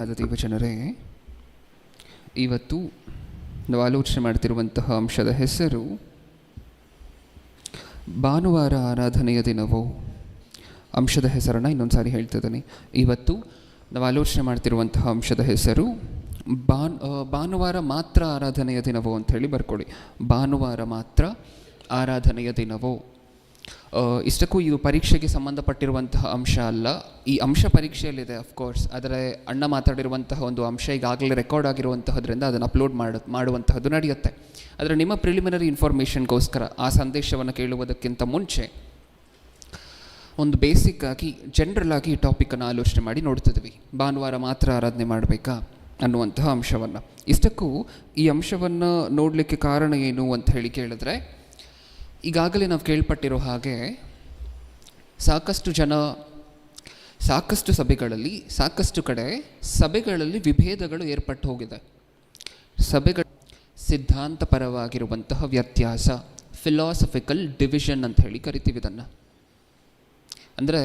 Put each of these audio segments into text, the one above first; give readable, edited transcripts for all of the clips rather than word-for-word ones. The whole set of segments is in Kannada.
ದೇವಜನರೇ, ಇವತ್ತು ನಾವು ಆಲೋಚನೆ ಮಾಡ್ತಿರುವಂತಹ ಅಂಶದ ಹೆಸರು ಭಾನುವಾರ ಆರಾಧನೆಯ ದಿನವೋ. ಅಂಶದ ಹೆಸರನ್ನು ಇನ್ನೊಂದು ಸಾರಿ ಹೇಳ್ತಿದ್ದೀನಿ. ಇವತ್ತು ನಾವು ಆಲೋಚನೆ ಮಾಡ್ತಿರುವಂತಹ ಅಂಶದ ಹೆಸರು ಭಾನುವಾರ ಮಾತ್ರ ಆರಾಧನೆಯ ದಿನವೋ ಅಂತ ಹೇಳಿ ಬರ್ಕೊಳ್ಳಿ. ಭಾನುವಾರ ಮಾತ್ರ ಆರಾಧನೆಯ ದಿನವೋ. ಇಷ್ಟಕ್ಕೂ ಇದು ಪರೀಕ್ಷೆಗೆ ಸಂಬಂಧಪಟ್ಟಿರುವಂತಹ ಅಂಶ ಅಲ್ಲ. ಈ ಅಂಶ ಪರೀಕ್ಷೆಯಲ್ಲಿದೆ ಅಫ್ಕೋರ್ಸ್, ಆದರೆ ಅಣ್ಣ ಮಾತಾಡಿರುವಂತಹ ಒಂದು ಅಂಶ ಈಗಾಗಲೇ ರೆಕಾರ್ಡ್ ಆಗಿರುವಂತಹದ್ರಿಂದ ಅದನ್ನು ಅಪ್ಲೋಡ್ ಮಾಡುವಂತಹದ್ದು ನಡೆಯುತ್ತೆ. ಆದರೆ ನಿಮ್ಮ ಪ್ರಿಲಿಮಿನರಿ ಇನ್ಫಾರ್ಮೇಷನ್ಗೋಸ್ಕರ ಆ ಸಂದೇಶವನ್ನು ಕೇಳುವುದಕ್ಕಿಂತ ಮುಂಚೆ ಒಂದು ಬೇಸಿಕ್ ಆಗಿ ಜನರಲ್ ಆಗಿ ಈ ಟಾಪಿಕನ್ನು ಆಲೋಚನೆ ಮಾಡಿ ನೋಡ್ತಿದ್ವಿ. ಭಾನುವಾರ ಮಾತ್ರ ಆರಾಧನೆ ಮಾಡಬೇಕಾ ಅನ್ನುವಂತಹ ಅಂಶವನ್ನು. ಇಷ್ಟಕ್ಕೂ ಈ ಅಂಶವನ್ನು ನೋಡಲಿಕ್ಕೆ ಕಾರಣ ಏನು ಅಂತ ಹೇಳಿ ಕೇಳಿದ್ರೆ, ಈಗಾಗಲೇ ನಾವು ಕೇಳ್ಪಟ್ಟಿರೋ ಹಾಗೆ ಸಾಕಷ್ಟು ಜನ, ಸಾಕಷ್ಟು ಸಭೆಗಳಲ್ಲಿ, ಸಾಕಷ್ಟು ಕಡೆ ಸಭೆಗಳಲ್ಲಿ ವಿಭೇದಗಳು ಏರ್ಪಟ್ಟು ಹೋಗಿದೆ. ಸಭೆಗಳ ಸಿದ್ಧಾಂತಪರವಾಗಿರುವಂತಹ ವ್ಯತ್ಯಾಸ, ಫಿಲಾಸಫಿಕಲ್ ಡಿವಿಷನ್ ಅಂತ ಹೇಳಿ ಕರಿತೀವಿ ಇದನ್ನು. ಅಂದರೆ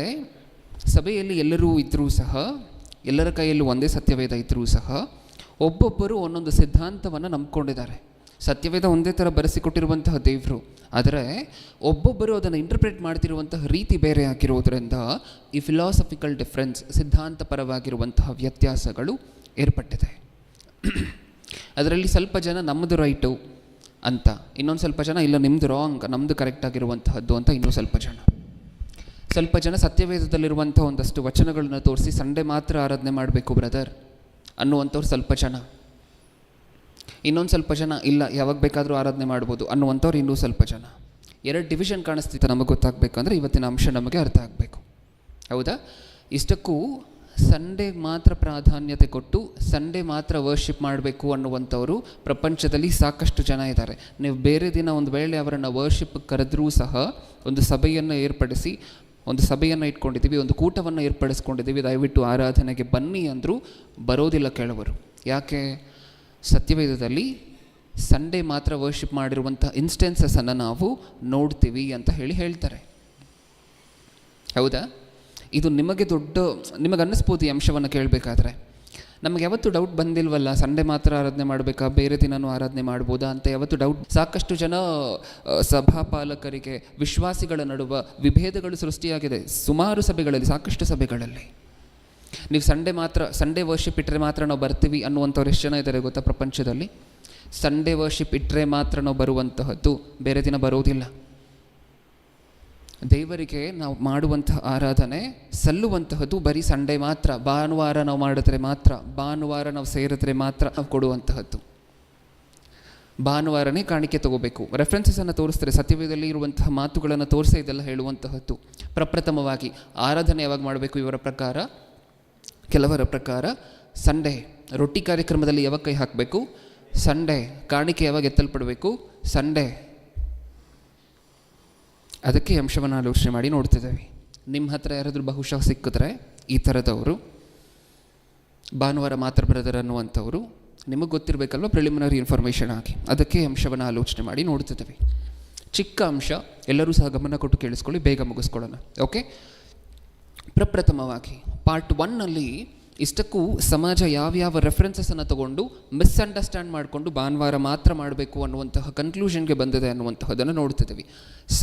ಸಭೆಯಲ್ಲಿ ಎಲ್ಲರೂ ಇದ್ದರೂ ಸಹ, ಎಲ್ಲರ ಕೈಯಲ್ಲೂ ಒಂದೇ ಸತ್ಯವೇದ ಇದ್ದರೂ ಸಹ ಒಬ್ಬೊಬ್ಬರು ಒಂದೊಂದು ಸಿದ್ಧಾಂತವನ್ನು ನಂಬ್ಕೊಂಡಿದ್ದಾರೆ. ಸತ್ಯವೇದ ಒಂದೇ ಥರ ಬರೆಸಿಕೊಟ್ಟಿರುವಂತಹ ದೇವರು, ಆದರೆ ಒಬ್ಬೊಬ್ಬರು ಅದನ್ನು ಇಂಟರ್ಪ್ರೇಟ್ ಮಾಡ್ತಿರುವಂತಹ ರೀತಿ ಬೇರೆ ಆಗಿರೋದ್ರಿಂದ ಈ ಫಿಲಾಸಫಿಕಲ್ ಡಿಫ್ರೆನ್ಸ್, ಸಿದ್ಧಾಂತಪರವಾಗಿರುವಂತಹ ವ್ಯತ್ಯಾಸಗಳು ಏರ್ಪಟ್ಟಿದೆ. ಅದರಲ್ಲಿ ಸ್ವಲ್ಪ ಜನ ನಮ್ಮದು ರೈಟು ಅಂತ, ಇನ್ನೊಂದು ಸ್ವಲ್ಪ ಜನ ಇಲ್ಲ ನಿಮ್ಮದು ರಾಂಗ್, ನಮ್ಮದು ಕರೆಕ್ಟ್ ಆಗಿರುವಂತಹದ್ದು ಅಂತ ಇನ್ನೂ ಸ್ವಲ್ಪ ಜನ ಸತ್ಯವೇದದಲ್ಲಿರುವಂಥ ಒಂದಷ್ಟು ವಚನಗಳನ್ನ ತೋರಿಸಿ ಸಂಡೇ ಮಾತ್ರ ಆರಾಧನೆ ಮಾಡಬೇಕು ಬ್ರದರ್ ಅನ್ನುವಂಥವ್ರು ಸ್ವಲ್ಪ ಜನ, ಇನ್ನೊಂದು ಸ್ವಲ್ಪ ಜನ ಇಲ್ಲ ಯಾವಾಗ ಬೇಕಾದರೂ ಆರಾಧನೆ ಮಾಡ್ಬೋದು ಅನ್ನುವಂಥವ್ರು ಇನ್ನೂ ಸ್ವಲ್ಪ ಜನ. ಎರಡು ಡಿವಿಷನ್ ಕಾಣಿಸ್ತಿತ್ತು. ನಮಗೆ ಗೊತ್ತಾಗಬೇಕಂದ್ರೆ ಇವತ್ತಿನ ಅಂಶ ನಮಗೆ ಅರ್ಥ ಆಗಬೇಕು, ಹೌದಾ? ಇಷ್ಟಕ್ಕೂ ಸಂಡೇಗೆ ಮಾತ್ರ ಪ್ರಾಧಾನ್ಯತೆ ಕೊಟ್ಟು ಸಂಡೇ ಮಾತ್ರ ವರ್ಷಿಪ್ ಮಾಡಬೇಕು ಅನ್ನುವಂಥವರು ಪ್ರಪಂಚದಲ್ಲಿ ಸಾಕಷ್ಟು ಜನ ಇದ್ದಾರೆ. ನೀವು ಬೇರೆ ದಿನ ಒಂದು ವೇಳೆ ಅವರನ್ನು ವರ್ಷಿಪ್ ಕರೆದ್ರೂ ಸಹ, ಒಂದು ಸಭೆಯನ್ನು ಏರ್ಪಡಿಸಿ, ಒಂದು ಸಭೆಯನ್ನು ಇಟ್ಕೊಂಡಿದ್ದೀವಿ, ಒಂದು ಕೂಟವನ್ನು ಏರ್ಪಡಿಸ್ಕೊಂಡಿದ್ದೀವಿ, ದಯವಿಟ್ಟು ಆರಾಧನೆಗೆ ಬನ್ನಿ ಅಂದರೂ ಬರೋದಿಲ್ಲ ಕೆಲವರು. ಯಾಕೆ? ಸತ್ಯವೇದದಲ್ಲಿ ಸಂಡೇ ಮಾತ್ರ ವರ್ಷಿಪ್ ಮಾಡಿರುವಂಥ ಇನ್ಸ್ಟೆನ್ಸಸನ್ನು ನಾವು ನೋಡ್ತೀವಿ ಅಂತ ಹೇಳ್ತಾರೆ, ಹೌದಾ? ಇದು ನಿಮಗೆ ಅನ್ನಿಸ್ಬೋದು ಈ ಅಂಶವನ್ನು ಕೇಳಬೇಕಾದ್ರೆ. ನಮಗೆ ಯಾವತ್ತೂ ಡೌಟ್ ಬಂದಿಲ್ವಲ್ಲ, ಸಂಡೇ ಮಾತ್ರ ಆರಾಧನೆ ಮಾಡಬೇಕಾ, ಬೇರೆ ದಿನವೂ ಆರಾಧನೆ ಮಾಡ್ಬೋದಾ ಅಂತ ಯಾವತ್ತೂ ಡೌಟ್. ಸಾಕಷ್ಟು ಜನ ಸಭಾಪಾಲಕರಿಗೆ, ವಿಶ್ವಾಸಿಗಳ ನಡುವೆ ವಿಭೇದಗಳು ಸೃಷ್ಟಿಯಾಗಿದೆ ಸುಮಾರು ಸಭೆಗಳಲ್ಲಿ, ಸಾಕಷ್ಟು ಸಭೆಗಳಲ್ಲಿ. ನೀವು ಸಂಡೇ ವರ್ಷಿಪ್ ಇಟ್ಟರೆ ಮಾತ್ರ ನಾವು ಬರ್ತೀವಿ ಅನ್ನುವಂಥವ್ರು ಎಷ್ಟು ಜನ ಇದ್ದಾರೆ ಗೊತ್ತಾ ಪ್ರಪಂಚದಲ್ಲಿ? ಸಂಡೇ ವರ್ಷಿಪ್ ಇಟ್ಟರೆ ಮಾತ್ರ ನಾವು ಬರುವಂತಹದ್ದು, ಬೇರೆ ದಿನ ಬರೋದಿಲ್ಲ. ದೇವರಿಗೆ ನಾವು ಮಾಡುವಂತಹ ಆರಾಧನೆ ಸಲ್ಲುವಂತಹದ್ದು ಬರೀ ಸಂಡೇ ಮಾತ್ರ. ಭಾನುವಾರ ನಾವು ಮಾಡಿದ್ರೆ ಮಾತ್ರ, ಭಾನುವಾರ ನಾವು ಸೇರಿದ್ರೆ ಮಾತ್ರ ನಾವು ಕೊಡುವಂತಹದ್ದು. ಭಾನುವಾರನೇ ಕಾಣಿಕೆ ತಗೋಬೇಕು. ರೆಫರೆನ್ಸಸನ್ನು ತೋರಿಸ್ತಾರೆ, ಸತ್ಯವೇದದಲ್ಲಿ ಇರುವಂತಹ ಮಾತುಗಳನ್ನು ತೋರಿಸೇ ಇದೆಲ್ಲ ಹೇಳುವಂತಹದ್ದು. ಪ್ರಪ್ರಥಮವಾಗಿ ಆರಾಧನೆ ಯಾವಾಗ ಮಾಡಬೇಕು ಇವರ ಪ್ರಕಾರ? ಕೆಲವರ ಪ್ರಕಾರ ಸಂಡೇ. ರೊಟ್ಟಿ ಕಾರ್ಯಕ್ರಮದಲ್ಲಿ ಯಾವಾಗ ಕೈ ಹಾಕಬೇಕು? ಸಂಡೇ. ಕಾಣಿಕೆ ಯಾವಾಗ ಎತ್ತಲ್ಪಡಬೇಕು? ಸಂಡೇ. ಅದಕ್ಕೆ ಅಂಶವನ್ನು ಆಲೋಚನೆ ಮಾಡಿ ನೋಡ್ತಿದ್ದೇವೆ. ನಿಮ್ಮ ಹತ್ರ ಯಾರಾದರೂ ಬಹುಶಃ ಸಿಕ್ಕಿದ್ರೆ ಈ ಥರದವರು, ಭಾನುವಾರ ಮಾತ್ರ ಬ್ರದರ್ ಅನ್ನುವಂಥವ್ರು, ನಿಮಗೆ ಗೊತ್ತಿರಬೇಕಲ್ವ ಪ್ರಿಲಿಮಿನರಿ ಇನ್ಫಾರ್ಮೇಷನ್ ಆಗಿ. ಅದಕ್ಕೆ ಅಂಶವನ್ನು ಆಲೋಚನೆ ಮಾಡಿ ನೋಡ್ತಿದ್ದೇವೆ. ಚಿಕ್ಕ ಅಂಶ, ಎಲ್ಲರೂ ಸಹ ಗಮನ ಕೊಟ್ಟು ಕೇಳಿಸ್ಕೊಳ್ಳಿ, ಬೇಗ ಮುಗಿಸ್ಕೊಳ್ಳೋಣ, ಓಕೆ? ಪ್ರಪ್ರಥಮವಾಗಿ ಪಾರ್ಟ್ 1ನಲ್ಲಿ ಇಷ್ಟಕ್ಕೂ ಸಮಾಜ ಯಾವ್ಯಾವ ರೆಫರೆನ್ಸಸನ್ನು ತಗೊಂಡು ಮಿಸ್ಅಂಡರ್ಸ್ಟ್ಯಾಂಡ್ ಮಾಡಿಕೊಂಡು ಭಾನುವಾರ ಮಾತ್ರ ಮಾಡಬೇಕು ಅನ್ನುವಂತಹ ಕನ್ಕ್ಲೂಷನ್ಗೆ ಬಂದಿದೆ ಅನ್ನುವಂತಹದನ್ನು ನೋಡ್ತಿದ್ದೀವಿ.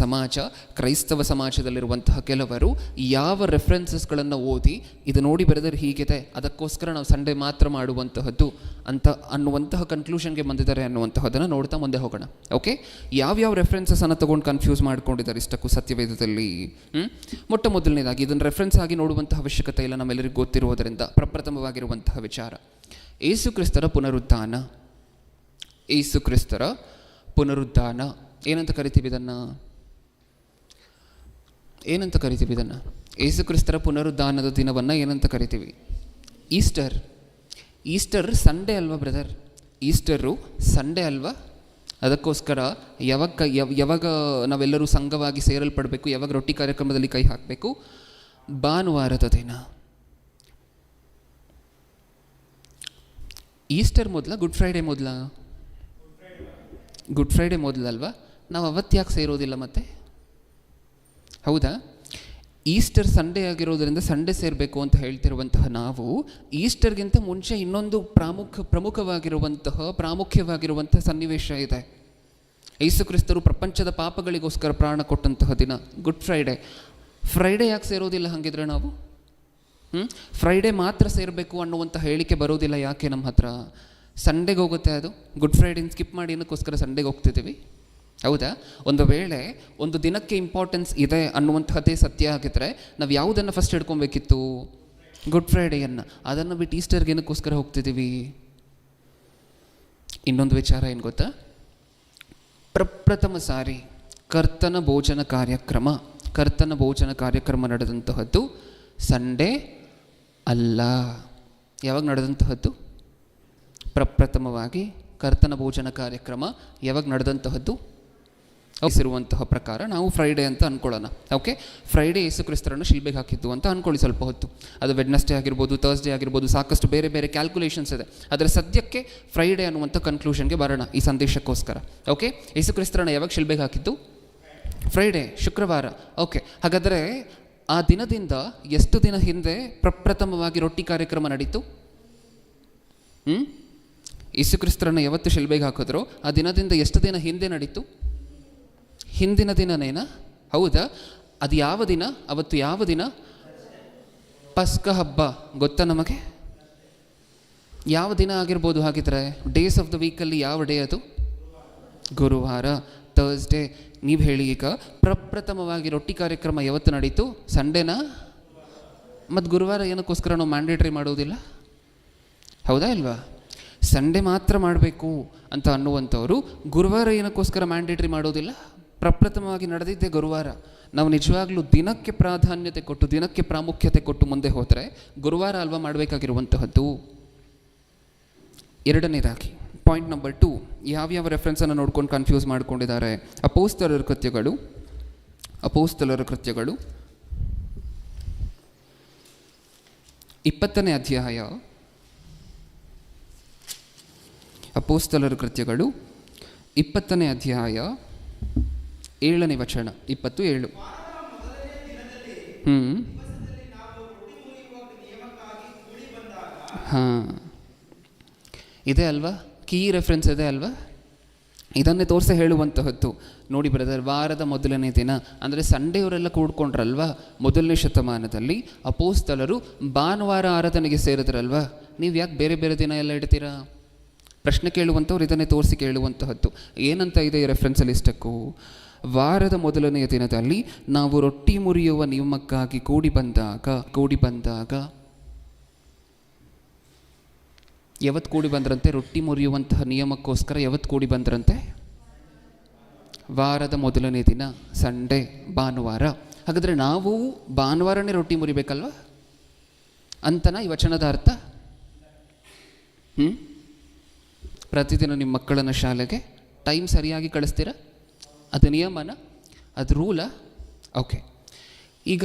ಸಮಾಜ, ಕ್ರೈಸ್ತವ ಸಮಾಜದಲ್ಲಿರುವಂತಹ ಕೆಲವರು ಯಾವ ರೆಫರೆನ್ಸಸ್ಗಳನ್ನು ಓದಿ ಇದು ನೋಡಿ ಬ್ರದರ್ ಹೀಗಿದೆ, ಅದಕ್ಕೋಸ್ಕರ ನಾವು ಸಂಡೇ ಮಾತ್ರ ಮಾಡುವಂತಹದ್ದು ಅಂತ ಅನ್ನುವಂತಹ ಕನ್ಕ್ಲೂಷನ್ಗೆ ಬಂದಿದ್ದಾರೆ ಅನ್ನುವಂತಹದನ್ನು ನೋಡ್ತಾ ಮುಂದೆ ಹೋಗೋಣ, ಓಕೆ? ಯಾವ್ಯಾವ ರೆಫರೆನ್ಸಸನ್ನು ತೊಗೊಂಡು ಕನ್ಫ್ಯೂಸ್ ಮಾಡ್ಕೊಂಡಿದ್ದಾರೆ ಇಷ್ಟಕ್ಕೂ ಸತ್ಯವೇದದಲ್ಲಿ? ಮೊಟ್ಟ ಮೊದಲನೇದಾಗಿ ಇದನ್ನು ರೆಫರೆನ್ಸ್ ಆಗಿ ನೋಡುವಂತಹ ಅವಶ್ಯಕತೆ ಇಲ್ಲ, ನಮ್ಮೆಲ್ಲರಿಗೂ ಗೊತ್ತಿರುವುದರಿಂದ ಪ್ರಪ್ರಥಮವಾಗಿರುವಂತಹ ವಿಚಾರ ಯೇಸು ಕ್ರಿಸ್ತರ ಪುನರುತ್ಥಾನ. ಯೇಸು ಕ್ರಿಸ್ತರ ಪುನರುತ್ಥಾನ ಏನಂತ ಕರಿತೀವಿ ಇದನ್ನು? ಯೇಸು ಕ್ರಿಸ್ತರ ಪುನರುತ್ಥಾನದ ದಿನವನ್ನು ಏನಂತ ಕರಿತೀವಿ? ಈಸ್ಟರ್. ಈಸ್ಟರ್ ಸಂಡೇ ಅಲ್ವಾ ಬ್ರದರ್? ಈಸ್ಟರು ಸಂಡೇ ಅಲ್ವಾ? ಅದಕ್ಕೋಸ್ಕರ ಯಾವಾಗ ನಾವೆಲ್ಲರೂ ಸಂಘವಾಗಿ ಸೇರಲ್ಪಡಬೇಕು, ಯಾವಾಗ ರೊಟ್ಟಿ ಕಾರ್ಯಕ್ರಮದಲ್ಲಿ ಕೈ ಹಾಕಬೇಕು? ಭಾನುವಾರದ ದಿನ. ಈಸ್ಟರ್ ಮೊದಲ, ಗುಡ್ ಫ್ರೈಡೇ ಮೊದಲ? ಗುಡ್ ಫ್ರೈಡೇ ಮೊದಲಲ್ವಾ? ನಾವು ಅವತ್ತು ಯಾಕೆ ಸೇರೋದಿಲ್ಲ ಮತ್ತೆ, ಹೌದಾ? ಈಸ್ಟರ್ ಸಂಡೇ ಆಗಿರೋದರಿಂದ ಸಂಡೇ ಸೇರಬೇಕು ಅಂತ ಹೇಳ್ತಿರುವಂತಹ ನಾವು ಈಸ್ಟರ್ಗಿಂತ ಮುಂಚೆ ಇನ್ನೊಂದು ಪ್ರಾಮುಖ್ಯವಾಗಿರುವಂತಹ ಸನ್ನಿವೇಶ ಇದೆ. ಯೇಸು ಕ್ರಿಸ್ತರು ಪ್ರಪಂಚದ ಪಾಪಗಳಿಗೋಸ್ಕರ ಪ್ರಾಣ ಕೊಟ್ಟಂತಹ ದಿನ ಗುಡ್ ಫ್ರೈಡೇ. ಫ್ರೈಡೇ ಯಾಕೆ ಸೇರೋದಿಲ್ಲ ಹಾಗಿದ್ರೆ ನಾವು? ಫ್ರೈಡೇ ಮಾತ್ರ ಸೇರಬೇಕು ಅನ್ನುವಂಥ ಹೇಳಿಕೆ ಬರೋದಿಲ್ಲ ಯಾಕೆ ನಮ್ಮ ಹತ್ರ? ಸಂಡೇಗೆ ಹೋಗುತ್ತೆ ಅದು. ಗುಡ್ ಫ್ರೈಡೇನ ಸ್ಕಿಪ್ ಮಾಡಿ ಏನಕ್ಕೋಸ್ಕರ ಸಂಡೇಗೆ ಹೋಗ್ತಿದ್ದೀವಿ? ಹೌದಾ? ಒಂದು ವೇಳೆ ಒಂದು ದಿನಕ್ಕೆ ಇಂಪಾರ್ಟೆನ್ಸ್ ಇದೆ ಅನ್ನುವಂಥದ್ದೇ ಸತ್ಯ ಆಗಿದ್ದರೆ ನಾವು ಯಾವುದನ್ನು ಫಸ್ಟ್ ಹಿಡ್ಕೊಬೇಕಿತ್ತು? ಗುಡ್ ಫ್ರೈಡೇಯನ್ನು. ಅದನ್ನು ಬಿಟ್ಟು ಈಸ್ಟರ್ಗೆ ಏನಕ್ಕೋಸ್ಕರ ಹೋಗ್ತಿದ್ದೀವಿ? ಇನ್ನೊಂದು ವಿಚಾರ ಏನು ಗೊತ್ತಾ? ಪ್ರಪ್ರಥಮ ಸಾರಿ ಕರ್ತನ ಭೋಜನ ಕಾರ್ಯಕ್ರಮ ನಡೆದಂತಹದ್ದು ಸಂಡೇ ಅಲ್ಲ. ಯಾವಾಗ ನಡೆದಂತಹದ್ದು? ಪ್ರಪ್ರಥಮವಾಗಿ ಕರ್ತನ ಭೋಜನ ಕಾರ್ಯಕ್ರಮ ಯಾವಾಗ ನಡೆದಂತಹದ್ದು? ಇರುವಂತಹ ಪ್ರಕಾರ ನಾವು ಫ್ರೈಡೇ ಅಂತ ಅಂದ್ಕೊಳ್ಳೋಣ. ಓಕೆ, ಫ್ರೈಡೇ ಯೇಸು ಕ್ರಿಸ್ತರನ್ನು ಶಿಲ್ಬೆಗೆ ಹಾಕಿದ್ದು ಅಂತ ಅಂದ್ಕೊಳ್ಳಿ ಸ್ವಲ್ಪ ಹೊತ್ತು. ಅದು ವೆಡ್ನೆಸ್ಡೇ ಆಗಿರ್ಬೋದು, ಥರ್ಸ್ಡೇ ಆಗಿರ್ಬೋದು, ಸಾಕಷ್ಟು ಬೇರೆ ಬೇರೆ ಕ್ಯಾಲ್ಕುಲೇಷನ್ಸ್ ಇದೆ. ಅದರ ಸದ್ಯಕ್ಕೆ ಫ್ರೈಡೇ ಅನ್ನುವಂಥ ಕನ್ಕ್ಲೂಷನ್ಗೆ ಬರೋಣ ಈ ಸಂದೇಶಕ್ಕೋಸ್ಕರ. ಓಕೆ, ಯೇಸು ಕ್ರಿಸ್ತರನ್ನು ಯಾವಾಗ ಶಿಲ್ಬೆಗೆ ಹಾಕಿದ್ದು? ಫ್ರೈಡೇ, ಶುಕ್ರವಾರ. ಓಕೆ, ಹಾಗಾದರೆ ಆ ದಿನದಿಂದ ಎಷ್ಟು ದಿನ ಹಿಂದೆ ಪ್ರಪ್ರಥಮವಾಗಿ ರೊಟ್ಟಿ ಕಾರ್ಯಕ್ರಮ ನಡೀತು? ಯೇಸು ಕ್ರಿಸ್ತರನ್ನು ಯಾವತ್ತು ಶಿಲ್ಬೆಗೆ ಹಾಕಿದ್ರು ಆ ದಿನದಿಂದ ಎಷ್ಟು ದಿನ ಹಿಂದೆ ನಡೀತು? ಹಿಂದಿನ ದಿನನೇನಾ? ಹೌದಾ? ಅದು ಯಾವ ದಿನ? ಅವತ್ತು ಯಾವ ದಿನ? ಪಸ್ಕ ಹಬ್ಬ. ಗೊತ್ತಾ ನಮಗೆ ಯಾವ ದಿನ ಆಗಿರ್ಬೋದು? ಹಾಗಿದ್ರೆ ಡೇಸ್ ಆಫ್ ದ ವೀಕಲ್ಲಿ ಯಾವ ಡೇ ಅದು? ಗುರುವಾರ, ಥರ್ಸ್ಡೇ. ನೀವು ಹೇಳಿ, ಈಗ ಪ್ರಪ್ರಥಮವಾಗಿ ರೊಟ್ಟಿ ಕಾರ್ಯಕ್ರಮ ಯಾವತ್ತು ನಡೀತು? ಸಂಡೇನಾ? ಮತ್ತು ಗುರುವಾರ ಏನಕ್ಕೋಸ್ಕರ ನಾವು ಮ್ಯಾಂಡೇಟ್ರಿ ಮಾಡೋದಿಲ್ಲ? ಹೌದಾ ಇಲ್ವಾ? ಸಂಡೇ ಮಾತ್ರ ಮಾಡಬೇಕು ಅಂತ ಅನ್ನುವಂಥವ್ರು ಗುರುವಾರ ಏನಕ್ಕೋಸ್ಕರ ಮ್ಯಾಂಡೇಟ್ರಿ ಮಾಡೋದಿಲ್ಲ? ಪ್ರಪ್ರಥಮವಾಗಿ ನಡೆದಿದ್ದೇ ಗುರುವಾರ. ನಾವು ನಿಜವಾಗ್ಲೂ ದಿನಕ್ಕೆ ಪ್ರಾಧಾನ್ಯತೆ ಕೊಟ್ಟು, ದಿನಕ್ಕೆ ಪ್ರಾಮುಖ್ಯತೆ ಕೊಟ್ಟು ಮುಂದೆ ಹೋದರೆ ಗುರುವಾರ ಅಲ್ವಾ ಮಾಡಬೇಕಾಗಿರುವಂತಹದ್ದು. ಎರಡನೇದಾಗಿ ಪಾಯಿಂಟ್ ನಂಬರ್ 2, ಯಾವ್ಯಾವ ರೆಫರೆನ್ಸನ್ನು ನೋಡ್ಕೊಂಡು ಕನ್ಫ್ಯೂಸ್ ಮಾಡ್ಕೊಂಡಿದ್ದಾರೆ? ಅಪೊಸ್ತಲರ ಕೃತ್ಯಗಳು 20ನೇ ಅಧ್ಯಾಯ. ಅಪೊಸ್ತಲರ ಕೃತ್ಯಗಳು 20ನೇ ಅಧ್ಯಾಯ 7ನೇ ವಚನ, 27. ಹಾಂ, ಇದೆ ಅಲ್ವಾ? ಕೀ ರೆಫರೆನ್ಸ್ ಇದೆ ಅಲ್ವಾ? ಇದನ್ನೇ ತೋರಿಸಿ ಹೇಳುವಂತಹದ್ದು. ನೋಡಿ ಬ್ರದರ್, ವಾರದ ಮೊದಲನೇ ದಿನ ಅಂದರೆ ಸಂಡೇವರೆಲ್ಲ ಕೂಡ್ಕೊಂಡ್ರಲ್ವಾ ಮೊದಲನೇ ಶತಮಾನದಲ್ಲಿ. ಅಪೊಸ್ತಲರು ಭಾನುವಾರ ಆರಾಧನೆಗೆ ಸೇರಿದ್ರಲ್ವಾ. ನೀವು ಯಾಕೆ ಬೇರೆ ಬೇರೆ ದಿನ ಎಲ್ಲ ಇಡ್ತೀರಾ? ಪ್ರಶ್ನೆ ಕೇಳುವಂಥವ್ರು ಇದನ್ನೇ ತೋರಿಸಿ ಕೇಳುವಂತಹದ್ದು. ಏನಂತ ಇದೆ ಈ ರೆಫರೆನ್ಸಲ್ಲಿ ಇಷ್ಟಕ್ಕೂ? ವಾರದ ಮೊದಲನೆಯ ದಿನದಲ್ಲಿ ನಾವು ರೊಟ್ಟಿ ಮುರಿಯುವ ನಿಯಮಕ್ಕಾಗಿ ಕೂಡಿ ಬಂದಾಗ ಯಾವತ್ತು ಕೂಡಿ ಬಂದ್ರಂತೆ? ರೊಟ್ಟಿ ಮುರಿಯುವಂತಹ ನಿಯಮಕ್ಕೋಸ್ಕರ ಯಾವತ್ತು ಕೂಡಿ ಬಂದ್ರಂತೆ? ವಾರದ ಮೊದಲನೇ ದಿನ, ಸಂಡೇ, ಭಾನುವಾರ. ಹಾಗಾದರೆ ನಾವು ಭಾನುವಾರನೇ ರೊಟ್ಟಿ ಮುರಿಬೇಕಲ್ವ ಅಂತನಾ ಈ ವಚನದ ಅರ್ಥ? ಪ್ರತಿದಿನ ನಿಮ್ಮ ಮಕ್ಕಳನ್ನು ಶಾಲೆಗೆ ಟೈಮ್ ಸರಿಯಾಗಿ ಕಳಿಸ್ತೀರಾ? ಅದು ನಿಯಮನ? ಅದು ರೂಲಾ? ಓಕೆ, ಈಗ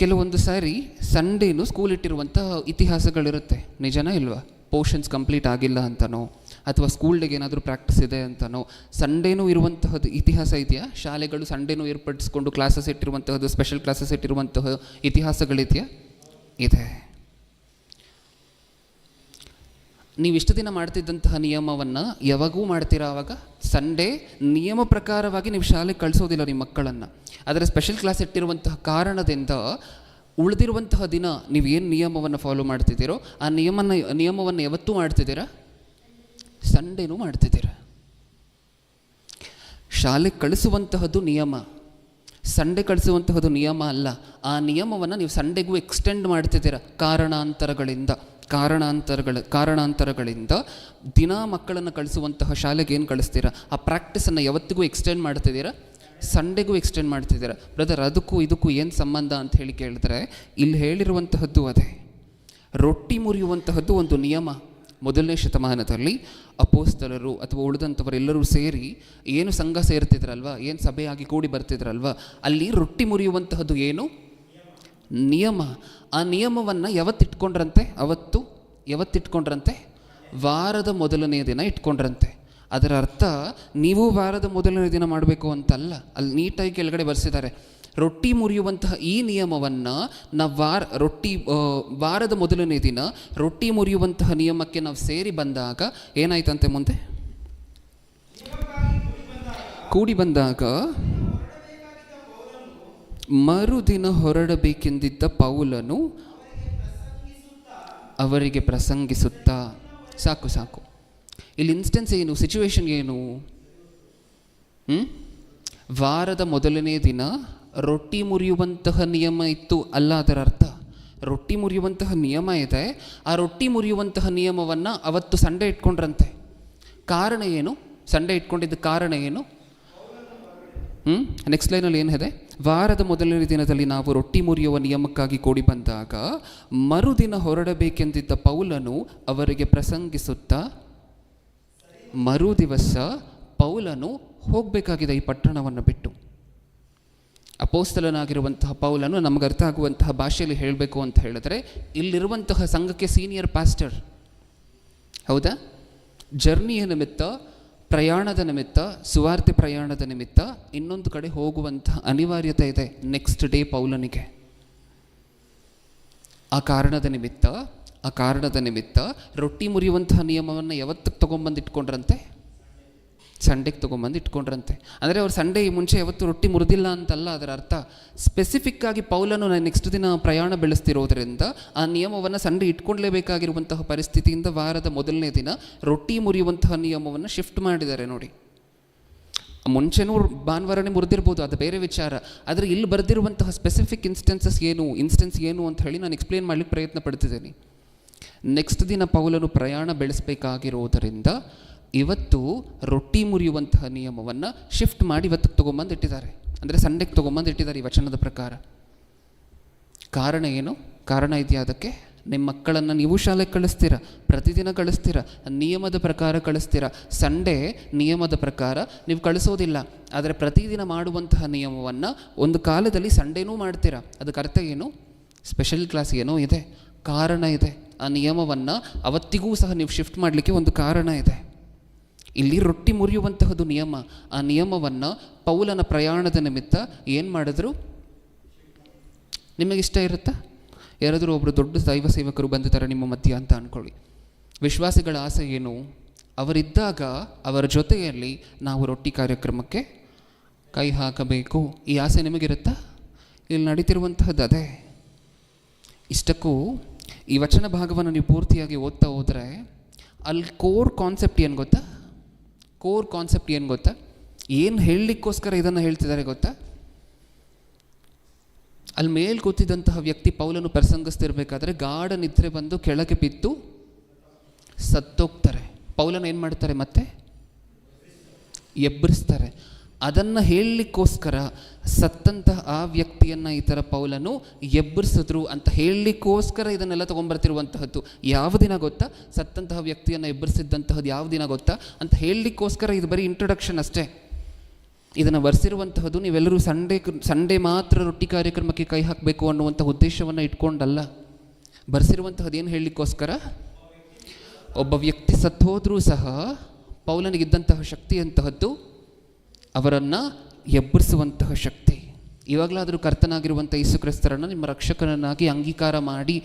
ಕೆಲವೊಂದು ಸಾರಿ ಸಂಡೇನು ಸ್ಕೂಲ್ ಇಟ್ಟಿರುವಂಥ ಇತಿಹಾಸಗಳಿರುತ್ತೆ, ನಿಜನಾ ಇಲ್ವಾ? ಪೋರ್ಷನ್ಸ್ ಕಂಪ್ಲೀಟ್ ಆಗಿಲ್ಲ ಅಂತನೋ ಅಥವಾ ಸ್ಕೂಲ್ ಡೇಗೆ ಏನಾದರೂ ಪ್ರಾಕ್ಟೀಸ್ ಇದೆ ಅಂತನೋ ಸಂಡೇನೂ ಇರುವಂತಹದ್ದು ಇತಿಹಾಸ ಇದೆಯಾ? ಶಾಲೆಗಳು ಸಂಡೇನೂ ಏರ್ಪಡಿಸ್ಕೊಂಡು ಕ್ಲಾಸಸ್ ಇಟ್ಟಿರುವಂತಹದ್ದು, ಸ್ಪೆಷಲ್ ಕ್ಲಾಸಸ್ ಇಟ್ಟಿರುವಂತಹ ಇತಿಹಾಸಗಳಿದೆಯಾ? ಇದೆ. ನೀವು ಇಷ್ಟು ದಿನ ಮಾಡ್ತಿದ್ದಂತಹ ನಿಯಮವನ್ನು ಯಾವಾಗೂ ಮಾಡ್ತೀರಾ? ಆವಾಗ ಸಂಡೇ ನಿಯಮ ಪ್ರಕಾರವಾಗಿ ನೀವು ಶಾಲೆಗೆ ಕಳಿಸೋದಿಲ್ಲ ನಿಮ್ಮ ಮಕ್ಕಳನ್ನು. ಆದರೆ ಸ್ಪೆಷಲ್ ಕ್ಲಾಸ್ ಇಟ್ಟಿರುವಂತಹ ಕಾರಣದಿಂದ ಉಳಿದಿರುವಂತಹ ದಿನ ನೀವು ಏನು ನಿಯಮವನ್ನು ಫಾಲೋ ಮಾಡ್ತಿದ್ದೀರೋ ಆ ನಿಯಮವನ್ನು ಯಾವತ್ತೂ ಮಾಡ್ತಿದ್ದೀರಾ? ಸಂಡೇನೂ ಮಾಡ್ತಿದ್ದೀರಾ. ಶಾಲೆಗೆ ಕಳಿಸುವಂತಹದ್ದು ನಿಯಮ, ಸಂಡೇ ಕಳಿಸುವಂತಹದ್ದು ನಿಯಮ ಅಲ್ಲ. ಆ ನಿಯಮವನ್ನು ನೀವು ಸಂಡೇಗೂ ಎಕ್ಸ್ಟೆಂಡ್ ಮಾಡ್ತಿದ್ದೀರಾ ಕಾರಣಾಂತರಗಳಿಂದ ದಿನ ಮಕ್ಕಳನ್ನು ಕಳಿಸುವಂತಹ ಶಾಲೆಗೆ ಏನು ಕಳಿಸ್ತೀರಾ? ಆ ಪ್ರಾಕ್ಟೀಸನ್ನು ಯಾವತ್ತಿಗೂ ಎಕ್ಸ್ಟೆಂಡ್ ಮಾಡ್ತಿದ್ದೀರಾ? ಸಂಡೇಗೂ ಎಕ್ಸ್ಟೆಂಡ್ ಮಾಡ್ತಿದ್ದೀರಾ. ಬ್ರದರ್, ಅದಕ್ಕೂ ಇದಕ್ಕೂ ಏನು ಸಂಬಂಧ ಅಂತ ಹೇಳಿ ಕೇಳಿದ್ರೆ ಇಲ್ಲಿ ಹೇಳಿರುವಂತಹದ್ದು ಅದೇ. ರೊಟ್ಟಿ ಮುರಿಯುವಂತಹದ್ದು ಒಂದು ನಿಯಮ. ಮೊದಲನೇ ಶತಮಾನದಲ್ಲಿ ಅಪೊಸ್ತಲರು ಅಥವಾ ಉಳಿದಂಥವರೆಲ್ಲರೂ ಸೇರಿ ಏನು ಸಂಘ ಸೇರ್ತಿದ್ರಲ್ವ, ಏನು ಸಭೆಯಾಗಿ ಕೂಡಿ ಬರ್ತಿದ್ರಲ್ವ, ಅಲ್ಲಿ ರೊಟ್ಟಿ ಮುರಿಯುವಂತಹದ್ದು ಏನು? ನಿಯಮ. ಆ ನಿಯಮವನ್ನು ಯಾವತ್ತಿಟ್ಕೊಂಡ್ರಂತೆ? ವಾರದ ಮೊದಲನೆಯ ದಿನ ಇಟ್ಕೊಂಡ್ರಂತೆ. ಅದರ ಅರ್ಥ ನೀವು ವಾರದ ಮೊದಲನೇ ದಿನ ಮಾಡಬೇಕು ಅಂತಲ್ಲ. ಅಲ್ಲಿ ನೀಟಾಗಿ ಕೆಳಗಡೆ ಬರ್ಸಿದ್ದಾರೆ, ರೊಟ್ಟಿ ಮುರಿಯುವಂತಹ ಈ ನಿಯಮವನ್ನು ನಾವು ವಾರದ ಮೊದಲನೇ ದಿನ ರೊಟ್ಟಿ ಮುರಿಯುವಂತಹ ನಿಯಮಕ್ಕೆ ನಾವು ಸೇರಿ ಬಂದಾಗ ಏನಾಯ್ತಂತೆ, ಮುಂದೆ ಕೂಡಿ ಬಂದಾಗ ಮರುದಿನ ಹೊರಡಬೇಕೆಂದಿದ್ದ ಪೌಲನು ಅವರಿಗೆ ಪ್ರಸಂಗಿಸುತ್ತಾ, ಸಾಕು ಇಲ್ಲಿ ಇನ್ಸ್ಟೆನ್ಸ್ ಏನು, ಸಿಚುವೇಶನ್ ಏನು? ವಾರದ ಮೊದಲನೇ ದಿನ ರೊಟ್ಟಿ ಮುರಿಯುವಂತಹ ನಿಯಮ ಇತ್ತು ಅಲ್ಲ, ಅದರ ಅರ್ಥ ರೊಟ್ಟಿ ಮುರಿಯುವಂತಹ ನಿಯಮ ಇದೆ. ಆ ರೊಟ್ಟಿ ಮುರಿಯುವಂತಹ ನಿಯಮವನ್ನು ಅವತ್ತು ಸಂಡೇ ಇಟ್ಕೊಂಡ್ರಂತೆ. ಕಾರಣ ಏನು? ಸಂಡೇ ಇಟ್ಕೊಂಡಿದ್ದ ಕಾರಣ ಏನು? ನೆಕ್ಸ್ಟ್ ಲೈನಲ್ಲಿ ಏನಿದೆ? ವಾರದ ಮೊದಲನೇ ದಿನದಲ್ಲಿ ನಾವು ರೊಟ್ಟಿ ಮುರಿಯುವ ನಿಯಮಕ್ಕಾಗಿ ಕೂಡಿ ಬಂದಾಗ ಮರುದಿನ ಹೊರಡಬೇಕೆಂದಿದ್ದ ಪೌಲನು ಅವರಿಗೆ ಪ್ರಸಂಗಿಸುತ್ತಾ, ಮರುದಿವಸ ಪೌಲನು ಹೋಗಬೇಕಾಗಿದೆ ಈ ಪಟ್ಟಣವನ್ನು ಬಿಟ್ಟು. ಅಪೋಸ್ತಲನಾಗಿರುವಂತಹ ಪೌಲನು ನಮಗೆ ಅರ್ಥ ಆಗುವಂತಹ ಭಾಷೆಯಲ್ಲಿ ಹೇಳಬೇಕು ಅಂತ ಹೇಳಿದ್ರೆ, ಇಲ್ಲಿರುವಂತಹ ಸಂಘಕ್ಕೆ ಸೀನಿಯರ್ ಪಾಸ್ಟರ್, ಹೌದಾ? ಜರ್ನಿಯ ನಿಮಿತ್ತ, ಪ್ರಯಾಣದ ನಿಮಿತ್ತ, ಸುವಾರ್ತೆ ಪ್ರಯಾಣದ ನಿಮಿತ್ತ ಇನ್ನೊಂದು ಕಡೆ ಹೋಗುವಂತಹ ಅನಿವಾರ್ಯತೆ ಇದೆ ನೆಕ್ಸ್ಟ್ ಡೇ ಪೌಲನಿಗೆ. ಆ ಕಾರಣದ ನಿಮಿತ್ತ ರೊಟ್ಟಿ ಮುರಿಯುವಂತಹ ನಿಯಮವನ್ನು ಯಾವತ್ತಿಗೆ ತೊಗೊಂಬಂದು ಇಟ್ಕೊಂಡ್ರಂತೆ? ಸಂಡೆಗೆ ತೊಗೊಂಬಂದು ಇಟ್ಕೊಂಡ್ರಂತೆ. ಅಂದರೆ ಅವ್ರು ಸಂಡೇ ಮುಂಚೆ ಯಾವತ್ತು ರೊಟ್ಟಿ ಮುರಿದಿಲ್ಲ ಅಂತಲ್ಲ ಅದರ ಅರ್ಥ. ಸ್ಪೆಸಿಫಿಕ್ ಆಗಿ ಪೌಲನು ನೆಕ್ಸ್ಟ್ ದಿನ ಪ್ರಯಾಣ ಬೆಳೆಸ್ತಿರೋದ್ರಿಂದ ಆ ನಿಯಮವನ್ನು ಸಂಡೇ ಇಟ್ಕೊಳ್ಳೇಬೇಕಾಗಿರುವಂತಹ ಪರಿಸ್ಥಿತಿಯಿಂದ ವಾರದ ಮೊದಲನೇ ದಿನ ರೊಟ್ಟಿ ಮುರಿಯುವಂತಹ ನಿಯಮವನ್ನು ಶಿಫ್ಟ್ ಮಾಡಿದ್ದಾರೆ ನೋಡಿ. ಮುಂಚೆನೂ ಭಾನುವಾರನೇ ಮುರಿದಿರ್ಬೋದು, ಅದು ಬೇರೆ ವಿಚಾರ. ಆದರೆ ಇಲ್ಲಿ ಬರೆದಿರುವಂತಹ ಸ್ಪೆಸಿಫಿಕ್ ಇನ್ಸ್ಟೆನ್ಸ್ ಏನು ಅಂತ ಹೇಳಿ ನಾನು ಎಕ್ಸ್ಪ್ಲೇನ್ ಮಾಡಲಿಕ್ಕೆ ಪ್ರಯತ್ನ ಪಡ್ತಿದ್ದೀನಿ. ನೆಕ್ಸ್ಟ್ ದಿನ ಪೌಲನು ಪ್ರಯಾಣ ಬೆಳೆಸಬೇಕಾಗಿರೋದರಿಂದ ಇವತ್ತು ರೊಟ್ಟಿ ಮುರಿಯುವಂತಹ ನಿಯಮವನ್ನು ಶಿಫ್ಟ್ ಮಾಡಿ ಇವತ್ತಿಗೆ ತೊಗೊಂಬಂದು ಇಟ್ಟಿದ್ದಾರೆ, ಅಂದರೆ ಸಂಡೆಗೆ ತೊಗೊಂಬಂದು ಇಟ್ಟಿದ್ದಾರೆ ಈ ವಚನದ ಪ್ರಕಾರ. ಕಾರಣ ಏನು? ಕಾರಣ ಇದೆಯಾ ಅದಕ್ಕೆ? ನಿಮ್ಮ ಮಕ್ಕಳನ್ನು ನೀವು ಶಾಲೆಗೆ ಕಳಿಸ್ತೀರ, ಪ್ರತಿದಿನ ಕಳಿಸ್ತೀರ, ನಿಯಮದ ಪ್ರಕಾರ ಕಳಿಸ್ತೀರ. ಸಂಡೇ ನಿಯಮದ ಪ್ರಕಾರ ನೀವು ಕಳಿಸೋದಿಲ್ಲ, ಆದರೆ ಪ್ರತಿದಿನ ಮಾಡುವಂತಹ ನಿಯಮವನ್ನು ಒಂದು ಕಾಲದಲ್ಲಿ ಸಂಡೇನೂ ಮಾಡ್ತೀರಾ. ಅದಕ್ಕೆ ಅರ್ಥ ಏನು? ಸ್ಪೆಷಲ್ ಕ್ಲಾಸ್ ಏನೋ ಇದೆ, ಕಾರಣ ಇದೆ. ಆ ನಿಯಮವನ್ನು ಅವತ್ತಿಗೂ ಸಹ ನೀವು ಶಿಫ್ಟ್ ಮಾಡಲಿಕ್ಕೆ ಒಂದು ಕಾರಣ ಇದೆ. ಇಲ್ಲಿ ರೊಟ್ಟಿ ಮುರಿಯುವಂತಹದ್ದು ನಿಯಮ. ಆ ನಿಯಮವನ್ನು ಪೌಲನ ಪ್ರಯಾಣದ ನಿಮಿತ್ತ ಏನು ಮಾಡಿದ್ರು? ನಿಮಗಿಷ್ಟ ಇರುತ್ತಾ? ಯಾರಾದರೂ ಒಬ್ಬರು ದೊಡ್ಡ ದೈವ ಸೇವಕರು ಬಂದಿದ್ದಾರೆ ನಿಮ್ಮ ಮಧ್ಯ ಅಂತ ಅಂದ್ಕೊಳ್ಳಿ. ವಿಶ್ವಾಸಿಗಳ ಆಸೆ ಏನು? ಅವರಿದ್ದಾಗ ಅವರ ಜೊತೆಯಲ್ಲಿ ನಾವು ರೊಟ್ಟಿ ಕಾರ್ಯಕ್ರಮಕ್ಕೆ ಕೈ ಹಾಕಬೇಕು. ಈ ಆಸೆ ನಿಮಗಿರುತ್ತಾ? ಇಲ್ಲಿ ನಡೀತಿರುವಂತಹದ್ದು ಅದೇ. ಇಷ್ಟಕ್ಕೂ ಈ ವಚನ ಭಾಗವನ್ನು ನೀವು ಪೂರ್ತಿಯಾಗಿ ಓದ್ತಾ ಹೋದರೆ ಅಲ್ಲಿ ಕೋರ್ ಕಾನ್ಸೆಪ್ಟ್ ಏನು ಗೊತ್ತಾ? ಏನು ಹೇಳಲಿಕ್ಕೋಸ್ಕರ ಇದನ್ನು ಹೇಳ್ತಿದ್ದಾರೆ ಗೊತ್ತಾ? ಅಲ್ಲಿ ಮೇಲೆ ಕೂತಿದ್ದಂತಹ ವ್ಯಕ್ತಿ ಪೌಲನು ಪ್ರಸಂಗಿಸ್ತಿರ್ಬೇಕಾದ್ರೆ ಗಾಢ ನಿದ್ರೆ ಬಂದು ಕೆಳಗೆ ಬಿದ್ದು ಸತ್ತೋಗ್ತಾರೆ. ಪೌಲನ ಏನು ಮಾಡ್ತಾರೆ? ಮತ್ತೆ ಎಬ್ಬರಿಸ್ತಾರೆ. ಅದನ್ನು ಹೇಳಲಿಕ್ಕೋಸ್ಕರ ಸತ್ತಂತಹ ಆ ವ್ಯಕ್ತಿಯನ್ನು ಈ ಥರ ಪೌಲನು ಎಬ್ಬರಿಸಿದ್ರು ಅಂತ ಹೇಳಲಿಕ್ಕೋಸ್ಕರ ಇದನ್ನೆಲ್ಲ ತೊಗೊಂಬರ್ತಿರುವಂತಹದ್ದು. ಯಾವ ದಿನ ಗೊತ್ತಾ? ಸತ್ತಂತಹ ವ್ಯಕ್ತಿಯನ್ನು ಎಬ್ಬರಿಸಿದ್ದಂತಹದ್ದು ಯಾವ ದಿನ ಗೊತ್ತಾ ಅಂತ ಹೇಳಲಿಕ್ಕೋಸ್ಕರ. ಇದು ಬರೀ ಇಂಟ್ರೊಡಕ್ಷನ್ ಅಷ್ಟೇ. ಇದನ್ನು ಬರ್ಸಿರುವಂತಹದ್ದು ನೀವೆಲ್ಲರೂ ಸಂಡೇ ಮಾತ್ರ ರೊಟ್ಟಿ ಕಾರ್ಯಕ್ರಮಕ್ಕೆ ಕೈ ಹಾಕಬೇಕು ಅನ್ನುವಂಥ ಉದ್ದೇಶವನ್ನು ಇಟ್ಕೊಂಡಲ್ಲ. ಬರ್ಸಿರುವಂತಹದ್ದು ಏನು ಹೇಳಲಿಕ್ಕೋಸ್ಕರ? ಒಬ್ಬ ವ್ಯಕ್ತಿ ಸತ್ತು ಹೋದರೂ ಸಹ ಪೌಲನಿಗಿದ್ದಂತಹ ಶಕ್ತಿ ಅಂತಹದ್ದು ಅವರನ್ನು ಎಬ್ಬರಿಸುವಂತಹ ಶಕ್ತಿ. ಇವಾಗಲಾದರೂ ಕರ್ತನಾಗಿರುವಂಥ ಯೇಸು ಕ್ರಿಸ್ತರನ್ನು ನಿಮ್ಮ ರಕ್ಷಕನನ್ನಾಗಿ ಅಂಗೀಕಾರ ಮಾಡಿ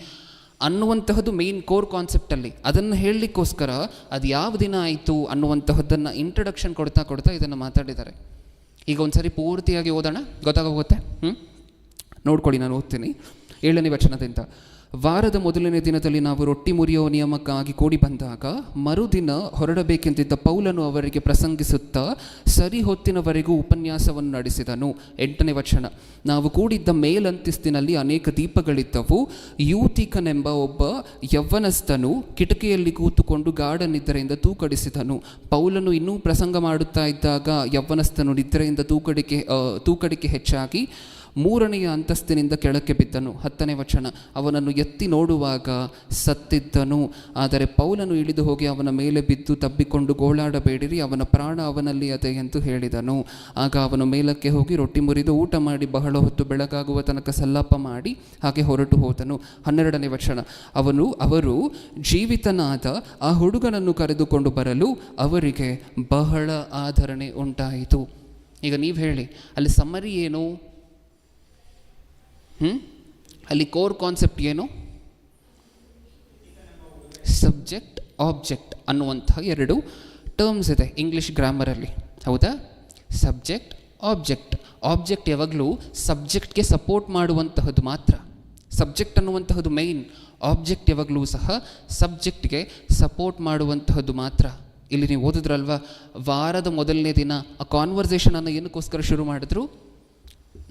ಅನ್ನುವಂತಹದ್ದು ಮೇನ್ ಕೋರ್ ಕಾನ್ಸೆಪ್ಟಲ್ಲಿ. ಅದನ್ನು ಹೇಳಲಿಕ್ಕೋಸ್ಕರ ಅದು ಯಾವ ದಿನ ಆಯಿತು ಅನ್ನುವಂತಹದ್ದನ್ನು ಇಂಟ್ರಡಕ್ಷನ್ ಕೊಡ್ತಾ ಇದನ್ನು ಮಾತಾಡಿದ್ದಾರೆ. ಈಗ ಒಂದು ಸಾರಿ ಪೂರ್ತಿಯಾಗಿ ಓದೋಣ, ಗೊತ್ತಾಗೋಗುತ್ತೆ. ನೋಡ್ಕೊಳ್ಳಿ, ನಾನು ಓದ್ತೀನಿ 7ನೇ ವಚನದಿಂದ. ವಾರದ ಮೊದಲನೇ ದಿನದಲ್ಲಿ ನಾವು ರೊಟ್ಟಿ ಮುರಿಯುವ ನಿಯಮಕ್ಕಾಗಿ ಕೂಡಿ ಬಂದಾಗ ಮರುದಿನ ಹೊರಡಬೇಕೆಂದಿದ್ದ ಪೌಲನು ಅವರಿಗೆ ಪ್ರಸಂಗಿಸುತ್ತಾ ಸರಿ ಹೊತ್ತಿನವರೆಗೂ ಉಪನ್ಯಾಸವನ್ನು ನಡೆಸಿದನು. 8ನೇ ವಚನ. ನಾವು ಕೂಡಿದ್ದ ಮೇಲಂತಿಸ್ತಿನಲ್ಲಿ ಅನೇಕ ದೀಪಗಳಿದ್ದವು. ಯೂತಿಕನೆಂಬ ಒಬ್ಬ ಯವ್ವನಸ್ಥನು ಕಿಟಕಿಯಲ್ಲಿ ಕೂತುಕೊಂಡು ಗಾಢ ನಿದ್ರೆಯಿಂದ ತೂಕಡಿಸಿದನು. ಪೌಲನು ಇನ್ನೂ ಪ್ರಸಂಗ ಮಾಡುತ್ತಾ ಇದ್ದಾಗ ಯವ್ವನಸ್ಥನು ನಿದ್ರೆಯಿಂದ ತೂಕಡಿಕೆ ಹೆಚ್ಚಾಗಿ 3ನೆಯ ಅಂತಸ್ತಿನಿಂದ ಕೆಳಕ್ಕೆ ಬಿದ್ದನು. 10ನೇ ವಚನ. ಅವನನ್ನು ಎತ್ತಿ ನೋಡುವಾಗ ಸತ್ತಿದ್ದನು. ಆದರೆ ಪೌಲನು ಇಳಿದು ಹೋಗಿ ಅವನ ಮೇಲೆ ಬಿದ್ದು ತಬ್ಬಿಕೊಂಡು ಗೋಳಾಡಬೇಡಿರಿ, ಅವನ ಪ್ರಾಣ ಅವನಲ್ಲಿ ಅದೆ ಎಂದು ಹೇಳಿದನು. ಆಗ ಅವನು ಮೇಲಕ್ಕೆ ಹೋಗಿ ರೊಟ್ಟಿ ಮುರಿದು ಊಟ ಮಾಡಿ ಬಹಳ ಹೊತ್ತು ಬೆಳಗಾಗುವ ತನಕ ಸಲ್ಲಾಪ ಮಾಡಿ ಹಾಗೆ ಹೊರಟು ಹೋದನು. 12ನೇ ವಚನ. ಅವರು ಜೀವಿತನಾದ ಆ ಹುಡುಗನನ್ನು ಕರೆದುಕೊಂಡು ಬರಲು ಅವರಿಗೆ ಬಹಳ ಆದರಣೆ ಉಂಟಾಯಿತು. ಈಗ ನೀವು ಹೇಳಿ, ಅಲ್ಲಿ ಸಮ್ಮರಿ ಏನು? ಅಲ್ಲಿ ಕೋರ್ ಕಾನ್ಸೆಪ್ಟ್ ಏನು? ಸಬ್ಜೆಕ್ಟ್ ಆಬ್ಜೆಕ್ಟ್ ಅನ್ನುವಂಥ ಎರಡು ಟರ್ಮ್ಸ್ ಇದೆ ಇಂಗ್ಲೀಷ್ ಗ್ರಾಮರಲ್ಲಿ, ಹೌದಾ? Subject object. ಆಬ್ಜೆಕ್ಟ್ ಯಾವಾಗಲೂ ಸಬ್ಜೆಕ್ಟ್ಗೆ ಸಪೋರ್ಟ್ ಮಾಡುವಂತಹದ್ದು ಮಾತ್ರ. ಸಬ್ಜೆಕ್ಟ್ ಅನ್ನುವಂತಹದ್ದು ಮೈನ್, ಆಬ್ಜೆಕ್ಟ್ ಯಾವಾಗಲೂ ಸಹ ಸಬ್ಜೆಕ್ಟ್ಗೆ ಸಪೋರ್ಟ್ ಮಾಡುವಂತಹದ್ದು ಮಾತ್ರ. ಇಲ್ಲಿ ನೀವು ಓದಿದ್ರಲ್ವ, ವಾರದ ಮೊದಲನೇ ದಿನ ಆ ಕಾನ್ವರ್ಸೇಷನನ್ನು ಏನಕ್ಕೋಸ್ಕರ ಶುರು ಮಾಡಿದ್ರು?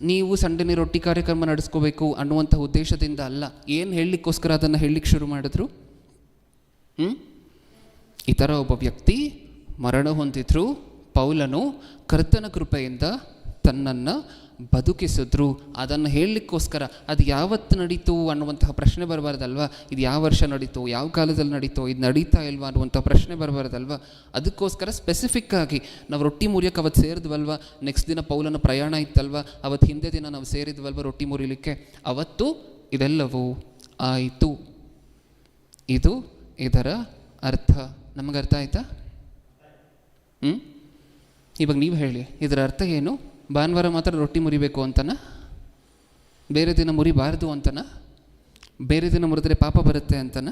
ನೀವು ಸಂಡೇನೇ ರೊಟ್ಟಿ ಕಾರ್ಯಕ್ರಮ ನಡೆಸ್ಕೋಬೇಕು ಅನ್ನುವಂಥ ಉದ್ದೇಶದಿಂದ ಅಲ್ಲ. ಏನು ಹೇಳಲಿಕ್ಕೋಸ್ಕರ ಅದನ್ನು ಹೇಳಲಿಕ್ಕೆ ಶುರು ಮಾಡಿದ್ರು? ಈ ಥರ ಒಬ್ಬ ವ್ಯಕ್ತಿ ಮರಣ ಹೊಂದಿದ್ರು, ಪೌಲನು ಕರ್ತನ ಕೃಪೆಯಿಂದ ತನ್ನನ್ನು ಬದುಕಿಸಿದ್ರು. ಅದನ್ನು ಹೇಳಲಿಕ್ಕೋಸ್ಕರ. ಅದು ಯಾವತ್ತು ನಡೀತು ಅನ್ನುವಂತಹ ಪ್ರಶ್ನೆ ಬರಬಾರ್ದಲ್ವ? ಇದು ಯಾವ ವರ್ಷ ನಡೀತು, ಯಾವ ಕಾಲದಲ್ಲಿ ನಡೀತು, ಇದು ನಡೀತಾ ಇಲ್ವಾ ಅನ್ನುವಂಥ ಪ್ರಶ್ನೆ ಬರಬಾರ್ದಲ್ವ? ಅದಕ್ಕೋಸ್ಕರ ಸ್ಪೆಸಿಫಿಕ್ಕಾಗಿ ನಾವು ರೊಟ್ಟಿ ಮುರಿಯೋಕೆ ಅವತ್ತು ಸೇರಿದ್ವಲ್ವ, ನೆಕ್ಸ್ಟ್ ದಿನ ಪೌಲನ ಪ್ರಯಾಣ ಇತ್ತಲ್ವ, ಅವತ್ತು ಹಿಂದೆ ದಿನ ನಾವು ಸೇರಿದ್ವಲ್ವ ರೊಟ್ಟಿ ಮುರಿಲಿಕ್ಕೆ, ಅವತ್ತು ಇದೆಲ್ಲವೂ ಆಯಿತು. ಇದು ಇದರ ಅರ್ಥ. ನಮಗೆ ಅರ್ಥ ಆಯ್ತಾ? ಇವಾಗ ನೀವು ಹೇಳಿ, ಇದರ ಅರ್ಥ ಏನು? ಭಾನುವಾರ ಮಾತ್ರ ರೊಟ್ಟಿ ಮುರಿಬೇಕು ಅಂತನ? ಬೇರೆ ದಿನ ಮುರಿಬಾರ್ದು ಅಂತನ? ಬೇರೆ ದಿನ ಮುರಿದ್ರೆ ಪಾಪ ಬರುತ್ತೆ ಅಂತನ?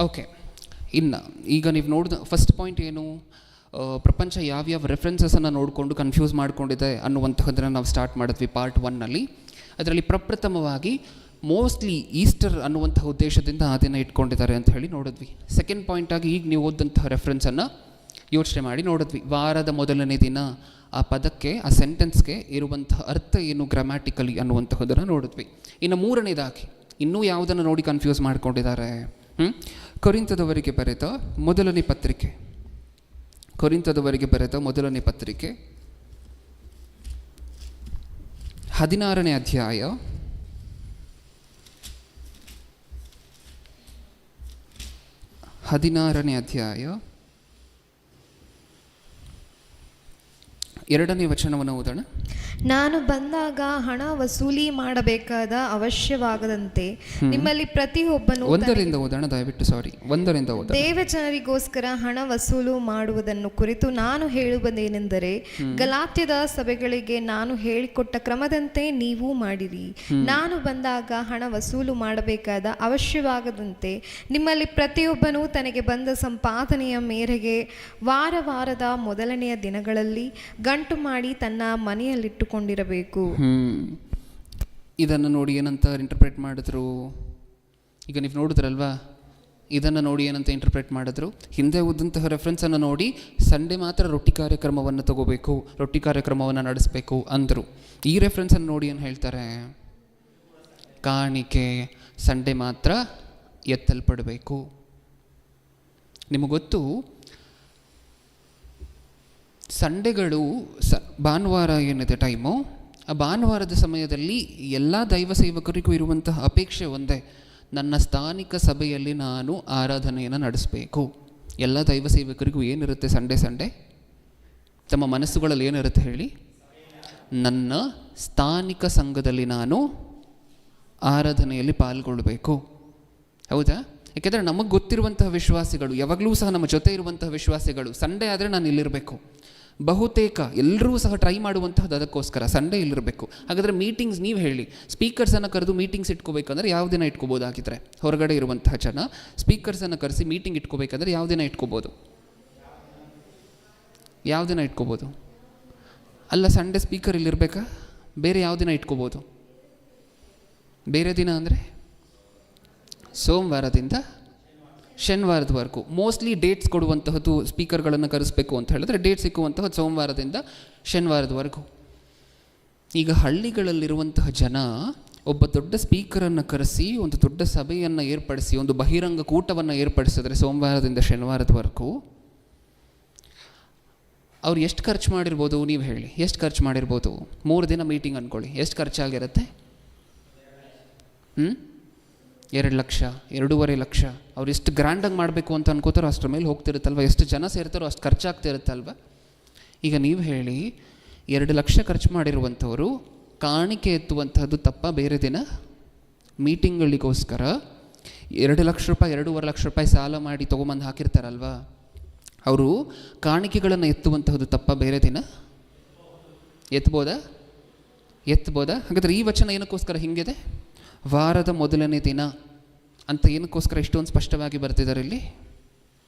ಓಕೆ, ಇನ್ನು ಈಗ ನೀವು ನೋಡಿದ ಫಸ್ಟ್ ಪಾಯಿಂಟ್ ಏನು? ಪ್ರಪಂಚ ಯಾವ್ಯಾವ ರೆಫರೆನ್ಸಸನ್ನು ನೋಡಿಕೊಂಡು ಕನ್ಫ್ಯೂಸ್ ಮಾಡ್ಕೊಂಡಿದೆ ಅನ್ನುವಂತಹದ್ದನ್ನು ನಾವು ಸ್ಟಾರ್ಟ್ ಮಾಡಿದ್ವಿ ಪಾರ್ಟ್ 1ನಲ್ಲಿ. ಅದರಲ್ಲಿ ಪ್ರಪ್ರಥಮವಾಗಿ ಮೋಸ್ಟ್ಲಿ ಈಸ್ಟರ್ ಅನ್ನುವಂಥ ಉದ್ದೇಶದಿಂದ ಆ ದಿನ ಇಟ್ಕೊಂಡಿದ್ದಾರೆ ಅಂತ ಹೇಳಿ ನೋಡಿದ್ವಿ. ಸೆಕೆಂಡ್ ಪಾಯಿಂಟಾಗಿ ಈಗ ನೀವು ಓದಂತಹ ರೆಫರೆನ್ಸನ್ನು ಯೋಚನೆ ಮಾಡಿ ನೋಡಿದ್ವಿ. ವಾರದ ಮೊದಲನೇ ದಿನ ಆ ಪದಕ್ಕೆ, ಆ ಸೆಂಟೆನ್ಸ್ಗೆ ಇರುವಂತಹ ಅರ್ಥ ಏನು ಗ್ರಾಮ್ಯಾಟಿಕಲಿ ಅನ್ನುವಂತಹದ್ದನ್ನು ನೋಡಿದ್ವಿ. ಇನ್ನು ಮೂರನೇದಾಗಿ ಇನ್ನೂ ಯಾವುದನ್ನು ನೋಡಿ ಕನ್ಫ್ಯೂಸ್ ಮಾಡ್ಕೊಂಡಿದ್ದಾರೆ? ಕೊರಿಂಥದವರಿಗೆ ಬರೆದ ಮೊದಲನೇ ಪತ್ರಿಕೆ, ಕೊರಿಂಥದವರಿಗೆ ಬರೆದ ಮೊದಲನೇ ಪತ್ರಿಕೆ 16ನೇ ಅಧ್ಯಾಯ 16ನೇ ಅಧ್ಯಾಯ 2ನೇ ವಚನವನ್ನು ಓದೋಣ. ನಾನು ಬಂದಾಗ ಹಣ ವಸೂಲಿ ಮಾಡಬೇಕಾದ ಅವಶ್ಯವಾಗದಂತೆ ನಿಮ್ಮಲ್ಲಿ ಪ್ರತಿಯೊಬ್ಬನು ಒಂದರಿಂದ ಓದೋಣ ದಯವಿಟ್ಟು. ಸಾರಿ, ಒಂದರಿಂದ ಓದೋಣ. ದೇವಜನರಿಗೋಸ್ಕರ ಹಣ ವಸೂಲು ಮಾಡುವುದನ್ನು ಕುರಿತು ನಾನು ಹೇಳುವುದೇನೆಂದರೆ, ಗಲಾತ್ಯದ ಸಭೆಗಳಿಗೆ ನಾನು ಹೇಳಿಕೊಟ್ಟ ಕ್ರಮದಂತೆ ನೀವು ಮಾಡಿರಿ. ನಾನು ಬಂದಾಗ ಹಣ ವಸೂಲು ಮಾಡಬೇಕಾದ ಅವಶ್ಯವಾಗದಂತೆ ನಿಮ್ಮಲ್ಲಿ ಪ್ರತಿಯೊಬ್ಬನು ತನಗೆ ಬಂದ ಸಂಪಾದನೆಯ ಮೇರೆಗೆ ವಾರದ ಮೊದಲನೆಯ ದಿನಗಳಲ್ಲಿ ಗಂಟು ಮಾಡಿ ತನ್ನ ಮನೆಯಲ್ಲಿಟ್ಟುಕೊಂಡಿರಬೇಕು. ಇದನ್ನು ನೋಡಿ ಏನಂತ ಇಂಟರ್ಪ್ರೆಟ್ ಮಾಡಿದ್ರು? ಈಗ ನೀವು ನೋಡಿದ್ರಲ್ವಾ, ಇದನ್ನು ನೋಡಿ ಏನಂತ ಇಂಟರ್ಪ್ರೆಟ್ ಮಾಡಿದ್ರು? ಹಿಂದೆ ಓದಂತಹ ರೆಫರೆನ್ಸನ್ನು ನೋಡಿ ಸಂಡೇ ಮಾತ್ರ ರೊಟ್ಟಿ ಕಾರ್ಯಕ್ರಮವನ್ನು ತಗೋಬೇಕು, ರೊಟ್ಟಿ ಕಾರ್ಯಕ್ರಮವನ್ನು ನಡೆಸಬೇಕು ಅಂದರು. ಈ ರೆಫರೆನ್ಸನ್ನು ನೋಡಿ ಏನು ಹೇಳ್ತಾರೆ? ಕಾಣಿಕೆ ಸಂಡೇ ಮಾತ್ರ ಎತ್ತಲ್ಪಡಬೇಕು. ನಿಮಗೆ ಗೊತ್ತು, ಸಂಡೆಗಳು ಭಾನುವಾರ ಏನಿದೆ ಟೈಮು, ಆ ಭಾನುವಾರದ ಸಮಯದಲ್ಲಿ ಎಲ್ಲ ದೈವ ಸೇವಕರಿಗೂ ಇರುವಂತಹ ಅಪೇಕ್ಷೆ ಒಂದೇ, ನನ್ನ ಸ್ಥಾನಿಕ ಸಭೆಯಲ್ಲಿ ನಾನು ಆರಾಧನೆಯನ್ನು ನಡೆಸಬೇಕು. ಎಲ್ಲ ದೈವ ಸೇವಕರಿಗೂ ಏನಿರುತ್ತೆ? ಸಂಡೇ ತಮ್ಮ ಮನಸ್ಸುಗಳಲ್ಲಿ ಏನಿರುತ್ತೆ ಹೇಳಿ? ನನ್ನ ಸ್ಥಾನಿಕ ಸಂಘದಲ್ಲಿ ನಾನು ಆರಾಧನೆಯಲ್ಲಿ ಪಾಲ್ಗೊಳ್ಳಬೇಕು. ಹೌದಾ? ಯಾಕೆಂದರೆ ನಮಗೆ ಗೊತ್ತಿರುವಂತಹ ವಿಶ್ವಾಸಿಗಳು, ಯಾವಾಗಲೂ ಸಹ ನಮ್ಮ ಜೊತೆ ಇರುವಂತಹ ವಿಶ್ವಾಸಿಗಳು ಸಂಡೇ ಆದರೆ ನಾನು ಇಲ್ಲಿರಬೇಕು. ಬಹುತೇಕ ಎಲ್ಲರೂ ಸಹ ಟ್ರೈ ಮಾಡುವಂತಹದ್ದು ಅದಕ್ಕೋಸ್ಕರ ಸಂಡೇ ಇಲ್ಲಿರಬೇಕು. ಹಾಗಾದರೆ ಮೀಟಿಂಗ್ಸ್ ನೀವು ಹೇಳಿ, ಸ್ಪೀಕರ್ಸನ್ನು ಕರೆದು ಮೀಟಿಂಗ್ಸ್ ಇಟ್ಕೋಬೇಕಂದ್ರೆ ಯಾವ ದಿನ ಇಟ್ಕೋಬೋದಾಗಿದ್ರೆ? ಹೊರಗಡೆ ಇರುವಂತಹ ಜನ ಸ್ಪೀಕರ್ಸನ್ನು ಕರೆಸಿ ಮೀಟಿಂಗ್ ಇಟ್ಕೋಬೇಕಂದ್ರೆ ಯಾವ ದಿನ ಇಟ್ಕೋಬೋದು? ಯಾವ ದಿನ ಇಟ್ಕೋಬೋದು? ಅಲ್ಲ, ಸಂಡೇ ಸ್ಪೀಕರ್ ಇಲ್ಲಿರಬೇಕಾ? ಬೇರೆ ಯಾವ ದಿನ ಇಟ್ಕೋಬೋದು? ಬೇರೆ ದಿನ ಅಂದರೆ ಸೋಮವಾರದಿಂದ ಶನಿವಾರದವರೆಗೂ ಮೋಸ್ಟ್ಲಿ ಡೇಟ್ಸ್ ಕೊಡುವಂತಹದ್ದು. ಸ್ಪೀಕರ್ಗಳನ್ನು ಕರೆಸಬೇಕು ಅಂತ ಹೇಳಿದ್ರೆ ಡೇಟ್ ಸಿಕ್ಕುವಂತಹದ್ದು ಸೋಮವಾರದಿಂದ ಶನಿವಾರದವರೆಗೂ. ಈಗ ಹಳ್ಳಿಗಳಲ್ಲಿರುವಂತಹ ಜನ ಒಬ್ಬ ದೊಡ್ಡ ಸ್ಪೀಕರನ್ನು ಕರೆಸಿ ಒಂದು ದೊಡ್ಡ ಸಭೆಯನ್ನು ಏರ್ಪಡಿಸಿ ಒಂದು ಬಹಿರಂಗ ಕೂಟವನ್ನು ಏರ್ಪಡಿಸಿದ್ರೆ ಸೋಮವಾರದಿಂದ ಶನಿವಾರದವರೆಗೂ ಅವ್ರು ಎಷ್ಟು ಖರ್ಚು ಮಾಡಿರ್ಬೋದು? ನೀವು ಹೇಳಿ, ಎಷ್ಟು ಖರ್ಚು ಮಾಡಿರ್ಬೋದು? 3 ದಿನ ಮೀಟಿಂಗ್ ಅಂದ್ಕೊಳ್ಳಿ, ಎಷ್ಟು ಖರ್ಚಾಗಿರುತ್ತೆ? 2 ಲಕ್ಷ, 2.5 ಲಕ್ಷ. ಅವ್ರು ಎಷ್ಟು ಗ್ರ್ಯಾಂಡಾಗಿ ಮಾಡಬೇಕು ಅಂತ ಅನ್ಕೋತಾರೋ ಅಷ್ಟರ ಮೇಲೆ ಹೋಗ್ತಿರುತ್ತಲ್ವ, ಎಷ್ಟು ಜನ ಸೇರ್ತಾರೋ ಅಷ್ಟು ಖರ್ಚಾಗ್ತಿರುತ್ತಲ್ವ. ಈಗ ನೀವು ಹೇಳಿ, 2 ಲಕ್ಷ ಖರ್ಚು ಮಾಡಿರುವಂಥವರು ಕಾಣಿಕೆ ಎತ್ತುವಂಥದ್ದು ತಪ್ಪ? ಬೇರೆ ದಿನ ಮೀಟಿಂಗ್ಗಳಿಗೋಸ್ಕರ 2 ಲಕ್ಷ ರೂಪಾಯಿ 2.5 ಲಕ್ಷ ರೂಪಾಯಿ ಸಾಲ ಮಾಡಿ ತೊಗೊಂಬಂದು ಹಾಕಿರ್ತಾರಲ್ವ, ಅವರು ಕಾಣಿಕೆಗಳನ್ನು ಎತ್ತುವಂತಹದ್ದು ತಪ್ಪ? ಬೇರೆ ದಿನ ಎತ್ಬೋದಾ? ಹಾಗಾದರೆ ಈ ವಚನ ಏನಕ್ಕೋಸ್ಕರ ಹಿಂಗಿದೆ? ವಾರದ ಮೊದಲನೇ ದಿನ ಅಂತ ಏನಕ್ಕೋಸ್ಕರ ಇಷ್ಟೊಂದು ಸ್ಪಷ್ಟವಾಗಿ ಬರ್ತಿದ್ದಾರೆ ಇಲ್ಲಿ?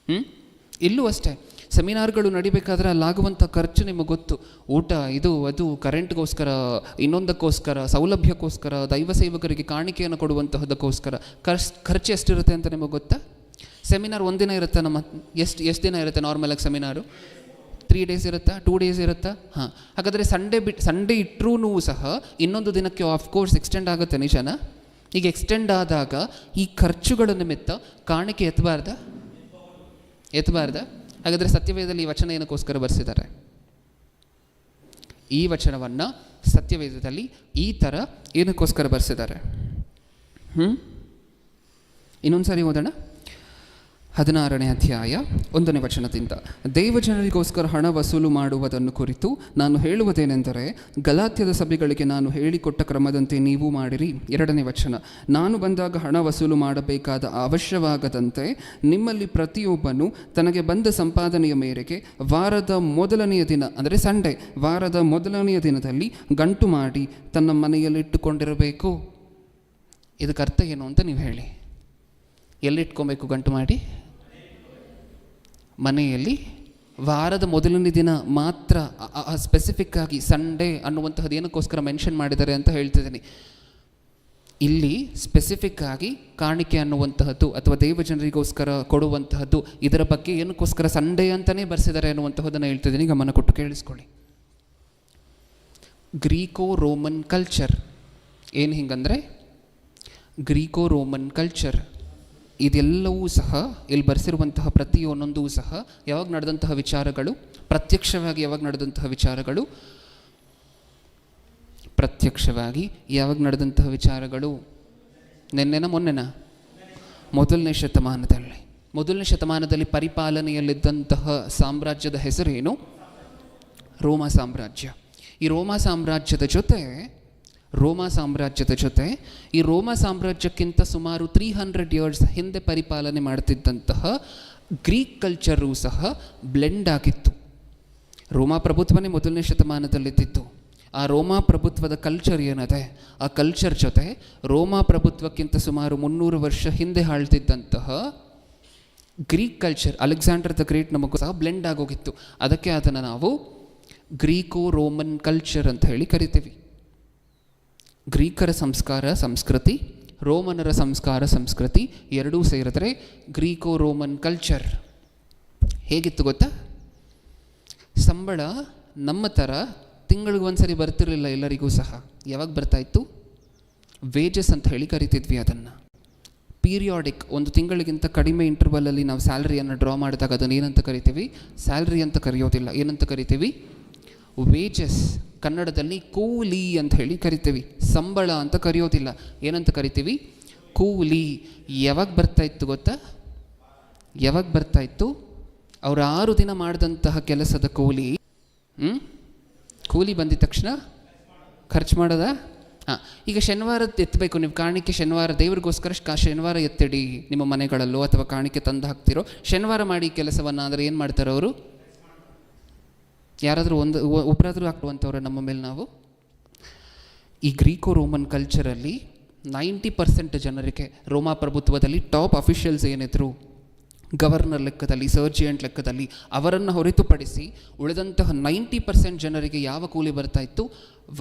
ಇಲ್ಲೂ ಅಷ್ಟೇ, ಸೆಮಿನಾರ್ಗಳು ನಡಿಬೇಕಾದ್ರೆ ಅಲ್ಲಾಗುವಂಥ ಖರ್ಚು ನಿಮಗೆ ಗೊತ್ತು. ಊಟ, ಇದು ಅದು, ಕರೆಂಟ್ಗೋಸ್ಕರ, ಇನ್ನೊಂದಕ್ಕೋಸ್ಕರ, ಸೌಲಭ್ಯಕ್ಕೋಸ್ಕರ, ದೈವ ಸೇವಕರಿಗೆ ಕಾಣಿಕೆಯನ್ನು ಕೊಡುವಂತಹದಕ್ಕೋಸ್ಕರ ಖರ್ಚು ಎಷ್ಟಿರುತ್ತೆ ಅಂತ ನಿಮಗೆ ಗೊತ್ತಾ? ಸೆಮಿನಾರ್ ಒಂದಿನ ಇರುತ್ತೆ, ನಮ್ಮ ಎಷ್ಟು ದಿನ ಇರುತ್ತೆ ನಾರ್ಮಲಾಗಿ ಸೆಮಿನಾರು? 3 days ಇರುತ್ತಾ? 2 days ಇರುತ್ತಾ? ಹಾಂ. ಹಾಗಾದರೆ ಸಂಡೇ ಇಟ್ಟರೂ ಸಹ ಇನ್ನೊಂದು ದಿನಕ್ಕೆ ಆಫ್ಕೋರ್ಸ್ ಎಕ್ಸ್ಟೆಂಡ್ ಆಗುತ್ತೆ, ನಿಜನಾ? ಈಗ ಎಕ್ಸ್ಟೆಂಡ್ ಆದಾಗ ಈ ಖರ್ಚುಗಳ ನಿಮಿತ್ತ ಕಾಣಿಕೆ ಎತ್ತಬಾರ್ದ? ಹಾಗಾದರೆ ಸತ್ಯವೇದದಲ್ಲಿ ಈ ವಚನ ಏನಕ್ಕೋಸ್ಕರ ಬರೆಸಿದ್ದಾರೆ? ಈ ವಚನವನ್ನು ಸತ್ಯವೇದದಲ್ಲಿ ಈ ಥರ ಏನಕ್ಕೋಸ್ಕರ ಬರೆಸಿದ್ದಾರೆ? ಇನ್ನೊಂದು ಸಾರಿ ಓದೋಣ. 16ನೇ ಅಧ್ಯಾಯ 1ನೇ ವಚನದಿಂದ. ದೇವಜನರಿಗೋಸ್ಕರ ಹಣ ವಸೂಲು ಮಾಡುವುದನ್ನು ಕುರಿತು ನಾನು ಹೇಳುವುದೇನೆಂದರೆ, ಗಲಾತ್ಯದ ಸಭೆಗಳಿಗೆ ನಾನು ಹೇಳಿಕೊಟ್ಟ ಕ್ರಮದಂತೆ ನೀವು ಮಾಡಿರಿ. 2ನೇ ವಚನ. ನಾನು ಬಂದಾಗ ಹಣ ವಸೂಲು ಮಾಡಬೇಕಾದ ಅವಶ್ಯವಾಗದಂತೆ ನಿಮ್ಮಲ್ಲಿ ಪ್ರತಿಯೊಬ್ಬನು ತನಗೆ ಬಂದ ಸಂಪಾದನೆಯ ಮೇರೆಗೆ ವಾರದ ಮೊದಲನೆಯ ದಿನ, ಅಂದರೆ ಸಂಡೇ, ವಾರದ ಮೊದಲನೆಯ ದಿನದಲ್ಲಿ ಗಂಟು ಮಾಡಿ ತನ್ನ ಮನೆಯಲ್ಲಿಟ್ಟುಕೊಂಡಿರಬೇಕು. ಇದಕ್ಕೆ ಅರ್ಥ ಏನು ಅಂತ ನೀವು ಹೇಳಿ. ಎಲ್ಲಿಟ್ಕೊಬೇಕು ಗಂಟು ಮಾಡಿ? ಮನೆಯಲ್ಲಿ. ವಾರದ ಮೊದಲನೇ ದಿನ ಮಾತ್ರ ಸ್ಪೆಸಿಫಿಕ್ ಆಗಿ ಸಂಡೇ ಅನ್ನುವಂತಹದ್ದು ಏನಕ್ಕೋಸ್ಕರ ಮೆನ್ಷನ್ ಮಾಡಿದ್ದಾರೆ ಅಂತ ಹೇಳ್ತಿದ್ದೀನಿ. ಇಲ್ಲಿ ಸ್ಪೆಸಿಫಿಕ್ ಆಗಿ ಕಾಣಿಕೆ ಅನ್ನುವಂತಹದ್ದು ಅಥವಾ ದೇವಜನರಿಗೋಸ್ಕರ ಕೊಡುವಂತಹದ್ದು, ಇದರ ಬಗ್ಗೆ ಏನಕ್ಕೋಸ್ಕರ ಸಂಡೇ ಅಂತಲೇ ಬರೆಸಿದ್ದಾರೆ ಅನ್ನುವಂತಹದ್ದನ್ನು ಹೇಳ್ತಿದ್ದೀನಿ, ಗಮನ ಕೊಟ್ಟು ಕೇಳಿಸ್ಕೊಳ್ಳಿ. ಗ್ರೀಕೋ ರೋಮನ್ ಕಲ್ಚರ್ ಏನು ಹಿಂಗಂದರೆ, ಗ್ರೀಕೋ ರೋಮನ್ ಕಲ್ಚರ್ ಇದೆಲ್ಲವೂ ಸಹ ಇಲ್ಲಿ ಬರೆಸಿರುವಂತಹ ಪ್ರತಿಯೊಂದೊಂದೂ ಸಹ ಯಾವಾಗ ನಡೆದಂತಹ ವಿಚಾರಗಳು? ಪ್ರತ್ಯಕ್ಷವಾಗಿ ಯಾವಾಗ ನಡೆದಂತಹ ವಿಚಾರಗಳು? ಪ್ರತ್ಯಕ್ಷವಾಗಿ ಯಾವಾಗ ನಡೆದಂತಹ ವಿಚಾರಗಳು? ನೆನ್ನೆನ ಮೊನ್ನೆನ? ಮೊದಲನೇ ಶತಮಾನದಲ್ಲಿ ಪರಿಪಾಲನೆಯಲ್ಲಿದ್ದಂತಹ ಸಾಮ್ರಾಜ್ಯದ ಹೆಸರೇನು? ರೋಮ ಸಾಮ್ರಾಜ್ಯ. ಈ ರೋಮ ಸಾಮ್ರಾಜ್ಯದ ಜೊತೆ ಈ ರೋಮ ಸಾಮ್ರಾಜ್ಯಕ್ಕಿಂತ ಸುಮಾರು 300 years ಹಿಂದೆ ಪರಿಪಾಲನೆ ಮಾಡ್ತಿದ್ದಂತಹ ಗ್ರೀಕ್ ಕಲ್ಚರು ಸಹ ಬ್ಲೆಂಡ್ ಆಗಿತ್ತು. ರೋಮಾ ಪ್ರಭುತ್ವನೇ ಮೊದಲನೇ ಶತಮಾನದಲ್ಲಿದ್ದಿತ್ತು. ಆ ರೋಮಾ ಪ್ರಭುತ್ವದ ಕಲ್ಚರ್ ಏನಿದೆ, ಆ ಕಲ್ಚರ್ ಜೊತೆ ರೋಮಾ ಪ್ರಭುತ್ವಕ್ಕಿಂತ ಸುಮಾರು 300 ವರ್ಷ ಹಿಂದೆ ಆಳ್ತಿದ್ದಂತಹ Greek culture, Alexander the great ನಮಗೂ ಸಹ ಬ್ಲೆಂಡ್ ಆಗೋಗಿತ್ತು. ಅದಕ್ಕೆ ಅದನ್ನು ನಾವು ಗ್ರೀಕೋ ರೋಮನ್ ಕಲ್ಚರ್ ಅಂತ ಹೇಳಿ ಕರಿತೀವಿ. ಗ್ರೀಕರ ಸಂಸ್ಕೃತಿ, ರೋಮನರ ಸಂಸ್ಕೃತಿ ಎರಡೂ ಸೇರಿದ್ರೆ ಗ್ರೀಕೋ ರೋಮನ್ ಕಲ್ಚರ್. ಹೇಗಿತ್ತು ಗೊತ್ತಾ? ಸಂಬಳ ನಮ್ಮ ಥರ ತಿಂಗಳಿಗೊಂದ್ಸರಿ ಬರ್ತಿರಲಿಲ್ಲ ಎಲ್ಲರಿಗೂ ಸಹ. ಯಾವಾಗ ಬರ್ತಾಯಿತ್ತು? ವೇಜಸ್ ಅಂತ ಹೇಳಿ ಕರಿತಿದ್ವಿ ಅದನ್ನು. ಪೀರಿಯಾಡಿಕ್, ಒಂದು ತಿಂಗಳಿಗಿಂತ ಕಡಿಮೆ ಇಂಟರ್ವಲಲ್ಲಿ ನಾವು ಸ್ಯಾಲ್ರಿಯನ್ನು ಡ್ರಾ ಮಾಡಿದಾಗ ಅದನ್ನು ಏನಂತ ಕರಿತೀವಿ? ಸ್ಯಾಲ್ರಿ ಅಂತ ಕರೆಯೋದಿಲ್ಲ, ಏನಂತ ಕರಿತೀವಿ? ವೇಜಸ್. ಕನ್ನಡದಲ್ಲಿ ಕೂಲಿ ಅಂತ ಹೇಳಿ ಕರಿತೀವಿ, ಸಂಬಳ ಅಂತ ಕರೆಯೋದಿಲ್ಲ. ಏನಂತ ಕರಿತೀವಿ? ಕೂಲಿ. ಯಾವಾಗ ಬರ್ತಾಯಿತ್ತು ಗೊತ್ತಾ? ಅವರು 6 ದಿನ ಮಾಡಿದಂತಹ ಕೆಲಸದ ಕೂಲಿ. ಕೂಲಿ ಬಂದಿದ ತಕ್ಷಣ ಖರ್ಚು ಮಾಡೋದಾ? ಹಾಂ. ಈಗ ಶನಿವಾರದ ಎತ್ತಬೇಕು ನೀವು ಕಾಣಿಕೆ. ಶನಿವಾರ ದೇವ್ರಿಗೋಸ್ಕರ ಶನಿವಾರ ಎತ್ತಿಡಿ ನಿಮ್ಮ ಮನೆಗಳಲ್ಲೋ, ಅಥವಾ ಕಾಣಿಕೆ ತಂದು ಹಾಕ್ತಿರೋ. ಶನಿವಾರ ಮಾಡಿ ಕೆಲಸವನ್ನು ಅಂದರೆ ಏನು ಮಾಡ್ತಾರೆ ಅವರು? ಯಾರಾದರೂ ಒಬ್ಬರಾದರೂ ಹಾಕುವಂಥವ್ರು ನಮ್ಮ ಮೇಲೆ ನಾವು. ಈ ಗ್ರೀಕೋ ರೋಮನ್ ಕಲ್ಚರಲ್ಲಿ 90% ಜನರಿಗೆ, ರೋಮಾ ಪ್ರಭುತ್ವದಲ್ಲಿ ಟಾಪ್ ಅಫಿಷಿಯಲ್ಸ್ ಏನಿದ್ರು, ಗವರ್ನರ್ ಲೆಕ್ಕದಲ್ಲಿ, ಸರ್ಜಿಯಂಟ್ ಲೆಕ್ಕದಲ್ಲಿ, ಅವರನ್ನು ಹೊರತುಪಡಿಸಿ ಉಳಿದಂತಹ 90% ಜನರಿಗೆ ಯಾವ ಕೂಲಿ ಬರ್ತಾಯಿತ್ತು?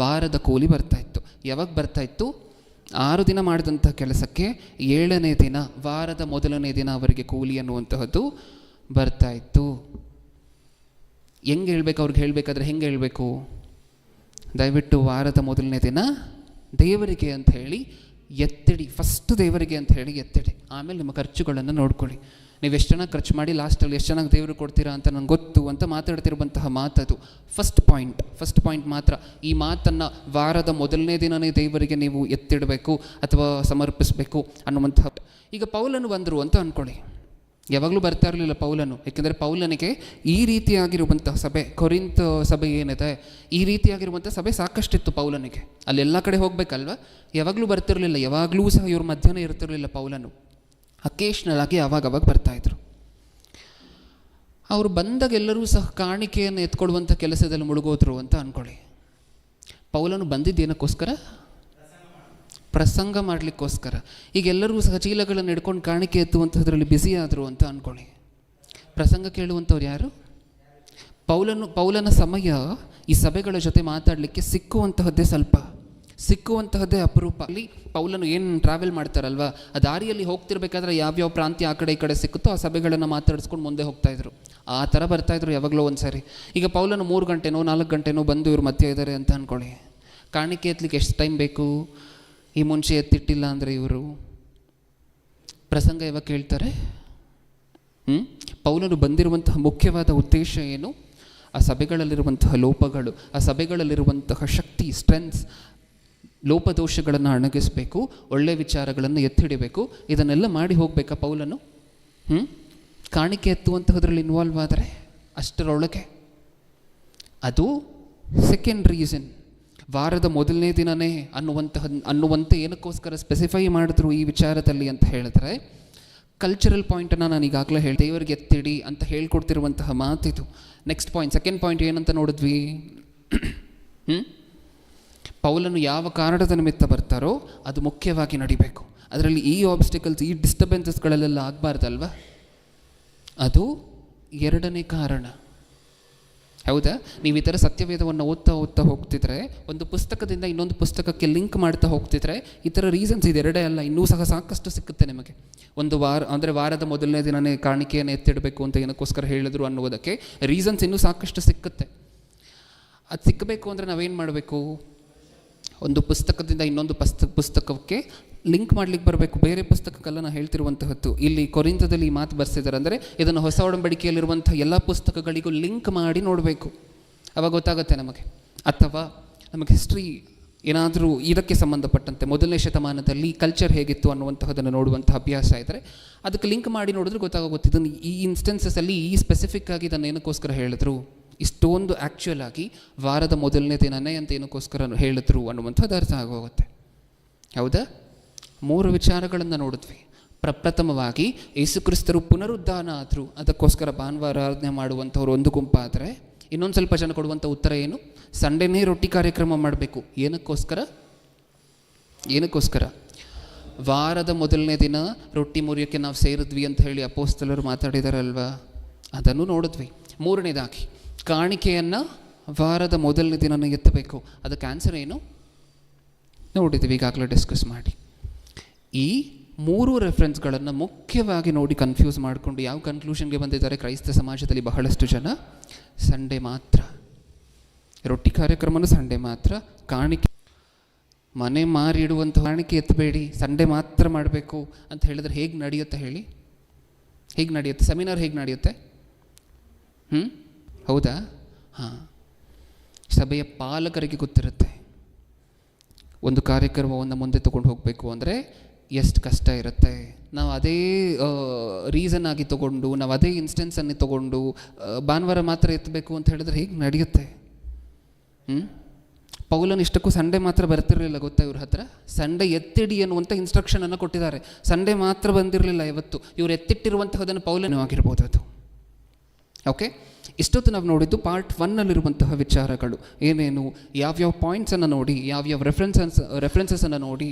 ವಾರದ ಕೂಲಿ ಬರ್ತಾಯಿತ್ತು. ಯಾವಾಗ ಬರ್ತಾಯಿತ್ತು? 6 ದಿನ ಮಾಡಿದಂಥ ಕೆಲಸಕ್ಕೆ 7ನೇ ದಿನ, ವಾರದ ಮೊದಲನೇ ದಿನ ಅವರಿಗೆ ಕೂಲಿ ಅನ್ನುವಂತಹದ್ದು ಬರ್ತಾಯಿತ್ತು. ಹೆಂಗೆ ಹೇಳ್ಬೇಕು? ಅವ್ರಿಗೆ ಹೇಳಬೇಕಾದ್ರೆ ಹೆಂಗೆ ಹೇಳಬೇಕು? ದಯವಿಟ್ಟು ವಾರದ ಮೊದಲನೇ ದಿನ ದೇವರಿಗೆ ಅಂತ ಹೇಳಿ ಎತ್ತಿಡಿ. ಫಸ್ಟ್ ದೇವರಿಗೆ ಅಂತ ಹೇಳಿ ಎತ್ತಿಡಿ, ಆಮೇಲೆ ನಿಮ್ಮ ಖರ್ಚುಗಳನ್ನು ನೋಡ್ಕೊಳ್ಳಿ. ನೀವು ಎಷ್ಟು ಚೆನ್ನಾಗಿ ಖರ್ಚು ಮಾಡಿ ಲಾಸ್ಟಲ್ಲಿ ಎಷ್ಟು ಚೆನ್ನಾಗಿ ದೇವ್ರಿಗೆ ಕೊಡ್ತೀರಾ ಅಂತ ನನಗೆ ಗೊತ್ತು ಅಂತ ಮಾತಾಡ್ತಿರುವಂತಹ ಮಾತದು. ಫಸ್ಟ್ ಪಾಯಿಂಟ್ ಮಾತ್ರ. ಈ ಮಾತನ್ನು ವಾರದ ಮೊದಲನೇ ದಿನವೇ ದೇವರಿಗೆ ನೀವು ಎತ್ತಿಡಬೇಕು ಅಥವಾ ಸಮರ್ಪಿಸಬೇಕು ಅನ್ನುವಂತಹ. ಈಗ ಪೌಲನು ಬಂದರು ಅಂತ ಅಂದ್ಕೊಳ್ಳಿ. ಯಾವಾಗಲೂ ಬರ್ತಾ ಇರಲಿಲ್ಲ ಪೌಲನು, ಏಕೆಂದರೆ ಪೌಲನಿಗೆ ಈ ರೀತಿಯಾಗಿರುವಂತಹ ಸಭೆ, ಕೊರಿಂಥ ಸಭೆ ಏನಿದೆ, ಈ ರೀತಿಯಾಗಿರುವಂಥ ಸಭೆ ಸಾಕಷ್ಟಿತ್ತು ಪೌಲನಿಗೆ. ಅಲ್ಲೆಲ್ಲ ಕಡೆ ಹೋಗ್ಬೇಕಲ್ವ? ಯಾವಾಗಲೂ ಬರ್ತಿರಲಿಲ್ಲ, ಯಾವಾಗಲೂ ಸಹ ಇವ್ರ ಮಧ್ಯನೇ ಇರ್ತಿರಲಿಲ್ಲ ಪೌಲನು. ಅಕೇಶ್ನಲ್ ಆಗಿ ಆವಾಗವಾಗ ಬರ್ತಾಯಿದ್ರು. ಅವರು ಬಂದಾಗ ಎಲ್ಲರೂ ಸಹ ಕಾಣಿಕೆಯನ್ನು ಎತ್ಕೊಡುವಂಥ ಕೆಲಸದಲ್ಲಿ ಮುಳುಗೋದ್ರು ಅಂತ ಅಂದ್ಕೊಳ್ಳಿ. ಪೌಲನು ಬಂದಿದ್ದೇನಕ್ಕೋಸ್ಕರ? ಪ್ರಸಂಗ ಮಾಡಲಿಕ್ಕೋಸ್ಕರ. ಈಗ ಎಲ್ಲರೂ ಸಹ ಚೀಲಗಳನ್ನು ಹಿಡ್ಕೊಂಡು ಕಾಣಿಕೆ ಎತ್ತುವಂಥದ್ರಲ್ಲಿ ಬ್ಯುಸಿ ಆದರು ಅಂತ ಅಂದ್ಕೊಳ್ಳಿ. ಪ್ರಸಂಗ ಕೇಳುವಂಥವ್ರು ಯಾರು? ಪೌಲನ ಸಮಯ ಈ ಸಭೆಗಳ ಜೊತೆ ಮಾತಾಡಲಿಕ್ಕೆ ಸಿಕ್ಕುವಂತಹದ್ದೇ ಸ್ವಲ್ಪ, ಸಿಕ್ಕುವಂತಹದ್ದೇ ಅಪರೂಪ. ಅಲ್ಲಿ ಪೌಲನು ಏನು ಟ್ರಾವೆಲ್ ಮಾಡ್ತಾರಲ್ವ, ಆ ದಾರಿಯಲ್ಲಿ ಹೋಗ್ತಿರ್ಬೇಕಾದ್ರೆ ಯಾವ್ಯಾವ ಪ್ರಾಂತ್ಯ ಆ ಕಡೆ ಈ ಕಡೆ ಸಿಕ್ಕುತ್ತೋ ಆ ಸಭೆಗಳನ್ನು ಮಾತಾಡಿಸ್ಕೊಂಡು ಮುಂದೆ ಹೋಗ್ತಾಯಿದ್ರು. ಆ ಥರ ಬರ್ತಾಯಿದ್ರು ಯಾವಾಗಲೂ ಒಂದು ಸಾರಿ. ಈಗ ಪೌಲನು 3 ಗಂಟೆನೋ 4 ಗಂಟೆನೋ ಬಂದು ಇವ್ರ ಮಧ್ಯೆ ಇದ್ದಾರೆ ಅಂತ ಅಂದ್ಕೊಳ್ಳಿ. ಕಾಣಿಕೆ ಎತ್ತಲಿಕ್ಕೆ ಎಷ್ಟು ಟೈಮ್ ಬೇಕು? ಈ ಮುಂಚೆ ಎತ್ತಿಟ್ಟಿಲ್ಲ ಅಂದರೆ ಇವರು ಪ್ರಸಂಗ ಯಾವಾಗ ಕೇಳ್ತಾರೆ? ಪೌಲನು ಬಂದಿರುವಂತಹ ಮುಖ್ಯವಾದ ಉದ್ದೇಶ ಏನು? ಆ ಸಭೆಗಳಲ್ಲಿರುವಂತಹ ಲೋಪಗಳು, ಆ ಸಭೆಗಳಲ್ಲಿರುವಂತಹ ಶಕ್ತಿ, ಸ್ಟ್ರೆಂತ್ಸ್, ಲೋಪದೋಷಗಳನ್ನು ಅಣಗಿಸಬೇಕು, ಒಳ್ಳೆ ವಿಚಾರಗಳನ್ನು ಎತ್ತಿಡಬೇಕು. ಇದನ್ನೆಲ್ಲ ಮಾಡಿ ಹೋಗಬೇಕಾ ಪೌಲನು? ಕಾಣಿಕೆ ಎತ್ತುವಂತಹದ್ರಲ್ಲಿ ಇನ್ವಾಲ್ವ್ ಆದರೆ ಅಷ್ಟರೊಳಗೆ ಅದು ಸೆಕೆಂಡ್ ರೀಸನ್. ವಾರದ ಮೊದಲನೇ ದಿನವೇ ಅನ್ನುವಂತೆ ಏನಕ್ಕೋಸ್ಕರ ಸ್ಪೆಸಿಫೈ ಮಾಡಿದ್ರು ಈ ವಿಚಾರದಲ್ಲಿ ಅಂತ ಹೇಳಿದ್ರೆ, ಕಲ್ಚರಲ್ ಪಾಯಿಂಟನ್ನು ನಾನು ಈಗಾಗಲೇ ಹೇಳಿದೆ, ದೇವರಿಗೆ ಎತ್ತಿಡಿ ಅಂತ ಹೇಳ್ಕೊಡ್ತಿರುವಂತಹ ಮಾತಿದು. ನೆಕ್ಸ್ಟ್ ಪಾಯಿಂಟ್, ಸೆಕೆಂಡ್ ಪಾಯಿಂಟ್ ಏನಂತ ನೋಡಿದ್ವಿ? ಪೌಲನು ಯಾವ ಕಾರಣದ ನಿಮಿತ್ತ ಬರ್ತಾರೋ ಅದು ಮುಖ್ಯವಾಗಿ ನಡಿಬೇಕು. ಅದರಲ್ಲಿ ಈ ಆಬ್ಸ್ಟಿಕಲ್ಸ್, ಈ ಡಿಸ್ಟರ್ಬೆನ್ಸಸ್ಗಳಲ್ಲೆಲ್ಲ ಆಗಬಾರ್ದಲ್ವ? ಅದು ಎರಡನೇ ಕಾರಣ. ಹೌದಾ? ನೀವು ಈ ಥರ ಸತ್ಯವೇದವನ್ನು ಓದ್ತಾ ಹೋಗ್ತಿದ್ರೆ, ಒಂದು ಪುಸ್ತಕದಿಂದ ಇನ್ನೊಂದು ಪುಸ್ತಕಕ್ಕೆ ಲಿಂಕ್ ಮಾಡ್ತಾ ಹೋಗ್ತಿದ್ರೆ ಈ ಥರ ರೀಸನ್ಸ್ ಇದೆರಡೇ ಅಲ್ಲ, ಇನ್ನೂ ಸಹ ಸಾಕಷ್ಟು ಸಿಕ್ಕುತ್ತೆ ನಿಮಗೆ. ಒಂದು ವಾರದ ಮೊದಲನೇ ದಿನವೇ ಕಾಣಿಕೆಯನ್ನು ಎತ್ತಿಡಬೇಕು ಅಂತ ಏನಕ್ಕೋಸ್ಕರ ಹೇಳಿದ್ರು ಅನ್ನುವುದಕ್ಕೆ ರೀಸನ್ಸ್ ಇನ್ನೂ ಸಾಕಷ್ಟು ಸಿಕ್ಕುತ್ತೆ. ಅದು ಸಿಕ್ಕಬೇಕು ಅಂದರೆ ನಾವೇನು ಮಾಡಬೇಕು? ಒಂದು ಪುಸ್ತಕದಿಂದ ಇನ್ನೊಂದು ಪುಸ್ತಕಕ್ಕೆ ಲಿಂಕ್ ಮಾಡ್ಲಿಕ್ಕೆ ಬರಬೇಕು, ಬೇರೆ ಪುಸ್ತಕಕ್ಕೆಲ್ಲ ನಾನು ಹೇಳ್ತಿರುವಂತಹದ್ದು. ಇಲ್ಲಿ ಕೊರಿಂಥದಲ್ಲಿ ಈ ಮಾತು ಬರ್ಸಿದ್ದಾರೆ ಅಂದರೆ ಇದನ್ನು ಹೊಸ ಒಡಂಬಡಿಕೆಯಲ್ಲಿರುವಂಥ ಎಲ್ಲ ಪುಸ್ತಕಗಳಿಗೂ ಲಿಂಕ್ ಮಾಡಿ ನೋಡಬೇಕು, ಅವಾಗ ಗೊತ್ತಾಗುತ್ತೆ ನಮಗೆ. ಅಥವಾ ನಮಗೆ ಹಿಸ್ಟ್ರಿ ಏನಾದರೂ ಇದಕ್ಕೆ ಸಂಬಂಧಪಟ್ಟಂತೆ ಮೊದಲನೇ ಶತಮಾನದಲ್ಲಿ ಕಲ್ಚರ್ ಹೇಗಿತ್ತು ಅನ್ನುವಂತಹದನ್ನು ನೋಡುವಂಥ ಅಭ್ಯಾಸ ಇದ್ದರೆ ಅದಕ್ಕೆ ಲಿಂಕ್ ಮಾಡಿ ನೋಡಿದ್ರೆ ಗೊತ್ತಾಗುತ್ತೆ. ಇದನ್ನು ಈ ಇನ್ಸ್ಟೆನ್ಸಸ್ಸಲ್ಲಿ ಈ ಸ್ಪೆಸಿಫಿಕ್ ಆಗಿ ಇದನ್ನು ಏನಕ್ಕೋಸ್ಕರ ಹೇಳಿದ್ರು, ಇಷ್ಟೊಂದು ಆ್ಯಕ್ಚುಯಲ್ ಆಗಿ ವಾರದ ಮೊದಲನೇ ದಿನವೇ ಅಂತ ಏನಕ್ಕೋಸ್ಕರ ಹೇಳಿದ್ರು ಅನ್ನುವಂಥದ್ದು ಅರ್ಥ ಆಗೋಗುತ್ತೆ. ಹೌದಾ? 3 ವಿಚಾರಗಳನ್ನು ನೋಡಿದ್ವಿ. ಪ್ರಪ್ರಥಮವಾಗಿ ಯೇಸುಕ್ರಿಸ್ತರು ಪುನರುದ್ಧಾನ ಆದರು, ಅದಕ್ಕೋಸ್ಕರ ಭಾನುವಾರ ಆರಾಧನೆ ಮಾಡುವಂಥವ್ರು ಒಂದು ಗುಂಪಾದರೆ, ಇನ್ನೊಂದು ಸ್ವಲ್ಪ ಜನ ಕೊಡುವಂಥ ಉತ್ತರ ಏನು? ಸಂಡೇನೇ ರೊಟ್ಟಿ ಕಾರ್ಯಕ್ರಮ ಮಾಡಬೇಕು. ಏನಕ್ಕೋಸ್ಕರ? ವಾರದ ಮೊದಲನೇ ದಿನ ರೊಟ್ಟಿ ಮುರಿಯೋಕ್ಕೆ ನಾವು ಸೇರಿದ್ವಿ ಅಂತ ಹೇಳಿ ಅಪೊಸ್ತಲರು ಮಾತಾಡಿದಾರಲ್ವಾ, ಅದನ್ನು ನೋಡಿದ್ವಿ. 3ನೇದಾಗಿ ಕಾಣಿಕೆಯನ್ನು ವಾರದ ಮೊದಲನೇ ದಿನನೇ ಎತ್ತಬೇಕು. ಅದಕ್ಕೆ ಆನ್ಸರ್ ಏನು ನೋಡಿದ್ವಿ, ಈಗಾಗಲೇ ಡಿಸ್ಕಸ್ ಮಾಡಿ. ಈ 3 ರೆಫರೆನ್ಸ್ಗಳನ್ನು ಮುಖ್ಯವಾಗಿ ನೋಡಿ ಕನ್ಫ್ಯೂಸ್ ಮಾಡಿಕೊಂಡು ಯಾವ ಕನ್ಕ್ಲೂಷನ್ಗೆ ಬಂದಿದ್ದಾರೆ ಕ್ರೈಸ್ತ ಸಮಾಜದಲ್ಲಿ ಬಹಳಷ್ಟು ಜನ? ಸಂಡೇ ಮಾತ್ರ, ರೊಟ್ಟಿ ಕಾರ್ಯಕ್ರಮನೂ ಸಂಡೇ ಮಾತ್ರ, ಕಾಣಿಕೆ ಮನೆ ಮಾರಿಡುವಂಥ ಕಾಣಿಕೆ ಎತ್ತಬೇಡಿ, ಸಂಡೇ ಮಾತ್ರ ಮಾಡಬೇಕು ಅಂತ ಹೇಳಿದ್ರೆ ಹೇಗೆ ನಡೆಯುತ್ತೆ ಹೇಳಿ? ಹೇಗೆ ನಡೆಯುತ್ತೆ? ಸೆಮಿನಾರ್ ಹೇಗೆ ನಡೆಯುತ್ತೆ? ಹೌದಾ? ಹಾಂ, ಸಭೆಯ ಪಾಲಕರಿಗೆ ಗೊತ್ತಿರುತ್ತೆ ಒಂದು ಕಾರ್ಯಕ್ರಮವನ್ನು ಮುಂದೆ ತೊಗೊಂಡು ಹೋಗಬೇಕು ಅಂದರೆ ಎಷ್ಟು ಕಷ್ಟ ಇರುತ್ತೆ. ನಾವು ಅದೇ ರೀಸನ್ ಆಗಿ ತೊಗೊಂಡು, ನಾವು ಅದೇ ಇನ್ಸ್ಟೆನ್ಸನ್ನೇ ತೊಗೊಂಡು ಭಾನುವಾರ ಮಾತ್ರ ಎತ್ತಬೇಕು ಅಂತ ಹೇಳಿದ್ರೆ ಹೇಗೆ ನಡೆಯುತ್ತೆ? ಪೌಲನ್ ಇಷ್ಟಕ್ಕೂ ಸಂಡೇ ಮಾತ್ರ ಬರ್ತಿರಲಿಲ್ಲ ಗೊತ್ತಾ ಇವ್ರ ಹತ್ರ? ಸಂಡೇ ಎತ್ತಿಡಿ ಅನ್ನುವಂಥ ಇನ್ಸ್ಟ್ರಕ್ಷನನ್ನು ಕೊಟ್ಟಿದ್ದಾರೆ. ಸಂಡೇ ಮಾತ್ರ ಬಂದಿರಲಿಲ್ಲ ಇವತ್ತು. ಇವರು ಎತ್ತಿಟ್ಟಿರುವಂತಹದನ್ನು ಪೌಲನೂ ಆಗಿರ್ಬೋದು ಅದು. ಓಕೆ, ಇಷ್ಟೊತ್ತು ನಾವು ನೋಡಿದ್ದು ಪಾರ್ಟ್ 1ನಲ್ಲಿರುವಂತಹ ವಿಚಾರಗಳು ಏನೇನು, ಯಾವ್ಯಾವ ಪಾಯಿಂಟ್ಸನ್ನು ನೋಡಿ, ಯಾವ್ಯಾವ ರೆಫರೆನ್ಸನ್ನು ನೋಡಿ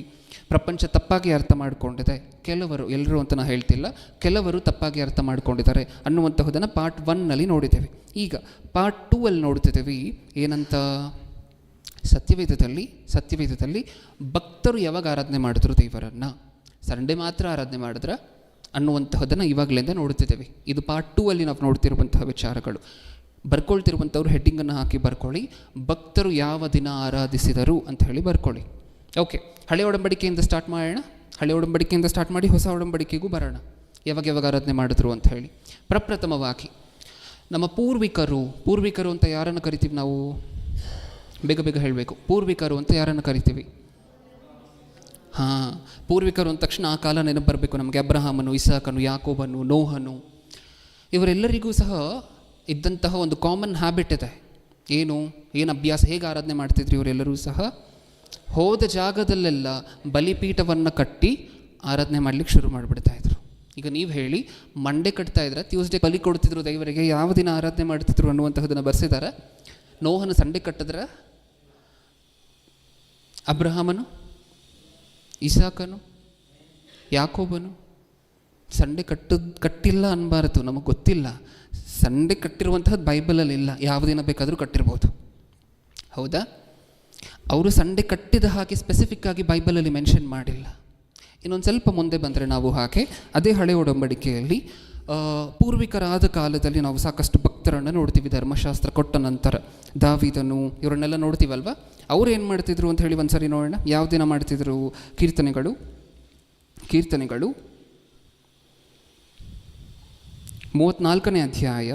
ಪ್ರಪಂಚ ತಪ್ಪಾಗಿ ಅರ್ಥ ಮಾಡಿಕೊಂಡಿದೆ. ಕೆಲವರು, ಎಲ್ಲರೂ ಅಂತ ನಾನು ಹೇಳ್ತಿಲ್ಲ, ಕೆಲವರು ತಪ್ಪಾಗಿ ಅರ್ಥ ಮಾಡ್ಕೊಂಡಿದ್ದಾರೆ ಅನ್ನುವಂತಹದನ್ನು ಪಾರ್ಟ್ 1ನಲ್ಲಿ ನೋಡಿದ್ದೇವೆ. ಈಗ ಪಾರ್ಟ್ 2ಅಲ್ಲಿ ನೋಡ್ತಿದ್ದೇವೆ ಏನಂತ? ಸತ್ಯವೇದದಲ್ಲಿ ಭಕ್ತರು ಯಾವಾಗ ಆರಾಧನೆ ಮಾಡಿದ್ರು ದೇವರನ್ನು? ಸಂಡೇ ಮಾತ್ರ ಆರಾಧನೆ ಮಾಡಿದ್ರ ಅನ್ನುವಂತಹದನ್ನು ಇವಾಗಲಿಂದ ನೋಡ್ತಿದ್ದೇವೆ. ಇದು ಪಾರ್ಟ್ 2ಅಲ್ಲಿ ನಾವು ನೋಡ್ತಿರುವಂತಹ ವಿಚಾರಗಳು. ಬರ್ಕೊಳ್ತಿರುವಂಥವ್ರು ಹೆಡ್ಡಿಂಗನ್ನು ಹಾಕಿ ಬರ್ಕೊಳ್ಳಿ, ಭಕ್ತರು ಯಾವ ದಿನ ಆರಾಧಿಸಿದರು ಅಂತ ಹೇಳಿ ಬರ್ಕೊಳ್ಳಿ. ಓಕೆ, ಹಳೆ ಒಡಂಬಡಿಕೆಯಿಂದ ಸ್ಟಾರ್ಟ್ ಮಾಡೋಣ. ಹಳೆ ಒಡಂಬಡಿಕೆಯಿಂದ ಸ್ಟಾರ್ಟ್ ಮಾಡಿ ಹೊಸ ಒಡಂಬಡಿಕೆಗೂ ಬರೋಣ, ಯಾವಾಗ ಆರಾಧನೆ ಮಾಡಿದ್ರು ಅಂತ ಹೇಳಿ. ಪ್ರಪ್ರಥಮವಾಗಿ ನಮ್ಮ ಪೂರ್ವಿಕರು ಅಂತ ಯಾರನ್ನು ಕರಿತೀವಿ ನಾವು? ಬೇಗ ಹೇಳಬೇಕು. ಪೂರ್ವಿಕರು ಅಂತ ಯಾರನ್ನು ಕರಿತೀವಿ? ಹಾಂ, ಪೂರ್ವಿಕರು ಅಂದ ತಕ್ಷಣ ಆ ಕಾಲ ನೆನಪು ಬರಬೇಕು ನಮಗೆ. ಅಬ್ರಹಾಮನು, ಇಸಾಕನು, ಯಾಕೋಬನು, ನೋಹನು, ಇವರೆಲ್ಲರಿಗೂ ಸಹ ಇದ್ದಂತಹ ಒಂದು ಕಾಮನ್ ಹ್ಯಾಬಿಟ್ ಇದೆ. ಏನು ಅಭ್ಯಾಸ, ಹೇಗೆ ಆರಾಧನೆ ಮಾಡ್ತಿದ್ರು ಇವರೆಲ್ಲರೂ ಸಹ? ಹೋದ ಜಾಗದಲ್ಲೆಲ್ಲ ಬಲಿಪೀಠವನ್ನು ಕಟ್ಟಿ ಆರಾಧನೆ ಮಾಡಲಿಕ್ಕೆ ಶುರು ಮಾಡಿಬಿಡ್ತಾಯಿದ್ರು. ಈಗ ನೀವು ಹೇಳಿ, ಮಂಡೇ ಕಟ್ತಾ ಇದ್ರೆ ಟ್ಯೂಸ್ಡೇ ಬಲಿ ಕೊಡ್ತಿದ್ರು ದೇವರಿಗೆ, ಯಾವ ದಿನ ಆರಾಧನೆ ಮಾಡ್ತಿದ್ರು ಅನ್ನುವಂತಹದನ್ನು ಬರ್ಸಿದ್ದಾರೆ. ನೋಹನ ಸಂಡೇ ಕಟ್ಟಿದ್ರೆ ಅಬ್ರಹಾಮನು, ಇಸಾಕನು, ಯಾಕೋಬನು ಸಂಡೆ ಕಟ್ಟಿಲ್ಲ ಅನ್ಬಾರದು. ನಮಗೆ ಗೊತ್ತಿಲ್ಲ. ಸಂಡೆ ಕಟ್ಟಿರುವಂತಹದ್ದು ಬೈಬಲಲ್ಲಿ ಇಲ್ಲ. ಯಾವ ದಿನ ಬೇಕಾದರೂ ಕಟ್ಟಿರ್ಬೋದು, ಹೌದಾ? ಅವರು ಸಂಡೆ ಕಟ್ಟಿದ ಹಾಗೆ ಸ್ಪೆಸಿಫಿಕ್ ಆಗಿ ಬೈಬಲಲ್ಲಿ ಮೆನ್ಷನ್ ಮಾಡಿಲ್ಲ. ಇನ್ನೊಂದು ಸ್ವಲ್ಪ ಮುಂದೆ ಬಂದರೆ ನಾವು ಹಾಗೆ ಅದೇ ಹಳೆ ಒಡಂಬಡಿಕೆಯಲ್ಲಿ ಪೂರ್ವಿಕರಾದ ಕಾಲದಲ್ಲಿ ನಾವು ಸಾಕಷ್ಟು ಭಕ್ತರನ್ನು ನೋಡ್ತೀವಿ. ಧರ್ಮಶಾಸ್ತ್ರ ಕೊಟ್ಟ ನಂತರ ದಾವೀದನು ಇವರನ್ನೆಲ್ಲ ನೋಡ್ತೀವಲ್ವ. ಅವ್ರು ಏನು ಮಾಡ್ತಿದ್ರು ಅಂತ ಹೇಳಿ ಒಂದ್ಸರಿ ನೋಡೋಣ. ಯಾವ ದಿನ ಮಾಡ್ತಿದ್ರು? ಕೀರ್ತನೆಗಳು 34ನೇ ಅಧ್ಯಾಯ.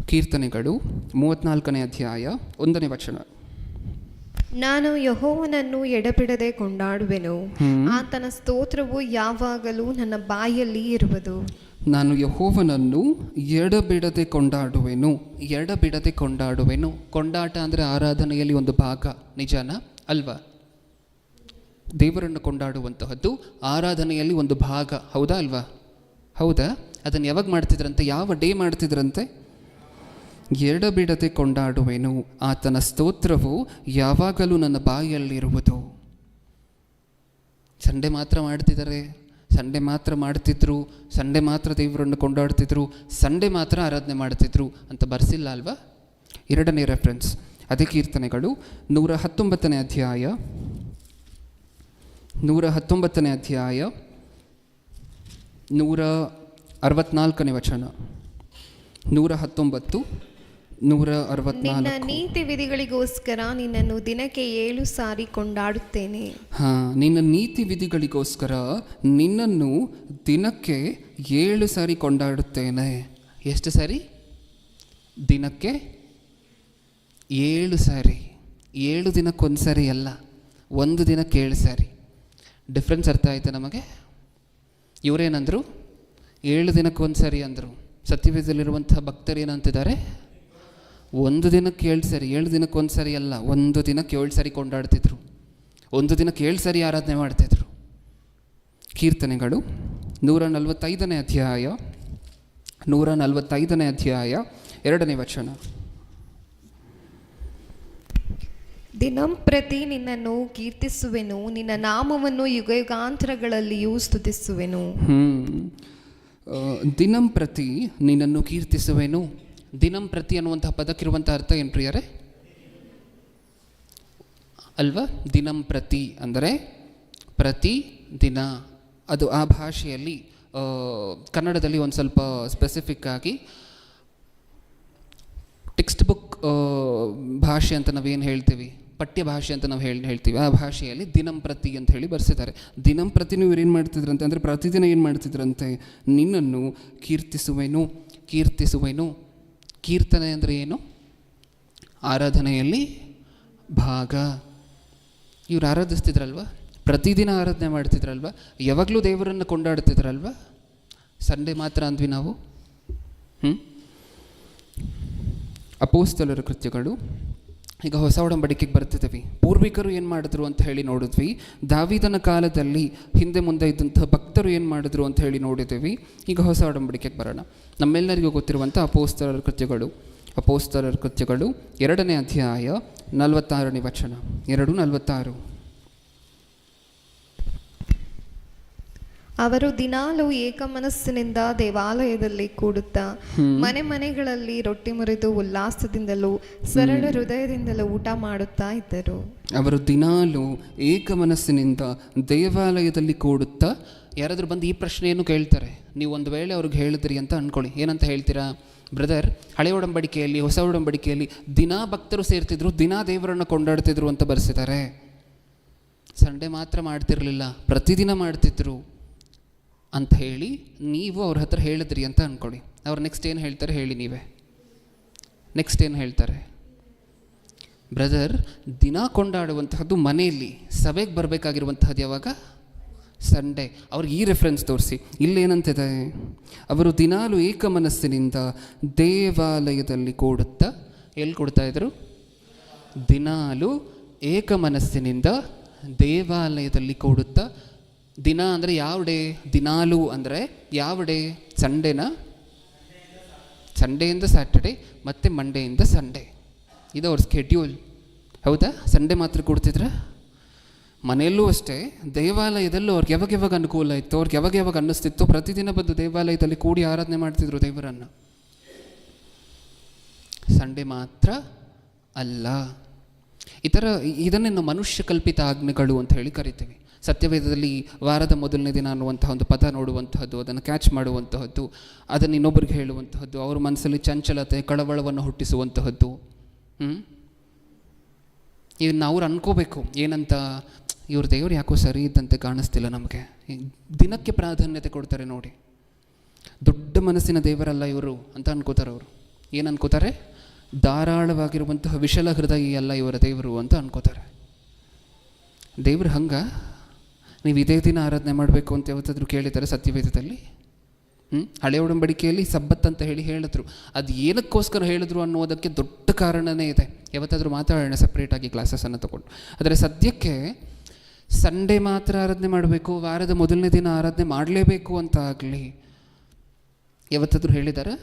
ಕೀರ್ತನೆಗಳು 34ನೇ ಅಧ್ಯಾಯ 1ನೇ ವಚನ. ನಾನು ಯೆಹೋವನನ್ನು ಎಡಬಿಡದೆ ಕೊಂಡಾಡುವೆನು, ಆತನ ಸ್ತೋತ್ರವು ಯಾವಾಗಲೂ ನನ್ನ ಬಾಯಲ್ಲಿ ಇರುವುದು. ನಾನು ಯೆಹೋವನನ್ನು ಎಡಬಿಡದೆ ಕೊಂಡಾಡುವೆನು. ಎಡಬಿಡದೆ ಕೊಂಡಾಡುವೆನು. ಕೊಂಡಾಟ ಅಂದರೆ ಆರಾಧನೆಯಲ್ಲಿ ಒಂದು ಭಾಗ, ನಿಜನಾ ಅಲ್ವಾ? ದೇವರನ್ನು ಕೊಂಡಾಡುವಂತಹದ್ದು ಆರಾಧನೆಯಲ್ಲಿ ಒಂದು ಭಾಗ, ಹೌದಾ ಅಲ್ವಾ? ಹೌದಾ? ಅದನ್ನು ಯಾವಾಗ ಮಾಡ್ತಿದ್ರಂತೆ? ಯಾವ ಡೇ ಮಾಡ್ತಿದ್ರಂತೆ? ಎಡಬಿಡದೆ ಕೊಂಡಾಡುವೆನು, ಆತನ ಸ್ತೋತ್ರವು ಯಾವಾಗಲೂ ನನ್ನ ಬಾಯಲ್ಲಿರುವುದು. ಸಂಡೆ ಮಾತ್ರ ಮಾಡ್ತಿದ್ದಾರೆ, ಸಂಡೆ ಮಾತ್ರ ಮಾಡ್ತಿದ್ರು, ಸಂಡೆ ಮಾತ್ರ ದೇವರನ್ನು ಕೊಂಡಾಡ್ತಿದ್ರು, ಸಂಡೆ ಮಾತ್ರ ಆರಾಧನೆ ಮಾಡ್ತಿದ್ರು ಅಂತ ಬರ್ಸಿಲ್ಲ ಅಲ್ವಾ? 2ನೇ ರೆಫರೆನ್ಸ್ ಅದೇ ಕೀರ್ತನೆಗಳು 119ನೇ ಅಧ್ಯಾಯ 164ನೇ ವಚನ. 119 164. ನಿನ್ನ ನೀತಿ ವಿಧಿಗಳಿಗೋಸ್ಕರ ನಿನ್ನನ್ನು ದಿನಕ್ಕೆ 7 ಸಾರಿ ಕೊಂಡಾಡುತ್ತೇನೆ. ನಿನ್ನ ನೀತಿ ವಿಧಿಗಳಿಗೋಸ್ಕರ ನಿನ್ನನ್ನು ದಿನಕ್ಕೆ 7 ಸಾರಿ ಕೊಂಡಾಡುತ್ತೇನೆ. ಎಷ್ಟು ಸಾರಿ? ದಿನಕ್ಕೆ 7 ಸಾರಿ. 7 ದಿನಕ್ಕೊಂದು ಸಾರಿ ಅಲ್ಲ, ಒಂದು ದಿನಕ್ಕೆ 7 ಸಾರಿ. ಡಿಫ್ರೆನ್ಸ್ ಅರ್ಥ ಆಯ್ತಾ ನಮಗೆ? ಇವರೇನಂದರು? 7 ದಿನಕ್ಕೊಂದು ಸಾರಿ ಅಂದರು. ಸತ್ಯವೇದದಲ್ಲಿರುವಂತಹ ಭಕ್ತರು ಏನಂತಿದ್ದಾರೆ? ಒಂದು ದಿನಕ್ಕೆ 7 ಸಾರಿ. 7 ದಿನಕ್ಕೊಂದು ಸಾರಿ ಅಲ್ಲ, ಒಂದು ದಿನಕ್ಕೆ 7 ಸಾರಿ ಕೊಂಡಾಡ್ತಿದ್ರು, ಒಂದು ದಿನಕ್ಕೆ 7 ಸಾರಿ ಆರಾಧನೆ ಮಾಡ್ತಿದ್ರು. ಕೀರ್ತನೆಗಳು 145ನೇ ಅಧ್ಯಾಯ 2ನೇ ವಚನ. ದಿನಂಪ್ರತಿ ನಿನ್ನನ್ನು ಕೀರ್ತಿಸುವೆನು, ನಿನ್ನ ನಾಮವನ್ನು ಯುಗಯುಗಾಂತರಗಳಲ್ಲಿಯೂ ಸ್ತುತಿಸುವೆನು. ದಿನಂಪ್ರತಿ ನಿನ್ನನ್ನು ಕೀರ್ತಿಸುವೆನು. ದಿನಂಪ್ರತಿ ಅನ್ನುವಂತಹ ಪದಕ್ಕಿರುವಂಥ ಅರ್ಥ ಏನು ಪ್ರಿಯರೇ? ಅಲ್ವಾ? ದಿನಂಪ್ರತಿ ಅಂದರೆ ಪ್ರತಿ ದಿನ. ಅದು ಆ ಭಾಷೆಯಲ್ಲಿ ಕನ್ನಡದಲ್ಲಿ ಒಂದು ಸ್ವಲ್ಪ ಸ್ಪೆಸಿಫಿಕ್ ಆಗಿ ಟೆಕ್ಸ್ಟ್ ಬುಕ್ ಭಾಷೆ ಅಂತ ನಾವೇನು ಹೇಳ್ತೀವಿ, ಪಠ್ಯ ಭಾಷೆ ಅಂತ ನಾವು ಹೇಳ್ತೀವಿ, ಆ ಭಾಷೆಯಲ್ಲಿ ದಿನಂಪ್ರತಿ ಅಂತ ಹೇಳಿ ಬರ್ಸಿದ್ದಾರೆ. ದಿನಂಪ್ರತಿ ನೀವು ಏನು ಮಾಡ್ತಿದ್ರಂತೆ ಅಂದರೆ ಪ್ರತಿದಿನ ಏನು ಮಾಡ್ತಿದ್ರಂತೆ? ನಿನ್ನನ್ನು ಕೀರ್ತಿಸುವೆನು. ಕೀರ್ತನೆ ಅಂದರೆ ಏನು? ಆರಾಧನೆಯಲ್ಲಿ ಭಾಗ. ಇವ್ರು ಆರಾಧಿಸ್ತಿದ್ರಲ್ವ, ಪ್ರತಿದಿನ ಆರಾಧನೆ ಮಾಡ್ತಿದ್ರಲ್ವ, ಯಾವಾಗಲೂ ದೇವರನ್ನು ಕೊಂಡಾಡ್ತಿದ್ರಲ್ವ. ಸಂಡೇ ಮಾತ್ರ ಅಂದ್ವಿ ನಾವು. ಅಪೊಸ್ತಲರ ಕೃತ್ಯಗಳು. ಈಗ ಹೊಸ ಒಡಂಬಡಿಕೆಗೆ ಬರ್ತಿದ್ದೀವಿ. ಪೂರ್ವಿಕರು ಏನು ಮಾಡಿದ್ರು ಅಂತ ಹೇಳಿ ನೋಡಿದ್ವಿ. ದಾವೀದನ ಕಾಲದಲ್ಲಿ ಹಿಂದೆ ಮುಂದೆ ಇದ್ದಂಥ ಭಕ್ತರು ಏನು ಮಾಡಿದ್ರು ಅಂತ ಹೇಳಿ ನೋಡಿದ್ದೀವಿ. ಈಗ ಹೊಸ ಒಡಂಬಡಿಕೆಗೆ ಬರೋಣ. ನಮ್ಮೆಲ್ಲರಿಗೂ ಗೊತ್ತಿರುವಂಥ ಅಪೊಸ್ತಲರ ಕೃತ್ಯಗಳು 2ನೇ ಅಧ್ಯಾಯ 46ನೇ ವಚನ. 2:46. ಅವರು ದಿನಾಲೂ ಏಕಮನಸ್ಸಿನಿಂದ ದೇವಾಲಯದಲ್ಲಿ ಕೂಡುತ್ತಾ ಮನೆಗಳಲ್ಲಿ ರೊಟ್ಟಿ ಮುರಿದು ಉಲ್ಲಾಸದಿಂದಲೂ ಸರಳ ಹೃದಯದಿಂದಲೂ ಊಟ ಮಾಡುತ್ತಾ ಇದ್ದರು. ಅವರು ದಿನಾಲೂ ಏಕಮನಸ್ಸಿನಿಂದ ದೇವಾಲಯದಲ್ಲಿ ಕೂಡುತ್ತಾ. ಯಾರಾದರೂ ಬಂದು ಈ ಪ್ರಶ್ನೆಯನ್ನು ಕೇಳ್ತಾರೆ, ನೀವು ಒಂದು ವೇಳೆ ಅವ್ರಿಗೆ ಹೇಳಿದ್ರಿ ಅಂತ ಅಂದ್ಕೊಳ್ಳಿ, ಏನಂತ ಹೇಳ್ತೀರಾ? ಬ್ರದರ್, ಹಳೆ ಒಡಂಬಡಿಕೆಯಲ್ಲಿ ಹೊಸ ಒಡಂಬಡಿಕೆಯಲ್ಲಿ ದಿನಾ ಭಕ್ತರು ಸೇರ್ತಿದ್ರು, ದಿನಾ ದೇವರನ್ನು ಕೊಂಡಾಡ್ತಿದ್ರು ಅಂತ ಬರ್ಸಿದ್ದಾರೆ. ಸಂಡೇ ಮಾತ್ರ ಮಾಡ್ತಿರ್ಲಿಲ್ಲ, ಪ್ರತಿದಿನ ಮಾಡ್ತಿದ್ರು ಅಂತ ಹೇಳಿ ನೀವು ಅವ್ರ ಹತ್ರ ಹೇಳಿದ್ರಿ ಅಂತ ಅಂದ್ಕೊಳ್ಳಿ. ಅವ್ರು ನೆಕ್ಸ್ಟ್ ಏನು ಹೇಳ್ತಾರೆ ಹೇಳಿ ನೀವೇ? ನೆಕ್ಸ್ಟ್ ಏನು ಹೇಳ್ತಾರೆ? ಬ್ರದರ್, ದಿನ ಕೊಂಡಾಡುವಂತಹದ್ದು ಮನೆಯಲ್ಲಿ, ಸಭೆಗೆ ಬರಬೇಕಾಗಿರುವಂತಹದ್ದು ಯಾವಾಗ? ಸಂಡೇ. ಅವ್ರಿಗೆ ಈ ರೆಫರೆನ್ಸ್ ತೋರಿಸಿ. ಇಲ್ಲೇನಂತಿದೆ? ಅವರು ದಿನಾಲು ಏಕ ಮನಸ್ಸಿನಿಂದ ದೇವಾಲಯದಲ್ಲಿ ಕೂಡುತ್ತಾ. ಎಲ್ಲಿ ಕೊಡ್ತಾ ಇದ್ರು? ದಿನಾಲು ಏಕ ಮನಸ್ಸಿನಿಂದ ದೇವಾಲಯದಲ್ಲಿ ಕೂಡುತ್ತಾ. ದಿನ ಅಂದರೆ ಯಾವ ಡೇ? ದಿನಾಲು ಅಂದರೆ ಯಾವ ಡೇ? ಸಂಡೇನಾ? ಸಂಡೇಯಿಂದ ಸ್ಯಾಟರ್ಡೆ ಮತ್ತು ಮಂಡೇಯಿಂದ ಸಂಡೇ. ಇದು ಅವ್ರ ಸ್ಕೆಡ್ಯೂಲ್. ಹೌದಾ? ಸಂಡೇ ಮಾತ್ರ ಕೊಡ್ತಿದ್ರ? ಮನೆಯಲ್ಲೂ ಅಷ್ಟೇ, ದೇವಾಲಯದಲ್ಲೂ ಅವ್ರಿಗೆ ಯಾವಾಗ ಅನುಕೂಲ ಇತ್ತು, ಅವ್ರಿಗೆ ಯಾವಾಗ ಅನ್ನಿಸ್ತಿತ್ತು, ಪ್ರತಿದಿನ ಬಂದು ದೇವಾಲಯದಲ್ಲಿ ಕೂಡಿ ಆರಾಧನೆ ಮಾಡ್ತಿದ್ರು ದೇವರನ್ನು. ಸಂಡೇ ಮಾತ್ರ ಅಲ್ಲ. ಇದನ್ನೇ ನಾವು ಮನುಷ್ಯ ಕಲ್ಪಿತ ಆಜ್ಞೆಗಳು ಅಂತ ಹೇಳಿ ಕರಿತೀವಿ. ಸತ್ಯವೇದದಲ್ಲಿ ವಾರದ ಮೊದಲನೇ ದಿನ ಅನ್ನುವಂತಹ ಒಂದು ಪದ ನೋಡುವಂತಹದ್ದು, ಅದನ್ನು ಕ್ಯಾಚ್ ಮಾಡುವಂತಹದ್ದು, ಅದನ್ನು ಇನ್ನೊಬ್ಬರಿಗೆ ಹೇಳುವಂತಹದ್ದು, ಅವ್ರ ಮನಸ್ಸಲ್ಲಿ ಚಂಚಲತೆ ಕಳವಳವನ್ನು ಹುಟ್ಟಿಸುವಂತಹದ್ದು. ಇದನ್ನು ಅವ್ರು ಅನ್ಕೋಬೇಕು ಏನಂತ, ಇವ್ರ ದೇವರು ಯಾಕೋ ಸರಿ ಇದ್ದಂತೆ ಕಾಣಿಸ್ತಿಲ್ಲ ನಮಗೆ. ದಿನಕ್ಕೆ ಪ್ರಾಧಾನ್ಯತೆ ಕೊಡ್ತಾರೆ ನೋಡಿ. ದೊಡ್ಡ ಮನಸ್ಸಿನ ದೇವರಲ್ಲ ಇವರು ಅಂತ ಅನ್ಕೋತಾರೆ ಅವರು. ಏನು ಅನ್ಕೋತಾರೆ? ಧಾರಾಳವಾಗಿರುವಂತಹ ವಿಶಾಲ ಹೃದಯ ಅಲ್ಲ ಇವರ ದೇವರು ಅಂತ ಅನ್ಕೋತಾರೆ. ದೇವ್ರು ಹಂಗ ನೀವು ಇದೇ ದಿನ ಆರಾಧನೆ ಮಾಡಬೇಕು ಅಂತ ಯಾವತ್ತಾದರೂ ಕೇಳಿದ್ದಾರೆ ಸತ್ಯವೇದದಲ್ಲಿ? ಹಳೆ ಒಡಂಬಡಿಕೆಯಲ್ಲಿ ಸಬ್ಬತ್ ಅಂತ ಹೇಳಿದ್ರು. ಅದು ಏನಕ್ಕೋಸ್ಕರ ಹೇಳಿದ್ರು ಅನ್ನೋದಕ್ಕೆ ದೊಡ್ಡ ಕಾರಣನೇ ಇದೆ. ಯಾವತ್ತಾದರೂ ಮಾತಾಡೋಣ ಸಪ್ರೇಟಾಗಿ ಕ್ಲಾಸಸನ್ನು ತಗೊಂಡು. ಆದರೆ ಸದ್ಯಕ್ಕೆ ಸಂಡೇ ಮಾತ್ರ ಆರಾಧನೆ ಮಾಡಬೇಕು, ವಾರದ ಮೊದಲನೇ ದಿನ ಆರಾಧನೆ ಮಾಡಲೇಬೇಕು ಅಂತ ಆಗಲಿ ಯಾವತ್ತಾದರೂ ಹೇಳಿದ್ದಾರೆ?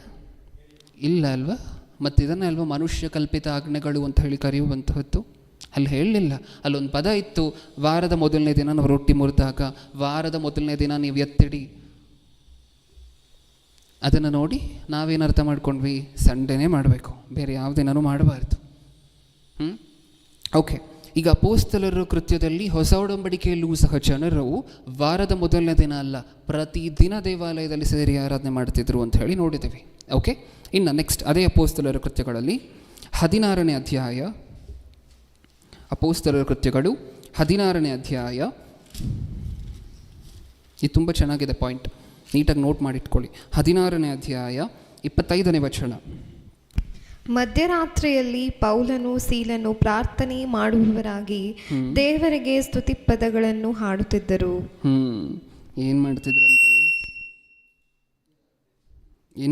ಇಲ್ಲ ಅಲ್ವಾ? ಮತ್ತು ಇದನ್ನೇ ಅಲ್ವಾ ಮನುಷ್ಯ ಕಲ್ಪಿತ ಆಜ್ಞೆಗಳು ಅಂತ ಹೇಳಿ ಕರೆಯುವಂತಹದ್ದು? ಅಲ್ಲಿ ಹೇಳಲಿಲ್ಲ. ಅಲ್ಲೊಂದು ಪದ ಇತ್ತು, ವಾರದ ಮೊದಲನೇ ದಿನ ನಾವು ರೊಟ್ಟಿ ಮುರಿದಾಗ ವಾರದ ಮೊದಲನೇ ದಿನ ನೀವು ಎತ್ತಿಡಿ. ಅದನ್ನು ನೋಡಿ ನಾವೇನು ಅರ್ಥ ಮಾಡ್ಕೊಂಡ್ವಿ? ಸಂಡೇನೇ ಮಾಡಬೇಕು, ಬೇರೆ ಯಾವ ದಿನವೂ ಮಾಡಬಾರ್ದು. ಓಕೆ, ಈಗ ಅಪೊಸ್ತಲರ ಕೃತ್ಯದಲ್ಲಿ ಹೊಸ ಒಡಂಬಡಿಕೆಯಲ್ಲೂ ಸಹ ಜನರು ವಾರದ ಮೊದಲನೇ ದಿನ ಅಲ್ಲ, ಪ್ರತಿದಿನ ದೇವಾಲಯದಲ್ಲಿ ಸೇರಿ ಆರಾಧನೆ ಮಾಡ್ತಿದ್ರು ಅಂತ ಹೇಳಿ ನೋಡಿದ್ದೀವಿ. ಓಕೆ, ಇನ್ನು ನೆಕ್ಸ್ಟ್ ಅದೇ ಅಪೊಸ್ತಲರ ಕೃತ್ಯಗಳಲ್ಲಿ 16ನೇ ಅಧ್ಯಾಯ, ಅಪೊಸ್ತಲರ ಕೃತ್ಯಗಳು 16ನೇ ಅಧ್ಯಾಯ. ಇದು ತುಂಬ ಚೆನ್ನಾಗಿದೆ ಪಾಯಿಂಟ್, ನೀಟಾಗಿ ನೋಟ್ ಮಾಡಿಟ್ಕೊಳ್ಳಿ. 16ನೇ ಅಧ್ಯಾಯ 25ನೇ ವಚನ. ಮಧ್ಯರಾತ್ರಿಯಲ್ಲಿ ಪೌಲನು ಸೀಲನು ಪ್ರಾರ್ಥನೆ ಮಾಡುವವರಾಗಿ ದೇವರಿಗೆ ಸ್ತುತಿಪದಗಳನ್ನು ಹಾಡುತ್ತಿದ್ದರು. ಏನು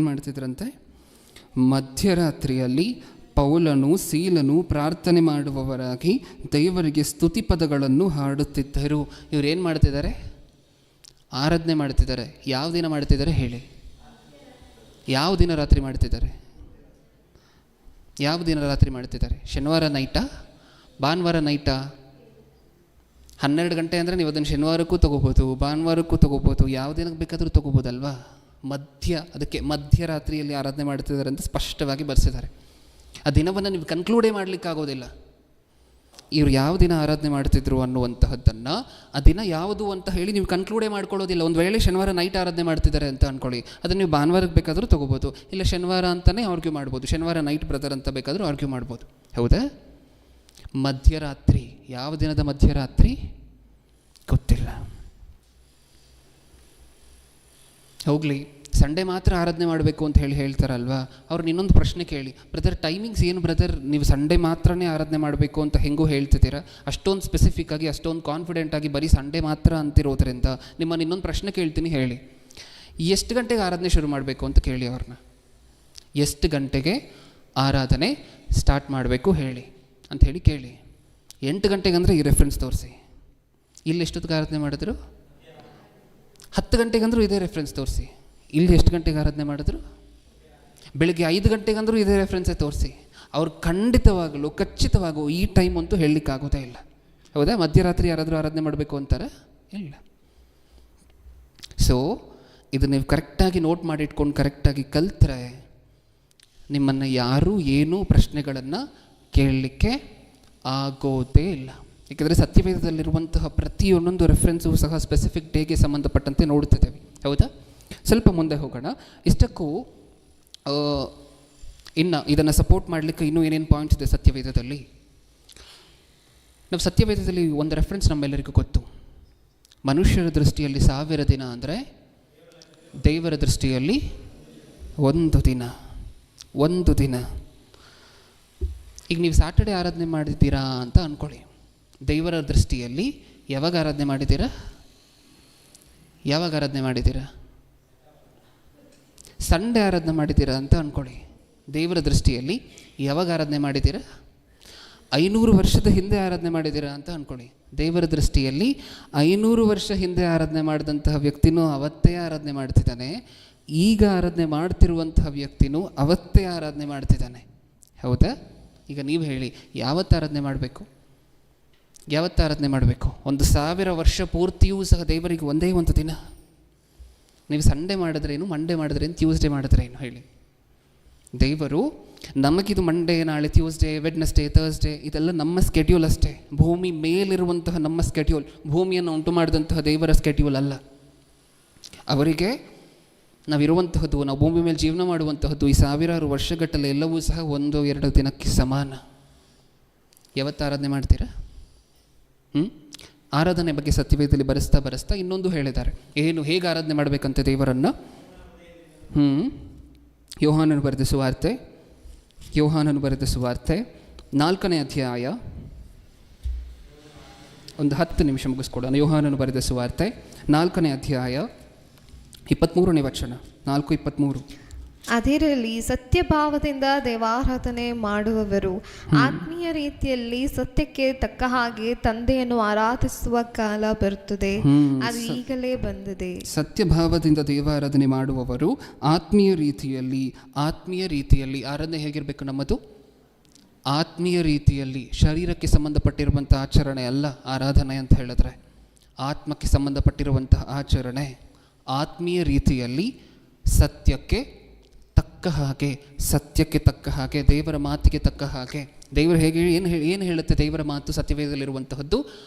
ಮಾಡ್ತಿದ್ರಂತೆ? ಮಧ್ಯರಾತ್ರಿಯಲ್ಲಿ ಪೌಲನು ಸೀಲನು ಪ್ರಾರ್ಥನೆ ಮಾಡುವವರಾಗಿ ದೇವರಿಗೆ ಸ್ತುತಿಪದಗಳನ್ನು ಹಾಡುತ್ತಿದ್ದರು. ಇವ್ರು ಏನು ಮಾಡ್ತಿದ್ದಾರೆ? ಆರಾಧನೆ ಮಾಡ್ತಿದ್ದಾರೆ. ಯಾವ ದಿನ ಮಾಡ್ತಿದ್ದಾರೆ ಹೇಳಿ? ಯಾವ ದಿನ ರಾತ್ರಿ ಮಾಡ್ತಿದ್ದಾರೆ? ಯಾವ ದಿನ ರಾತ್ರಿ ಮಾಡ್ತಿದ್ದಾರೆ? ಶನಿವಾರ ನೈಟಾ? ಭಾನುವಾರ ನೈಟಾ? 12 ಗಂಟೆ ಅಂದರೆ ನೀವು ಅದನ್ನು ಶನಿವಾರಕ್ಕೂ ತೊಗೋಬೋದು, ಭಾನುವಾರಕ್ಕೂ ತೊಗೋಬೋದು, ಯಾವ ದಿನಕ್ಕೆ ಬೇಕಾದರೂ ತೊಗೋಬೋದಲ್ವಾ? ಅದಕ್ಕೆ ಮಧ್ಯರಾತ್ರಿಯಲ್ಲಿ ಆರಾಧನೆ ಮಾಡ್ತಿದ್ದಾರೆ ಅಂತ ಸ್ಪಷ್ಟವಾಗಿ ಬರೆಸಿದ್ದಾರೆ. ಆ ದಿನವನ್ನು ನೀವು ಕನ್ಕ್ಲೂಡೇ ಮಾಡಲಿಕ್ಕಾಗೋದಿಲ್ಲ. ಇವರು ಯಾವ ದಿನ ಆರಾಧನೆ ಮಾಡ್ತಿದ್ರು ಅನ್ನುವಂತಹದ್ದನ್ನು, ಆ ದಿನ ಯಾವುದು ಅಂತ ಹೇಳಿ ನೀವು ಕನ್ಕ್ಲೂಡೇ ಮಾಡ್ಕೊಳ್ಳೋದಿಲ್ಲ. ಒಂದು ವೇಳೆ ಶನಿವಾರ ನೈಟ್ ಆರಾಧನೆ ಮಾಡ್ತಿದ್ದಾರೆ ಅಂತ ಅಂದ್ಕೊಳ್ಳಿ, ಅದನ್ನು ನೀವು ಭಾನುವಾರಕ್ಕೆ ಬೇಕಾದರೂ ತೊಗೋಬೋದು, ಇಲ್ಲ ಶನಿವಾರ ಅಂತಲೇ ಆರ್ಗ್ಯೂ ಮಾಡ್ಬೋದು, ಶನಿವಾರ ನೈಟ್ ಬ್ರದರ್ ಅಂತ ಬೇಕಾದರೂ ಆರ್ಗ್ಯೂ ಮಾಡ್ಬೋದು. ಹೌದಾ? ಮಧ್ಯರಾತ್ರಿ, ಯಾವ ದಿನದ ಮಧ್ಯರಾತ್ರಿ ಗೊತ್ತಿಲ್ಲ. ಹೋಗಲಿ, ಸಂಡೇ ಮಾತ್ರ ಆರಾಧನೆ ಮಾಡಬೇಕು ಅಂತ ಹೇಳ್ತಾರಲ್ವಾ, ಅವ್ರನ್ನ ಇನ್ನೊಂದು ಪ್ರಶ್ನೆ ಕೇಳಿ, ಬ್ರದರ್ ಟೈಮಿಂಗ್ಸ್ ಏನು ಬ್ರದರ್? ನೀವು ಸಂಡೇ ಮಾತ್ರನೇ ಆರಾಧನೆ ಮಾಡಬೇಕು ಅಂತ ಹೆಂಗೂ ಹೇಳ್ತಿದ್ದೀರಾ, ಅಷ್ಟೊಂದು ಸ್ಪೆಸಿಫಿಕ್ಕಾಗಿ ಅಷ್ಟೊಂದು ಕಾನ್ಫಿಡೆಂಟಾಗಿ ಬರೀ ಸಂಡೇ ಮಾತ್ರ ಅಂತಿರೋದ್ರಿಂದ ನಿಮ್ಮನ್ನು ಇನ್ನೊಂದು ಪ್ರಶ್ನೆ ಕೇಳ್ತೀನಿ, ಹೇಳಿ ಎಷ್ಟು ಗಂಟೆಗೆ ಆರಾಧನೆ ಶುರು ಮಾಡಬೇಕು ಅಂತ ಕೇಳಿ ಅವ್ರನ್ನ. ಎಷ್ಟು ಗಂಟೆಗೆ ಆರಾಧನೆ ಸ್ಟಾರ್ಟ್ ಮಾಡಬೇಕು ಹೇಳಿ ಅಂತ ಹೇಳಿ ಕೇಳಿ. 8 ಗಂಟೆಗೆ ಅಂದರೆ ಈ ರೆಫರೆನ್ಸ್ ತೋರಿಸಿ. ಇಲ್ಲಿ ಎಷ್ಟೊತ್ತಿಗೆ ಆರಾಧನೆ ಮಾಡಿದ್ರು? 10 ಗಂಟೆಗಂದರೂ ಇದೇ ರೆಫರೆನ್ಸ್ ತೋರಿಸಿ. ಇಲ್ಲಿ ಎಷ್ಟು ಗಂಟೆಗೆ ಆರಾಧನೆ ಮಾಡಿದ್ರು? ಬೆಳಗ್ಗೆ 5 ಗಂಟೆಗಂದರೂ ಇದೇ ರೆಫರೆನ್ಸೇ ತೋರಿಸಿ. ಅವ್ರು ಖಚಿತವಾಗಲು ಈ ಟೈಮ್ ಅಂತೂ ಹೇಳಲಿಕ್ಕಾಗೋದೇ ಇಲ್ಲ. ಹೌದಾ? ಮಧ್ಯರಾತ್ರಿ ಯಾರಾದರೂ ಆರಾಧನೆ ಮಾಡಬೇಕು ಅಂತಾರೆ? ಇಲ್ಲ. ಸೊ ಇದು ನೀವು ಕರೆಕ್ಟಾಗಿ ನೋಟ್ ಮಾಡಿಟ್ಕೊಂಡು ಕರೆಕ್ಟಾಗಿ ಕಲ್ತ್ರೆ ನಿಮ್ಮನ್ನು ಯಾರೂ ಏನೂ ಪ್ರಶ್ನೆಗಳನ್ನು ಕೇಳಲಿಕ್ಕೆ ಆಗೋದೇ ಇಲ್ಲ. ಏಕೆಂದರೆ ಸತ್ಯವೇದದಲ್ಲಿರುವಂತಹ ಪ್ರತಿಯೊಂದೊಂದು ರೆಫರೆನ್ಸು ಸಹ ಸ್ಪೆಸಿಫಿಕ್ ಡೇಗೆ ಸಂಬಂಧಪಟ್ಟಂತೆ ನೋಡ್ತಿದ್ದೇವೆ. ಹೌದಾ? ಸ್ವಲ್ಪ ಮುಂದೆ ಹೋಗೋಣ. ಇಷ್ಟಕ್ಕೂ ಇನ್ನು ಇದನ್ನು ಸಪೋರ್ಟ್ ಮಾಡಲಿಕ್ಕೆ ಇನ್ನೂ ಏನೇನು ಪಾಯಿಂಟ್ಸ್ ಇದೆ ಸತ್ಯವೇದದಲ್ಲಿ. ನಾವು ಸತ್ಯವೇದದಲ್ಲಿ ಒಂದು ರೆಫರೆನ್ಸ್ ನಮ್ಮೆಲ್ಲರಿಗೂ ಗೊತ್ತು. ಮನುಷ್ಯರ ದೃಷ್ಟಿಯಲ್ಲಿ 1000 ದಿನ ಅಂದರೆ ದೇವರ ದೃಷ್ಟಿಯಲ್ಲಿ 1 ದಿನ. 1 ದಿನ. ಈಗ ನೀವು ಸ್ಯಾಟರ್ಡೆ ಆರಾಧನೆ ಮಾಡಿದ್ದೀರಾ ಅಂತ ಅಂದ್ಕೊಳ್ಳಿ. ದೇವರ ದೃಷ್ಟಿಯಲ್ಲಿ ಯಾವಾಗ ಆರಾಧನೆ ಮಾಡಿದ್ದೀರಾ? ಸಂಡೇ ಆರಾಧನೆ ಮಾಡಿದ್ದೀರಾ ಅಂತ ಅಂದ್ಕೊಳ್ಳಿ. ದೇವರ ದೃಷ್ಟಿಯಲ್ಲಿ ಯಾವಾಗ ಆರಾಧನೆ ಮಾಡಿದ್ದೀರಾ? 500 ವರ್ಷದ ಹಿಂದೆ ಆರಾಧನೆ ಮಾಡಿದ್ದೀರಾ ಅಂತ ಅಂದ್ಕೊಳ್ಳಿ. ದೇವರ ದೃಷ್ಟಿಯಲ್ಲಿ 500 ವರ್ಷ ಹಿಂದೆ ಆರಾಧನೆ ಮಾಡಿದಂತಹ ವ್ಯಕ್ತಿನೂ ಅವತ್ತೇ ಆರಾಧನೆ ಮಾಡ್ತಿದ್ದಾನೆ, ಈಗ ಆರಾಧನೆ ಮಾಡ್ತಿರುವಂತಹ ವ್ಯಕ್ತಿನೂ ಅವತ್ತೇ ಆರಾಧನೆ ಮಾಡ್ತಿದ್ದಾನೆ. ಹೌದಾ? ಈಗ ನೀವು ಹೇಳಿ, ಯಾವತ್ತು ಆರಾಧನೆ ಮಾಡಬೇಕು? ಯಾವತ್ತು ಆರಾಧನೆ ಮಾಡಬೇಕು? 1000 ವರ್ಷ ಪೂರ್ತಿಯೂ ಸಹ ದೇವರಿಗೆ ಒಂದೇ ಒಂದು ದಿನ. ನೀವು ಸಂಡೇ ಮಾಡಿದ್ರೇನು, ಮಂಡೇ ಮಾಡಿದ್ರೇನು, ಟ್ಯೂಸ್ಡೇ ಮಾಡಿದ್ರೇನು ಹೇಳಿ? ದೇವರು ನಮಗಿದು ಮಂಡೇ, ನಾಳೆ ಟ್ಯೂಸ್ಡೇ, ವೆಡ್ನೆಸ್ಡೇ, ಥರ್ಸ್ಡೇ ಇದೆಲ್ಲ ನಮ್ಮ ಸ್ಕೆಡ್ಯೂಲ್ ಅಷ್ಟೇ. ಭೂಮಿ ಮೇಲಿರುವಂತಹ ನಮ್ಮ ಸ್ಕೆಡ್ಯೂಲ್, ಭೂಮಿಯನ್ನು ಉಂಟು ಮಾಡಿದಂತಹ ದೇವರ ಸ್ಕೆಡ್ಯೂಲ್ ಅಲ್ಲ. ಅವರಿಗೆ ನಾವಿರುವಂತಹದ್ದು, ನಾವು ಭೂಮಿ ಮೇಲೆ ಜೀವನ ಮಾಡುವಂತಹದ್ದು ಈ 1000 ವರ್ಷಗಟ್ಟಲೆ ಎಲ್ಲವೂ ಸಹ 1-2 ದಿನಕ್ಕೆ ಸಮಾನ. ಯಾವತ್ತು ಆರಾಧನೆ ಮಾಡ್ತೀರಾ? ಆರಾಧನೆ ಬಗ್ಗೆ ಸತ್ಯವೇದದಲ್ಲಿ ಬರೆಸ್ತಾ ಇನ್ನೊಂದು ಹೇಳಿದ್ದಾರೆ. ಏನು, ಹೇಗೆ ಆರಾಧನೆ ಮಾಡಬೇಕಂತೆ ದೇವರನ್ನು? ಯೋಹಾನನು ಬರೆದ ಸುವಾರ್ತೆ 4ನೇ ಅಧ್ಯಾಯ, ಒಂದು 10 ನಿಮಿಷ ಮುಗಿಸ್ಕೊಡೋಣ. ಯೋಹಾನನು ಬರೆದ ಸುವಾರ್ತೆ 4ನೇ ಅಧ್ಯಾಯ 23ನೇ ವಚನ, 4:23. ಅದರಲ್ಲಿ ಸತ್ಯಭಾವದಿಂದ ದೇವಾರಾಧನೆ ಮಾಡುವವರು ಆತ್ಮೀಯ ರೀತಿಯಲ್ಲಿ ಸತ್ಯಕ್ಕೆ ತಕ್ಕ ಹಾಗೆ ತಂದೆಯನ್ನು ಆರಾಧಿಸುವ ಕಾಲ ಬರುತ್ತದೆ, ಅದು ಈಗಲೇ ಬಂದಿದೆ. ಸತ್ಯಭಾವದಿಂದ ದೇವಾರಾಧನೆ ಮಾಡುವವರು ಆತ್ಮೀಯ ರೀತಿಯಲ್ಲಿ ಆರಾಧನೆ ಹೇಗಿರಬೇಕು? ನಮ್ಮದು ಆತ್ಮೀಯ ರೀತಿಯಲ್ಲಿ, ಶರೀರಕ್ಕೆ ಸಂಬಂಧಪಟ್ಟಿರುವಂಥ ಆಚರಣೆ ಅಲ್ಲ ಆರಾಧನೆ ಅಂತ ಹೇಳಿದ್ರೆ. ಆತ್ಮಕ್ಕೆ ಸಂಬಂಧಪಟ್ಟಿರುವಂತಹ ಆಚರಣೆ, ಆತ್ಮೀಯ ರೀತಿಯಲ್ಲಿ ಸತ್ಯಕ್ಕೆ ತಕ್ಕ ಹಾಗೆ ದೇವರ ಮಾತಿಗೆ ತಕ್ಕ ಹಾಗೆ. ದೇವರು ಹೇಗೆ ಏನು ಹೇಳುತ್ತೆ ದೇವರ ಮಾತು ಸತ್ಯವೇದದಲ್ಲಿರುವಂತಹದ್ದು?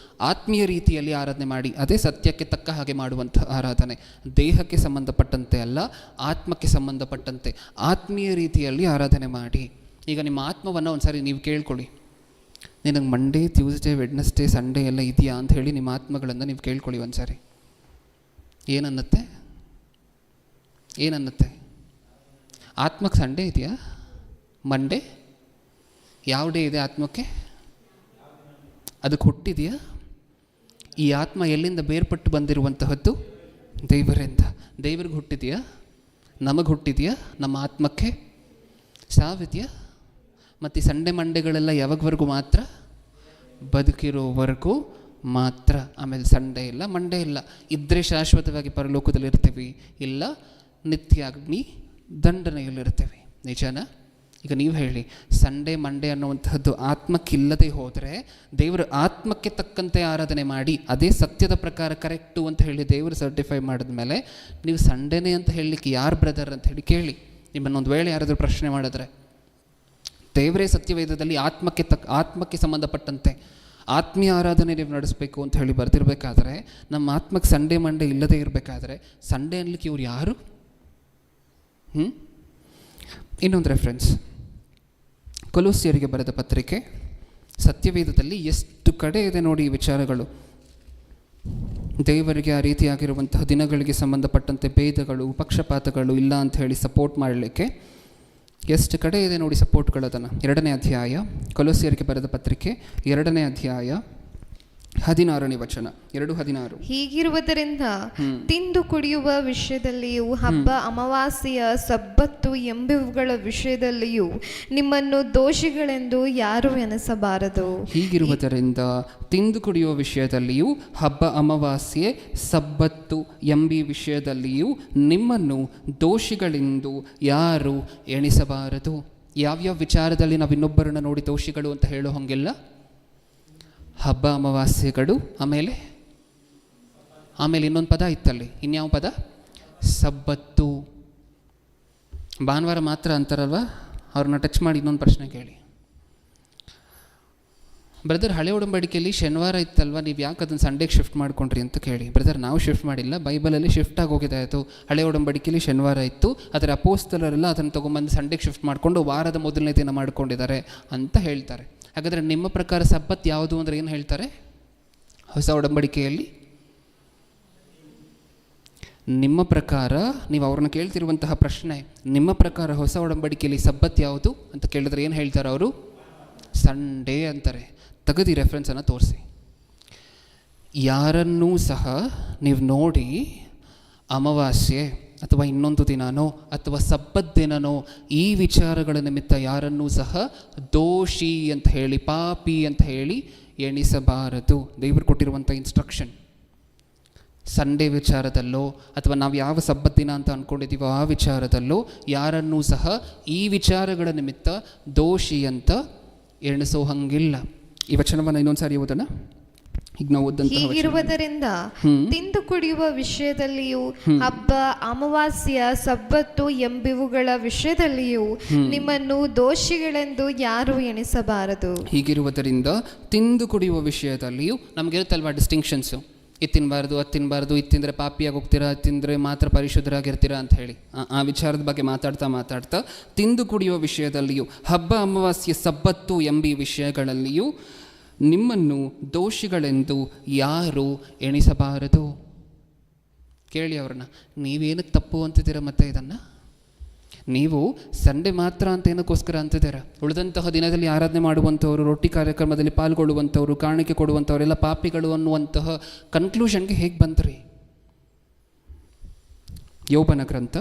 ಆತ್ಮೀಯ ರೀತಿಯಲ್ಲಿ ಆರಾಧನೆ ಮಾಡಿ, ಅದೇ ಸತ್ಯಕ್ಕೆ ತಕ್ಕ ಹಾಗೆ ಮಾಡುವಂತಹ ಆರಾಧನೆ. ದೇಹಕ್ಕೆ ಸಂಬಂಧಪಟ್ಟಂತೆ ಅಲ್ಲ, ಆತ್ಮಕ್ಕೆ ಸಂಬಂಧಪಟ್ಟಂತೆ ಆತ್ಮೀಯ ರೀತಿಯಲ್ಲಿ ಆರಾಧನೆ ಮಾಡಿ. ಈಗ ನಿಮ್ಮ ಆತ್ಮವನ್ನು ಒಂದ್ಸಾರಿ ನೀವು ಕೇಳ್ಕೊಳ್ಳಿ. ನಿನಗೆ ಮಂಡೇ, ಟ್ಯೂಸ್ಡೇ, ವೆಡ್ನೆಸ್ಡೇ, ಸಂಡೇ ಎಲ್ಲ ಇದೆಯಾ ಅಂತ ಹೇಳಿ ನಿಮ್ಮ ಆತ್ಮಗಳನ್ನು ನೀವು ಕೇಳ್ಕೊಳ್ಳಿ ಒಂದ್ಸಾರಿ. ಏನನ್ನತ್ತೆ? ಆತ್ಮಕ್ಕೆ ಸಂಡೇ ಇದೆಯಾ? ಮಂಡೇ? ಯಾವ ಡೇ ಇದೆ ಆತ್ಮಕ್ಕೆ? ಅದಕ್ಕೆ ಹುಟ್ಟಿದೆಯಾ? ಈ ಆತ್ಮ ಎಲ್ಲಿಂದ ಬೇರ್ಪಟ್ಟು ಬಂದಿರುವಂತಹದ್ದು? ದೇವರಿಂದ. ದೇವರಿಗೆ ಹುಟ್ಟಿದೆಯಾ? ನಮಗೆ ಹುಟ್ಟಿದೆಯಾ? ನಮ್ಮ ಆತ್ಮಕ್ಕೆ ಸಾವಿದೆಯಾ? ಮತ್ತು ಈ ಸಂಡೇ ಮಂಡೇಗಳೆಲ್ಲ ಯಾವಾಗವರೆಗೂ ಮಾತ್ರ? ಬದುಕಿರೋವರೆಗೂ ಮಾತ್ರ. ಆಮೇಲೆ ಸಂಡೇ ಇಲ್ಲ, ಮಂಡೇ ಇಲ್ಲ. ಇದ್ದರೆ ಶಾಶ್ವತವಾಗಿ ಪರಲೋಕದಲ್ಲಿ ಇರ್ತೀವಿ, ಇಲ್ಲ ನಿತ್ಯ ಅಗ್ನಿ ದಂಡನೆಯಲ್ಲಿರ್ತೇವೆ. ನಿಜನಾ? ಈಗ ನೀವು ಹೇಳಿ, ಸಂಡೇ ಮಂಡೇ ಅನ್ನುವಂತಹದ್ದು ಆತ್ಮಕ್ಕಿಲ್ಲದೆ ಹೋದರೆ ದೇವರು ಆತ್ಮಕ್ಕೆ ತಕ್ಕಂತೆ ಆರಾಧನೆ ಮಾಡಿ ಅದೇ ಸತ್ಯದ ಪ್ರಕಾರ ಕರೆಕ್ಟು ಅಂತ ಹೇಳಿ ದೇವರು ಸರ್ಟಿಫೈ ಮಾಡಿದ ಮೇಲೆ ನೀವು ಸಂಡೇನೇ ಅಂತ ಹೇಳಲಿಕ್ಕೆ ಯಾರು ಬ್ರದರ್ ಅಂತ ಹೇಳಿ ಕೇಳಿ. ನಿಮ್ಮನ್ನೊಂದು ವೇಳೆ ಯಾರಾದರೂ ಪ್ರಶ್ನೆ ಮಾಡಿದ್ರೆ, ದೇವರೇ ಸತ್ಯವೇದದಲ್ಲಿ ಆತ್ಮಕ್ಕೆ ಸಂಬಂಧಪಟ್ಟಂತೆ ಆತ್ಮೀಯ ಆರಾಧನೆ ನೀವು ನಡೆಸಬೇಕು ಅಂತ ಹೇಳಿ ಬರ್ತಿರ್ಬೇಕಾದ್ರೆ, ನಮ್ಮ ಆತ್ಮಕ್ಕೆ ಸಂಡೇ ಮಂಡೇ ಇಲ್ಲದೇ ಇರಬೇಕಾದ್ರೆ ಸಂಡೇ ಅನ್ಲಿಕ್ಕೆ ಇವ್ರು ಯಾರು? ಇನ್ನೊಂದು ರೆಫರೆನ್ಸ್, ಕೊಲೋಸ್ಯರಿಗೆ ಬರೆದ ಪತ್ರಿಕೆ. ಸತ್ಯವೇದದಲ್ಲಿ ಎಷ್ಟು ಕಡೆ ಇದೆ ನೋಡಿ ಈ ವಿಚಾರಗಳು. ದೇವರಿಗೆ ಆ ರೀತಿಯಾಗಿರುವಂತಹ ದಿನಗಳಿಗೆ ಸಂಬಂಧಪಟ್ಟಂತೆ ಭೇದಗಳು, ಪಕ್ಷಪಾತಗಳು ಇಲ್ಲ ಅಂತ ಹೇಳಿ ಸಪೋರ್ಟ್ ಮಾಡಲಿಕ್ಕೆ ಎಷ್ಟು ಕಡೆ ಇದೆ ನೋಡಿ ಸಪೋರ್ಟ್ಗಳದನ್ನು. 2ನೇ ಅಧ್ಯಾಯ, ಕೊಲೋಸ್ಯರಿಗೆ ಬರೆದ ಪತ್ರಿಕೆ 2ನೇ ಅಧ್ಯಾಯ 16ನೇ ವಚನ, 2:16. ಹೀಗಿರುವುದರಿಂದ ತಿಂದು ಕುಡಿಯುವ ವಿಷಯದಲ್ಲಿಯೂ ಹಬ್ಬ, ಅಮಾವಾಸ್ಯೆಯ, ಸಬ್ಬತ್ತು ಎಂಬುವುಗಳ ವಿಷಯದಲ್ಲಿಯೂ ನಿಮ್ಮನ್ನು ದೋಷಿಗಳೆಂದು ಯಾರೂ ಎನಿಸಬಾರದು. ಹೀಗಿರುವುದರಿಂದ ತಿಂದು ಕುಡಿಯುವ ವಿಷಯದಲ್ಲಿಯೂ ಹಬ್ಬ, ಅಮಾವಾಸ್ಯೆ, ಸಬ್ಬತ್ತು ಎಂಬಿ ವಿಷಯದಲ್ಲಿಯೂ ನಿಮ್ಮನ್ನು ದೋಷಿಗಳೆಂದು ಯಾರೂ ಎಣಿಸಬಾರದು. ಯಾವ್ಯಾವ ವಿಚಾರದಲ್ಲಿ ನಾವು ಇನ್ನೊಬ್ಬರನ್ನು ನೋಡಿ ದೋಷಿಗಳು ಅಂತ ಹೇಳೋ ಹಂಗಿಲ್ಲ. ಹಬ್ಬ, ಅಮಾವಾಸ್ಯೆಗಳು, ಆಮೇಲೆ ಇನ್ನೊಂದು ಪದ ಇತ್ತಲ್ಲಿ, ಇನ್ಯಾವ ಪದ? ಸಬ್ಬತ್ತು. ಭಾನುವಾರ ಮಾತ್ರ ಅಂತಾರಲ್ವ, ಅವ್ರನ್ನ ಟಚ್ ಮಾಡಿ ಇನ್ನೊಂದು ಪ್ರಶ್ನೆ ಕೇಳಿ. ಬ್ರದರ್, ಹಳೆ ಒಡಂಬಡಿಕೆಯಲ್ಲಿ ಶನಿವಾರ ಇತ್ತಲ್ವ, ನೀವು ಯಾಕೆ ಅದನ್ನು ಸಂಡೇಗೆ ಶಿಫ್ಟ್ ಮಾಡ್ಕೊಂಡ್ರಿ ಅಂತ ಕೇಳಿ. ಬ್ರದರ್, ನಾವು ಶಿಫ್ಟ್ ಮಾಡಿಲ್ಲ, ಬೈಬಲಲ್ಲಿ ಶಿಫ್ಟ್ ಆಗೋಗಿದೆ. ಆಯಿತು, ಹಳೆ ಒಡಂಬಡಿಕೆಯಲ್ಲಿ ಶನಿವಾರ ಇತ್ತು, ಅದರ ಅಪೋಸ್ತಲರೆಲ್ಲ ಅದನ್ನು ತೊಗೊಂಬಂದು ಸಂಡೇಗೆ ಶಿಫ್ಟ್ ಮಾಡಿಕೊಂಡು ವಾರದ ಮೊದಲನೇ ದಿನ ಮಾಡ್ಕೊಂಡಿದ್ದಾರೆ ಅಂತ ಹೇಳ್ತಾರೆ. ಹಾಗಾದರೆ ನಿಮ್ಮ ಪ್ರಕಾರ ಸಬ್ಬತ್ ಯಾವುದು ಅಂದರೆ ಏನು ಹೇಳ್ತಾರೆ ಹೊಸ ಒಡಂಬಡಿಕೆಯಲ್ಲಿ? ನಿಮ್ಮ ಪ್ರಕಾರ, ನೀವು ಅವ್ರನ್ನ ಕೇಳ್ತಿರುವಂತಹ ಪ್ರಶ್ನೆ, ನಿಮ್ಮ ಪ್ರಕಾರ ಹೊಸ ಒಡಂಬಡಿಕೆಯಲ್ಲಿ ಸಬ್ಬತ್ ಯಾವುದು ಅಂತ ಕೇಳಿದ್ರೆ ಏನು ಹೇಳ್ತಾರೆ ಅವರು? ಸಂಡೇ ಅಂತಾರೆ. ತೆಗೆದು ಈ ರೆಫರೆನ್ಸನ್ನು ತೋರಿಸಿ. ಯಾರನ್ನೂ ಸಹ ನೀವು ನೋಡಿ ಅಮಾವಾಸ್ಯೆ ಅಥವಾ ಇನ್ನೊಂದು ದಿನನೋ ಅಥವಾ ಸಬ್ಬತ್ ದಿನನೋ ಈ ವಿಚಾರಗಳ ನಿಮಿತ್ತ ಯಾರನ್ನೂ ಸಹ ದೋಷಿ ಅಂತ ಹೇಳಿ, ಪಾಪಿ ಅಂತ ಹೇಳಿ ಎಣಿಸಬಾರದು. ದೇವರು ಕೊಟ್ಟಿರುವಂಥ ಇನ್ಸ್ಟ್ರಕ್ಷನ್. ಸಂಡೇ ವಿಚಾರದಲ್ಲೋ ಅಥವಾ ನಾವು ಯಾವ ಸಬ್ಬತ್ ದಿನ ಅಂತ ಅಂದ್ಕೊಂಡಿದ್ದೀವೋ ಆ ವಿಚಾರದಲ್ಲೋ ಯಾರನ್ನೂ ಸಹ ಈ ವಿಚಾರಗಳ ನಿಮಿತ್ತ ದೋಷಿ ಅಂತ ಎಣಿಸೋ ಹಂಗಿಲ್ಲ. ಈ ವಚನವನ್ನು ಇನ್ನೊಂದು ಸಾರಿ ಓದೋಣ. ಈಗ ನಾವು ಹೀಗಿರುವುದರಿಂದ ತಿಂದು ಕುಡಿಯುವ ವಿಷಯದಲ್ಲಿಯೂ ಹಬ್ಬ, ಅಮಾವಾಸ್ಯ, ಸಬ್ಬತ್ತು ಎಂಬಿವುಗಳ ವಿಷಯದಲ್ಲಿಯೂ ನಿಮ್ಮನ್ನು ದೋಷಿಗಳೆಂದು ಯಾರು ಎಣಿಸಬಾರದು. ಹೀಗಿರುವುದರಿಂದ ತಿಂದು ಕುಡಿಯುವ ವಿಷಯದಲ್ಲಿಯೂ ನಮಗಿರುತ್ತಲ್ವಾ ಡಿಸ್ಟಿಂಕ್ಷನ್ಸು, ಇದು ತಿನ್ನಬಾರ್ದು, ಅದು ತಿನ್ನಬಾರ್ದು, ಇದು ತಿಂದರೆ ಪಾಪಿಯಾಗಿ ಹೋಗ್ತೀರಾ, ಅದು ತಿಂದರೆ ಮಾತ್ರ ಪರಿಶುದ್ಧರಾಗಿರ್ತೀರಾ ಅಂತ ಹೇಳಿ ಆ ವಿಚಾರದ ಬಗ್ಗೆ ಮಾತಾಡ್ತಾ ತಿಂದು ಕುಡಿಯುವ ವಿಷಯದಲ್ಲಿಯೂ ಹಬ್ಬ, ಅಮಾವಾಸ್ಯೆ, ಸಬ್ಬತ್ತು ಎಂಬಿ ವಿಷಯಗಳಲ್ಲಿಯೂ ನಿಮ್ಮನ್ನು ದೋಷಿಗಳೆಂದು ಯಾರು ಎಣಿಸಬಾರದು. ಕೇಳಿ ಅವ್ರನ್ನ, ನೀವೇನಕ್ಕೆ ತಪ್ಪು ಅಂತಿದ್ದೀರ ಮತ್ತೆ ಇದನ್ನು? ನೀವು ಸಂಡೆ ಮಾತ್ರ ಅಂತ ಏನಕ್ಕೋಸ್ಕರ ಅಂತಿದ್ದೀರ? ಉಳಿದಂತಹ ದಿನದಲ್ಲಿ ಆರಾಧನೆ ಮಾಡುವಂಥವ್ರು, ರೊಟ್ಟಿ ಕಾರ್ಯಕ್ರಮದಲ್ಲಿ ಪಾಲ್ಗೊಳ್ಳುವಂಥವ್ರು, ಕಾಣಿಕೆ ಕೊಡುವಂಥವರೆಲ್ಲ ಪಾಪಿಗಳು ಅನ್ನುವಂತಹ ಕನ್ಕ್ಲೂಷನ್ಗೆ ಹೇಗೆ ಬಂದ್ರಿ? ಯೋಬನ ಗ್ರಂಥ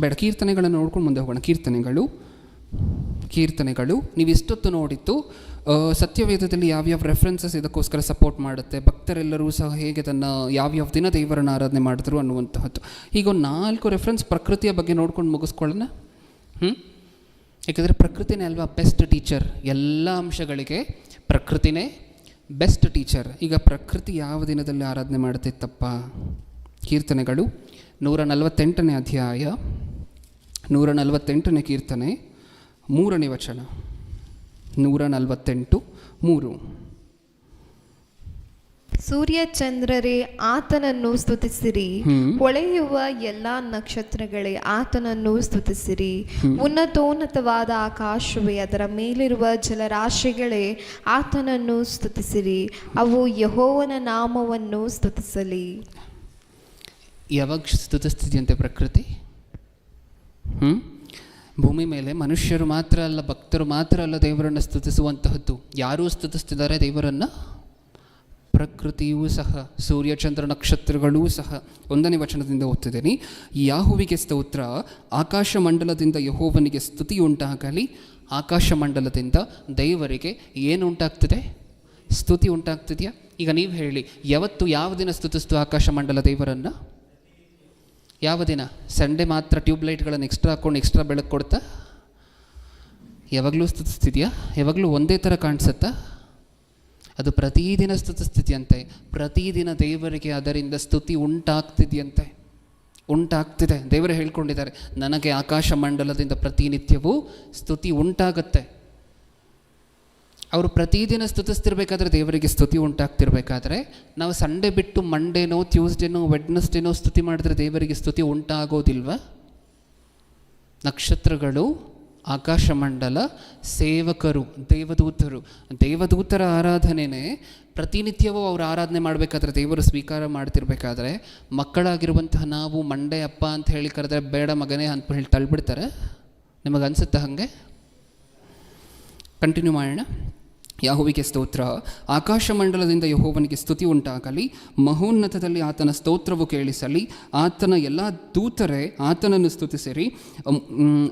ಬೇಡ, ಕೀರ್ತನೆಗಳನ್ನು ನೋಡ್ಕೊಂಡು ಮುಂದೆ ಹೋಗೋಣ. ಕೀರ್ತನೆಗಳು ನೀವು ಇಷ್ಟೊತ್ತು ನೋಡಿತ್ತು ಸತ್ಯವೇದದಲ್ಲಿ ಯಾವ್ಯಾವ ರೆಫರೆನ್ಸಸ್ ಇದಕ್ಕೋಸ್ಕರ ಸಪೋರ್ಟ್ ಮಾಡುತ್ತೆ, ಭಕ್ತರೆಲ್ಲರೂ ಸಹ ಹೇಗೆ ತನ್ನ ಯಾವ್ಯಾವ ದಿನ ದೇವರನ್ನು ಆರಾಧನೆ ಮಾಡಿದ್ರು ಅನ್ನುವಂತಹದ್ದು. ಈಗ ಒಂದು 4 ರೆಫರೆನ್ಸ್ ಪ್ರಕೃತಿಯ ಬಗ್ಗೆ ನೋಡ್ಕೊಂಡು ಮುಗಿಸ್ಕೊಳ್ಳೋಣ. ಯಾಕಂದರೆ ಪ್ರಕೃತಿನೇ ಅಲ್ವಾ ಬೆಸ್ಟ್ ಟೀಚರ್, ಎಲ್ಲ ಅಂಶಗಳಿಗೆ ಪ್ರಕೃತಿನೇ ಬೆಸ್ಟ್ ಟೀಚರ್. ಈಗ ಪ್ರಕೃತಿ ಯಾವ ದಿನದಲ್ಲಿ ಆರಾಧನೆ ಮಾಡುತ್ತಿತ್ತಪ್ಪ? ಕೀರ್ತನೆಗಳು 148ನೇ ಅಧ್ಯಾಯ 148ನೇ ಕೀರ್ತನೆ 3ನೇ ವಚನ. 148:3. ಸೂರ್ಯ ಚಂದ್ರರೇ ಆತನನ್ನು ಸ್ತುತಿಸಿರಿ, ಹೊಳೆಯುವ ಎಲ್ಲ ನಕ್ಷತ್ರಗಳೇ ಆತನನ್ನು ಸ್ತುತಿಸಿರಿ. ಉನ್ನತೋನ್ನತವಾದ ಆಕಾಶವೇ, ಅದರ ಮೇಲಿರುವ ಜಲರಾಶಿಗಳೇ ಆತನನ್ನು ಸ್ತುತಿಸಿರಿ. ಅವು ಯೆಹೋವನ ನಾಮವನ್ನು ಸ್ತುತಿಸಲಿ. ಯಾವಾಗ ಸ್ತುತಿಸ್ತಿದೆಯಂತೆ ಪ್ರಕೃತಿ? ಭೂಮಿ ಮೇಲೆ ಮನುಷ್ಯರು ಮಾತ್ರ ಅಲ್ಲ, ಭಕ್ತರು ಮಾತ್ರ ಅಲ್ಲ ದೇವರನ್ನು ಸ್ತುತಿಸುವಂತಹದ್ದು. ಯಾರೂ ಸ್ತುತಿಸ್ತಿದ್ದಾರೆ ದೇವರನ್ನು? ಪ್ರಕೃತಿಯೂ ಸಹ, ಸೂರ್ಯಚಂದ್ರ ನಕ್ಷತ್ರಗಳೂ ಸಹ. 1ನೇ ವಚನದಿಂದ ಓದ್ತಿದ್ದೀನಿ. ಯಾಹುವಿಗೆ ಸ್ತೋತ್ರ, ಆಕಾಶ ಮಂಡಲದಿಂದ ಯೆಹೋವನಿಗೆ ಸ್ತುತಿಯುಂಟಾಗಲಿ. ಆಕಾಶ ಮಂಡಲದಿಂದ ದೇವರಿಗೆ ಏನುಂಟಾಗ್ತದೆ? ಸ್ತುತಿ ಉಂಟಾಗ್ತಿದೆಯಾ? ಈಗ ನೀವು ಹೇಳಿ, ಯಾವ ದಿನ ಸ್ತುತಿಸ್ತು ಆಕಾಶ ಮಂಡಲ ದೇವರನ್ನು? ಯಾವ ದಿನ? ಸಂಡೇ ಮಾತ್ರ ಟ್ಯೂಬ್ಲೈಟ್ಗಳನ್ನು ಎಕ್ಸ್ಟ್ರಾ ಹಾಕ್ಕೊಂಡು ಎಕ್ಸ್ಟ್ರಾ ಬೆಳಕು ಕೊಡ್ತಾ? ಯಾವಾಗಲೂ ಸ್ತುತಿಸ್ತಿದೆಯಾ? ಯಾವಾಗಲೂ ಒಂದೇ ಥರ ಕಾಣಿಸುತ್ತಾ? ಅದು ಪ್ರತಿದಿನ ಸ್ತುತಿಸ್ತಿದೆಯಂತೆ. ಪ್ರತಿದಿನ ದೇವರಿಗೆ ಅದರಿಂದ ಸ್ತುತಿ ಉಂಟಾಗ್ತಿದೆ. ದೇವರು ಹೇಳ್ಕೊಂಡಿದ್ದಾರೆ, ನನಗೆ ಆಕಾಶ ಮಂಡಲದಿಂದ ಪ್ರತಿನಿತ್ಯವೂ ಸ್ತುತಿ ಉಂಟಾಗತ್ತೆ. ಅವರು ಪ್ರತಿದಿನ ಸ್ತುತಿಸ್ತಿರ್ಬೇಕಾದ್ರೆ, ದೇವರಿಗೆ ಸ್ತುತಿ ಉಂಟಾಗ್ತಿರ್ಬೇಕಾದ್ರೆ, ನಾವು ಸಂಡೇ ಬಿಟ್ಟು ಮಂಡೇನೋ, ಟ್ಯೂಸ್ಡೇನೋ, ವೆಡ್ನೆಸ್ಡೇನೋ ಸ್ತುತಿ ಮಾಡಿದ್ರೆ ದೇವರಿಗೆ ಸ್ತುತಿ ಉಂಟಾಗೋದಿಲ್ವ? ನಕ್ಷತ್ರಗಳು, ಆಕಾಶ ಮಂಡಲ, ಸೇವಕರು, ದೇವದೂತರ ಆರಾಧನೆನೇ ಪ್ರತಿನಿತ್ಯವೂ ಅವರು ಆರಾಧನೆ ಮಾಡಬೇಕಾದ್ರೆ, ದೇವರು ಸ್ವೀಕಾರ ಮಾಡ್ತಿರ್ಬೇಕಾದ್ರೆ, ಮಕ್ಕಳಾಗಿರುವಂತಹ ನಾವು ಮಂಡೇ ಅಪ್ಪ ಅಂತ ಹೇಳಿ ಕರೆದ್ರೆ ಬೇಡ ಮಗನೇ ಅಂತ ಹೇಳಿ ತಳ್ಳಿಬಿಡ್ತಾರೆ. ನಿಮಗನ್ಸುತ್ತಾ ಹಾಗೆ? ಕಂಟಿನ್ಯೂ ಮಾಡೋಣ. ಯೆಹೋವನಿಗೆ ಸ್ತೋತ್ರ, ಆಕಾಶ ಮಂಡಲದಿಂದ ಯೆಹೋವನಿಗೆ ಸ್ತುತಿ ಉಂಟಾಗಲಿ. ಮಹೋನ್ನತದಲ್ಲಿ ಆತನ ಸ್ತೋತ್ರವು ಕೇಳಿಸಲಿ. ಆತನ ಎಲ್ಲ ದೂತರೇ ಆತನನ್ನು ಸ್ತುತಿಸಿರಿ.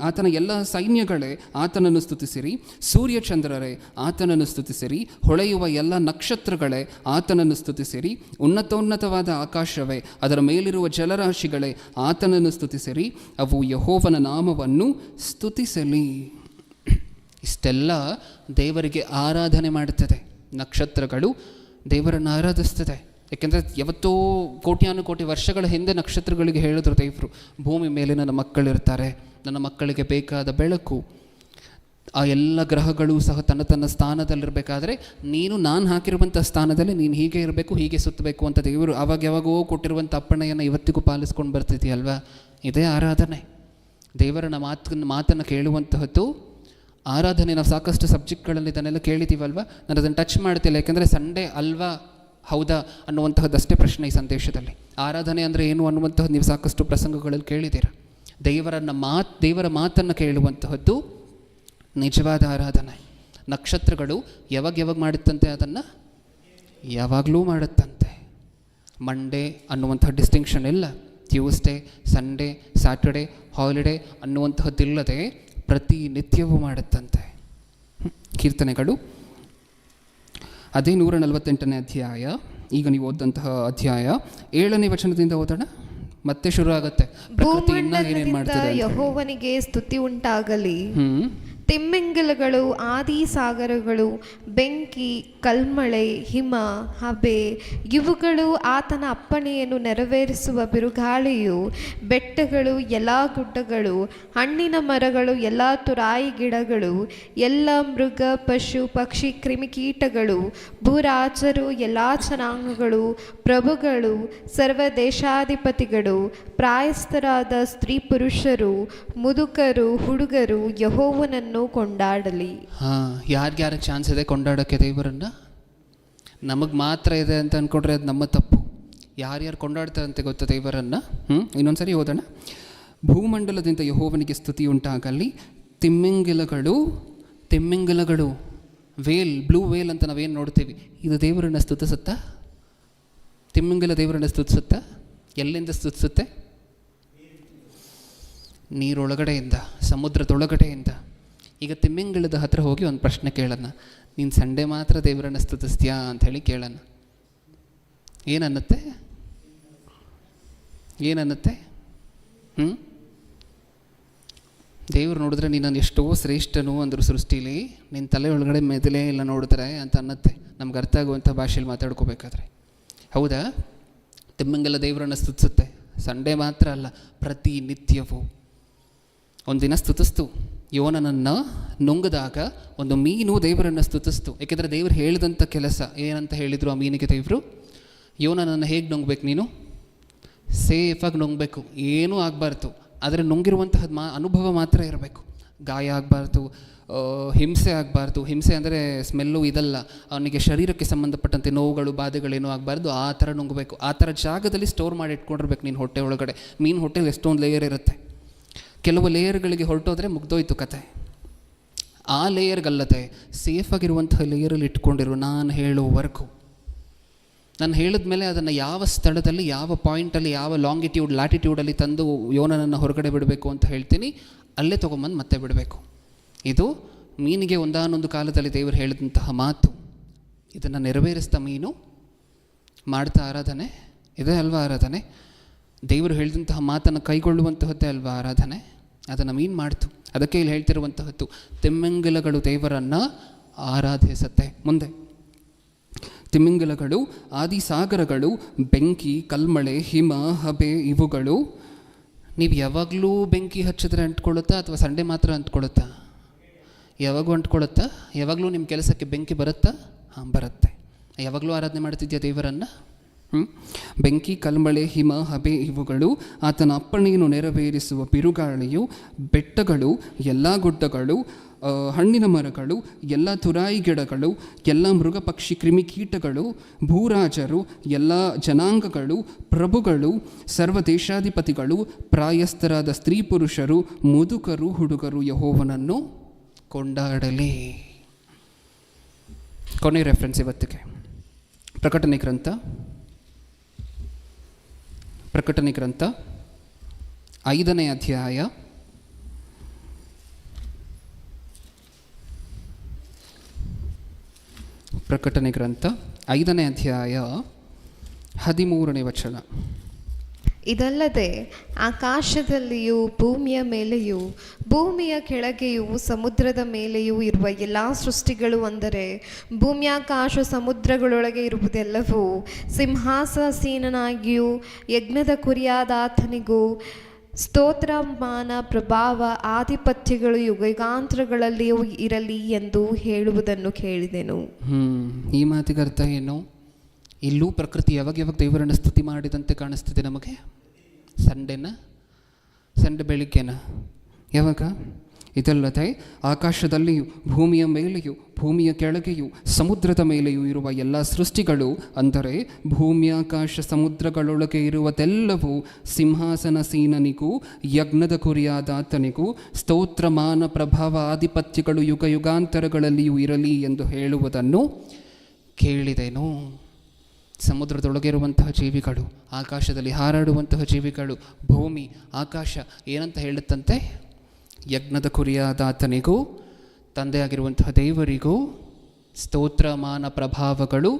ಆತನ ಎಲ್ಲ ಸೈನ್ಯಗಳೇ ಆತನನ್ನು ಸ್ತುತಿಸಿರಿ. ಸೂರ್ಯಚಂದ್ರರೇ ಆತನನ್ನು ಸ್ತುತಿಸಿರಿ. ಹೊಳೆಯುವ ಎಲ್ಲ ನಕ್ಷತ್ರಗಳೇ ಆತನನ್ನು ಸ್ತುತಿಸಿರಿ. ಉನ್ನತೋನ್ನತವಾದ ಆಕಾಶವೇ, ಅದರ ಮೇಲಿರುವ ಜಲರಾಶಿಗಳೇ ಆತನನ್ನು ಸ್ತುತಿಸಿರಿ. ಅವು ಯೆಹೋವನ ನಾಮವನ್ನು ಸ್ತುತಿಸಲಿ. ಇಷ್ಟೆಲ್ಲ ದೇವರಿಗೆ ಆರಾಧನೆ ಮಾಡುತ್ತದೆ. ನಕ್ಷತ್ರಗಳು ದೇವರನ್ನು ಆರಾಧಿಸ್ತದೆ. ಯಾಕೆಂದರೆ ಯಾವತ್ತೋ ಕೋಟ್ಯಾನುಕೋಟಿ ವರ್ಷಗಳ ಹಿಂದೆ ನಕ್ಷತ್ರಗಳಿಗೆ ಹೇಳಿದ್ರು ದೇವರು, ಭೂಮಿ ಮೇಲೆ ನನ್ನ ಮಕ್ಕಳಿರ್ತಾರೆ, ನನ್ನ ಮಕ್ಕಳಿಗೆ ಬೇಕಾದ ಬೆಳಕು. ಆ ಎಲ್ಲ ಗ್ರಹಗಳು ಸಹ ತನ್ನ ಸ್ಥಾನದಲ್ಲಿರಬೇಕಾದ್ರೆ, ನಾನು ಹಾಕಿರುವಂಥ ಸ್ಥಾನದಲ್ಲಿ ನೀನು ಹೀಗೆ ಇರಬೇಕು, ಹೀಗೆ ಸುತ್ತಬೇಕು ಅಂತ ದೇವರು ಯಾವಾಗೋ ಕೊಟ್ಟಿರುವಂಥ ಅಪ್ಪಣೆಯನ್ನು ಇವತ್ತಿಗೂ ಪಾಲಿಸ್ಕೊಂಡು ಬರ್ತಿದೆಯಲ್ವ? ಇದೇ ಆರಾಧನೆ. ದೇವರನ್ನ ಮಾತನ್ನು ಕೇಳುವಂತಹದ್ದು ಆರಾಧನೆ. ನಾವು ಸಾಕಷ್ಟು ಸಬ್ಜೆಕ್ಟ್ಗಳಲ್ಲಿ ಇದನ್ನೆಲ್ಲ ಕೇಳಿದ್ದೀವಲ್ವ? ನಾನು ಅದನ್ನು ಟಚ್ ಮಾಡ್ತಿಲ್ಲ, ಯಾಕೆಂದರೆ ಸಂಡೇ ಅಲ್ವಾ ಹೌದಾ ಅನ್ನುವಂತಹದ್ದಷ್ಟೇ ಪ್ರಶ್ನೆ ಈ ಸಂದೇಶದಲ್ಲಿ. ಆರಾಧನೆ ಅಂದರೆ ಏನು ಅನ್ನುವಂತಹದ್ದು ನೀವು ಸಾಕಷ್ಟು ಪ್ರಸಂಗಗಳಲ್ಲಿ ಕೇಳಿದ್ದೀರ. ದೇವರ ಮಾತನ್ನು ಕೇಳುವಂತಹದ್ದು ನಿಜವಾದ ಆರಾಧನೆ. ನಕ್ಷತ್ರಗಳು ಯಾವಾಗ ಮಾಡುತ್ತಂತೆ? ಅದನ್ನು ಯಾವಾಗಲೂ ಮಾಡುತ್ತಂತೆ. ಮಂಡೇ ಅನ್ನುವಂತಹ ಡಿಸ್ಟಿಂಕ್ಷನ್ ಇಲ್ಲ. ಟ್ಯೂಸ್ಡೇ, ಸಂಡೇ, ಸ್ಯಾಟರ್ಡೇ, ಹಾಲಿಡೇ ಅನ್ನುವಂತಹದ್ದಿಲ್ಲದೆ ಪ್ರತಿನಿತ್ಯವೂ ಮಾಡುತ್ತಂತೆ. ಕೀರ್ತನೆಗಳು ಅದೇ 148ನೇ ಅಧ್ಯಾಯ, ಈಗ ನೀವು ಓದಂತಹ ಅಧ್ಯಾಯ 7ನೇ ವಚನದಿಂದ ಓದೋಣ. ಮತ್ತೆ ಶುರು ಆಗುತ್ತೆ. ಪ್ರಕೃತಿ ಇನ್ನ ಏನೇನ್ ಭೂಮಂಡಲದಿಂದ ಮಾಡ್ತದೆ ಅಂತ. ಯೆಹೋವನಿಗೆ ಸ್ತುತಿ ಉಂಟಾಗಲಿ. ಹ್ಮ್ ತಿಮ್ಮಿಂಗಲಗಳು, ಆದಿ ಸಾಗರಗಳು, ಬೆಂಕಿ, ಕಲ್ಮಳೆ, ಹಿಮ, ಹಬೆ ಇವುಗಳು ಆತನ ಅಪ್ಪಣೆಯನ್ನು ನೆರವೇರಿಸುವ ಬಿರುಗಾಳಿಯು, ಬೆಟ್ಟಗಳು, ಎಲ್ಲ ಗುಡ್ಡಗಳು, ಹಣ್ಣಿನ ಮರಗಳು, ಎಲ್ಲ ತುರಾಯಿ ಗಿಡಗಳು, ಎಲ್ಲ ಮೃಗ, ಪಶು, ಪಕ್ಷಿ, ಕ್ರಿಮಿಕೀಟಗಳು, ಭೂರಾಜರು, ಎಲ್ಲ ಜನಾಂಗಗಳು, ಪ್ರಭುಗಳು, ಸರ್ವ ದೇಶಾಧಿಪತಿಗಳು, ಪ್ರಾಯಸ್ಥರಾದ ಸ್ತ್ರೀ ಪುರುಷರು, ಮುದುಕರು, ಹುಡುಗರು ಯೆಹೋವನನ್ನು ಕೊಂಡಾಡಲಿ. ಯಾರ್ಯಾರಿಗೆ ಚಾನ್ಸ್ ಇದೆ ಕೊಂಡಾಡೋಕ್ಕೆ ದೇವರನ್ನ? ನಮಗೆ ಮಾತ್ರ ಇದೆ ಅಂತ ಅಂದ್ಕೊಂಡ್ರೆ ಅದು ನಮ್ಮ ತಪ್ಪು. ಯಾರ್ಯಾರು ಕೊಂಡಾಡ್ತಾರಂತೆ ಗೊತ್ತಾ ದೇವರನ್ನು? ಇನ್ನೊಂದ್ಸರಿ ಓದೋಣ. ಭೂಮಂಡಲದಿಂದ ಯೆಹೋವನಿಗೆ ಸ್ತುತಿ ಉಂಟಾಗಲಿ. ತಿಮ್ಮಿಂಗಲಗಳು ವೇಲ್, ಬ್ಲೂ ವೇಲ್ ಅಂತ ನಾವೇನು ನೋಡ್ತೀವಿ, ಇದು ದೇವರನ್ನು ಸ್ತುತಿಸುತ್ತಾ? ತಿಮ್ಮಿಂಗಲ ದೇವರನ್ನು ಸ್ತುತಿಸುತ್ತಾ? ಎಲ್ಲಿಂದ ಸ್ತುತಿಸುತ್ತೆ? ನೀರೊಳಗಡೆಯಿಂದ, ಸಮುದ್ರದೊಳಗಡೆಯಿಂದ. ಈಗ ತಿಮ್ಮಿಂಗಳದ ಹತ್ರ ಹೋಗಿ ಒಂದು ಪ್ರಶ್ನೆ ಕೇಳೋಣ. ನೀನು ಸಂಡೇ ಮಾತ್ರ ದೇವರನ್ನು ಸ್ತುತಿಸ್ತೀಯಾ ಅಂಥೇಳಿ ಕೇಳೋಣ. ಏನನ್ನುತ್ತೆ? ದೇವ್ರು ನೋಡಿದ್ರೆ ನೀನು ಎಷ್ಟೋ ಶ್ರೇಷ್ಠನು ಅಂದರು ಸೃಷ್ಟಿಲಿ, ನಿನ್ನ ತಲೆ ಒಳಗಡೆ ಮೆದುಳೇ ಇಲ್ಲ ನೋಡಿದ್ರೆ ಅಂತ ಅನ್ನತ್ತೆ. ನಮ್ಗೆ ಅರ್ಥ ಆಗುವಂಥ ಭಾಷೆಯಲ್ಲಿ ಮಾತಾಡ್ಕೋಬೇಕಾದ್ರೆ. ಹೌದಾ? ತಿಮ್ಮಿಂಗಲ ದೇವರನ್ನು ಸ್ತುತಿಸುತ್ತೆ. ಸಂಡೇ ಮಾತ್ರ ಅಲ್ಲ, ಪ್ರತಿನಿತ್ಯವೂ. ಒಂದಿನ ಸ್ತುತಿಸ್ತು. ಯೋನನನ್ನು ನುಂಗದಾಗ ಒಂದು ಮೀನು ದೇವರನ್ನು ಸ್ತುತಿಸ್ತು. ಏಕೆಂದರೆ ದೇವರು ಹೇಳಿದಂಥ ಕೆಲಸ ಏನಂತ ಹೇಳಿದರು ಆ ಮೀನಿಗೆ ದೇವರು? ಯೋನನನ್ನು ಹೇಗೆ ನುಂಗ್ಬೇಕು ನೀನು? ಸೇಫಾಗಿ ನುಂಗಬೇಕು, ಏನೂ ಆಗಬಾರ್ದು. ಆದರೆ ನುಂಗಿರುವಂತಹ ಅನುಭವ ಮಾತ್ರ ಇರಬೇಕು. ಗಾಯ ಆಗಬಾರ್ದು, ಹಿಂಸೆ ಆಗಬಾರ್ದು. ಹಿಂಸೆ ಅಂದರೆ ಸ್ಮೆಲ್ಲು ಇದಲ್ಲ, ಅವನಿಗೆ ಶರೀರಕ್ಕೆ ಸಂಬಂಧಪಟ್ಟಂತೆ ನೋವುಗಳು, ಬಾಧೆಗಳೇನೂ ಆಗಬಾರ್ದು. ಆ ಥರ ನುಂಗಬೇಕು. ಆ ಥರ ಜಾಗದಲ್ಲಿ ಸ್ಟೋರ್ ಮಾಡಿ ಇಟ್ಕೊಂಡಿರ್ಬೇಕು ನೀನು ಹೊಟ್ಟೆ ಒಳಗಡೆ. ಮೀನು ಹೊಟ್ಟೆಲಿ ಎಷ್ಟೊಂದು ಲೇಯರ್ ಇರುತ್ತೆ. ಕೆಲವು ಲೇಯರ್ಗಳಿಗೆ ಹೊರಟೋದ್ರೆ ಮುಗ್ದೋಯ್ತು ಕತೆ. ಆ ಲೇಯರ್ಗಲ್ಲದೆ ಸೇಫಾಗಿರುವಂತಹ ಲೇಯರಲ್ಲಿ ಇಟ್ಕೊಂಡಿರು ನಾನು ಹೇಳುವವರೆಗೂ. ನಾನು ಹೇಳಿದ ಮೇಲೆ ಅದನ್ನು ಯಾವ ಸ್ಥಳದಲ್ಲಿ, ಯಾವ ಪಾಯಿಂಟಲ್ಲಿ, ಯಾವ ಲಾಂಗಿಟ್ಯೂಡ್, ಲ್ಯಾಟಿಟ್ಯೂಡಲ್ಲಿ ತಂದು ಯೋನನನ್ನು ಹೊರಗಡೆ ಬಿಡಬೇಕು ಅಂತ ಹೇಳ್ತೀನಿ, ಅಲ್ಲೇ ತೊಗೊಂಬಂದು ಮತ್ತೆ ಬಿಡಬೇಕು. ಇದು ಮೀನಿಗೆ ಒಂದಾನೊಂದು ಕಾಲದಲ್ಲಿ ದೇವರು ಹೇಳಿದಂತಹ ಮಾತು. ಇದನ್ನು ನೆರವೇರಿಸ್ತಾ ಮೀನು ಮಾಡ್ತಾ ಆರಾಧನೆ ಇದೆ ಅಲ್ವಾ? ಆರಾಧನೆ ದೇವರು ಹೇಳಿದಂತಹ ಮಾತನ್ನು ಕೈಗೊಳ್ಳುವಂತಹದ್ದೇ ಅಲ್ವಾ ಆರಾಧನೆ? ಅದನ್ನು ಮೀನು ಮಾಡ್ತು. ಅದಕ್ಕೆ ಇಲ್ಲಿ ಹೇಳ್ತಿರುವಂತಹದ್ದು, ತಿಮ್ಮಿಂಗಲಗಳು ದೇವರನ್ನು ಆರಾಧಿಸುತ್ತೆ. ಮುಂದೆ ತಿಮ್ಮಿಂಗಲಗಳು, ಆದಿ ಸಾಗರಗಳು, ಬೆಂಕಿ, ಕಲ್ಮಳೆ, ಹಿಮ, ಹಬೆ ಇವುಗಳು. ನೀವು ಯಾವಾಗಲೂ ಬೆಂಕಿ ಹಚ್ಚಿದ್ರೆ ಅಂಟ್ಕೊಳ್ಳುತ್ತಾ ಅಥವಾ ಸಂಡೇ ಮಾತ್ರ ಅಂಟ್ಕೊಳ್ಳುತ್ತಾ? ಯಾವಾಗೂ ಅಂಟ್ಕೊಳ್ಳುತ್ತಾ? ಯಾವಾಗಲೂ ನಿಮ್ಮ ಕೆಲಸಕ್ಕೆ ಬೆಂಕಿ ಬರುತ್ತಾ? ಹಾಂ, ಬರುತ್ತೆ. ಯಾವಾಗಲೂ ಆರಾಧನೆ ಮಾಡ್ತಿದ್ಯಾ ದೇವರನ್ನು? ಬೆಂಕಿ, ಕಲ್ಮಳೆ, ಹಿಮ, ಹಬೆ ಇವುಗಳು ಆತನ ಅಪ್ಪಣೆಯನ್ನು ನೆರವೇರಿಸುವ ಬಿರುಗಾಳಿಯು, ಬೆಟ್ಟಗಳು, ಎಲ್ಲ ಗುಡ್ಡಗಳು, ಹಣ್ಣಿನ ಮರಗಳು, ಎಲ್ಲ ತುರಾಯಿ ಗಿಡಗಳು, ಎಲ್ಲ ಮೃಗ, ಪಕ್ಷಿ, ಕ್ರಿಮಿಕೀಟಗಳು, ಭೂರಾಜರು, ಎಲ್ಲ ಜನಾಂಗಗಳು, ಪ್ರಭುಗಳು, ಸರ್ವ ದೇಶಾಧಿಪತಿಗಳು, ಪ್ರಾಯಸ್ಥರಾದ ಸ್ತ್ರೀ ಪುರುಷರು, ಮುದುಕರು, ಹುಡುಗರು ಯೆಹೋವನನ್ನು ಕೊಂಡಾಡಲಿ. ಕೊನೆ ರೆಫರೆನ್ಸ್ ಇವತ್ತಿಗೆ ಪ್ರಕಟಣೆ ಗ್ರಂಥ 5ನೇ ಅಧ್ಯಾಯ 13ನೇ ವಚನ. ಇದಲ್ಲದೆ ಆಕಾಶದಲ್ಲಿಯೂ ಭೂಮಿಯ ಮೇಲೆಯೂ ಭೂಮಿಯ ಕೆಳಗೆಯೂ ಸಮುದ್ರದ ಮೇಲೆಯೂ ಇರುವ ಎಲ್ಲ ಸೃಷ್ಟಿಗಳು, ಅಂದರೆ ಭೂಮ್ಯಾಕಾಶ ಸಮುದ್ರಗಳೊಳಗೆ ಇರುವುದೆಲ್ಲವೂ, ಸಿಂಹಾಸೀನನಾಗಿಯೂ ಯಜ್ಞದ ಕುರಿಯಾದಾತನಿಗೂ ಸ್ತೋತ್ರ, ಮಾನ, ಪ್ರಭಾವ, ಆಧಿಪತ್ಯಗಳು ಯುಗಾಂತರಗಳಲ್ಲಿಯೂ ಇರಲಿ ಎಂದು ಹೇಳುವುದನ್ನು ಕೇಳಿದೆನು. ಈ ಮಾತಿಗೆ ಅರ್ಥ ಏನು? ಇಲ್ಲೂ ಪ್ರಕೃತಿ ಯಾವಾಗ ದೇವರನ್ನು ಸ್ತುತಿ ಮಾಡಿದಂತೆ ಕಾಣಿಸ್ತಿದೆ ನಮಗೆ. ಸಂಡೆ ಬೆಳಿಗ್ಗೆನ ಯಾವಾಗ? ಇದಲ್ಲದೆ ಆಕಾಶದಲ್ಲಿಯೂ ಭೂಮಿಯ ಮೇಲೆಯೂ ಭೂಮಿಯ ಕೆಳಗೆಯೂ ಸಮುದ್ರದ ಮೇಲೆಯೂ ಇರುವ ಎಲ್ಲ ಸೃಷ್ಟಿಗಳು, ಅಂದರೆ ಭೂಮ್ಯಾಕಾಶ ಸಮುದ್ರಗಳೊಳಗೆ ಇರುವುದೆಲ್ಲವೂ ಸಿಂಹಾಸನಸೀನನಿಗೂ ಯಜ್ಞದ ಕುರಿಯಾದಾತನಿಗೂ ಸ್ತೋತ್ರ, ಮಾನ, ಪ್ರಭಾವ, ಆಧಿಪತ್ಯಗಳು ಯುಗಾಂತರಗಳಲ್ಲಿಯೂ ಇರಲಿ ಎಂದು ಹೇಳುವುದನ್ನು ಕೇಳಿದೆನು. ಸಮುದ್ರದೊಳಗೆ ಇರುವಂತಹ ಜೀವಿಗಳು, ಆಕಾಶದಲ್ಲಿ ಹಾರಾಡುವಂತಹ ಜೀವಿಗಳು, ಭೂಮಿ, ಆಕಾಶ ಏನಂತ ಹೇಳುತ್ತಂತೆ? ಯಜ್ಞದ ಕುರಿಯಾದಾತನಿಗೂ ತಂದೆಯಾಗಿರುವಂತಹ ದೇವರಿಗೂ ಸ್ತೋತ್ರ, ಮಾನ, ಪ್ರಭಾವಗಳು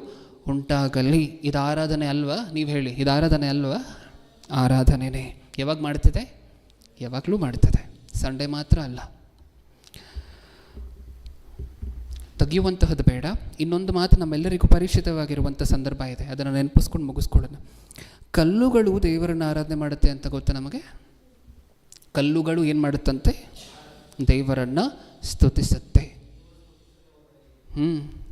ಉಂಟಾಗಲಿ. ಇದು ಆರಾಧನೆ ಅಲ್ವಾ? ನೀವು ಹೇಳಿ, ಇದು ಆರಾಧನೆ ಅಲ್ವಾ? ಆರಾಧನೆನೇ. ಯಾವಾಗ ಮಾಡ್ತಿದೆ? ಯಾವಾಗಲೂ ಮಾಡ್ತದೆ, ಸಂಡೇ ಮಾತ್ರ ಅಲ್ಲ. ತೆಗೆಯುವಂತಹದ್ದು ಬೇಡ. ಇನ್ನೊಂದು ಮಾತು ನಮ್ಮೆಲ್ಲರಿಗೂ ಪರಿಚಿತವಾಗಿರುವಂಥ ಸಂದರ್ಭ ಇದೆ, ಅದನ್ನು ನೆನಪಿಸ್ಕೊಂಡು ಮುಗಿಸ್ಕೊಳ್ಳೋಣ. ಕಲ್ಲುಗಳು ದೇವರನ್ನು ಆರಾಧನೆ ಮಾಡುತ್ತೆ ಅಂತ ಗೊತ್ತಾ ನಮಗೆ? ಕಲ್ಲುಗಳು ಏನು ಮಾಡುತ್ತಂತೆ? ದೇವರನ್ನು ಸ್ತುತಿಸುತ್ತೆ.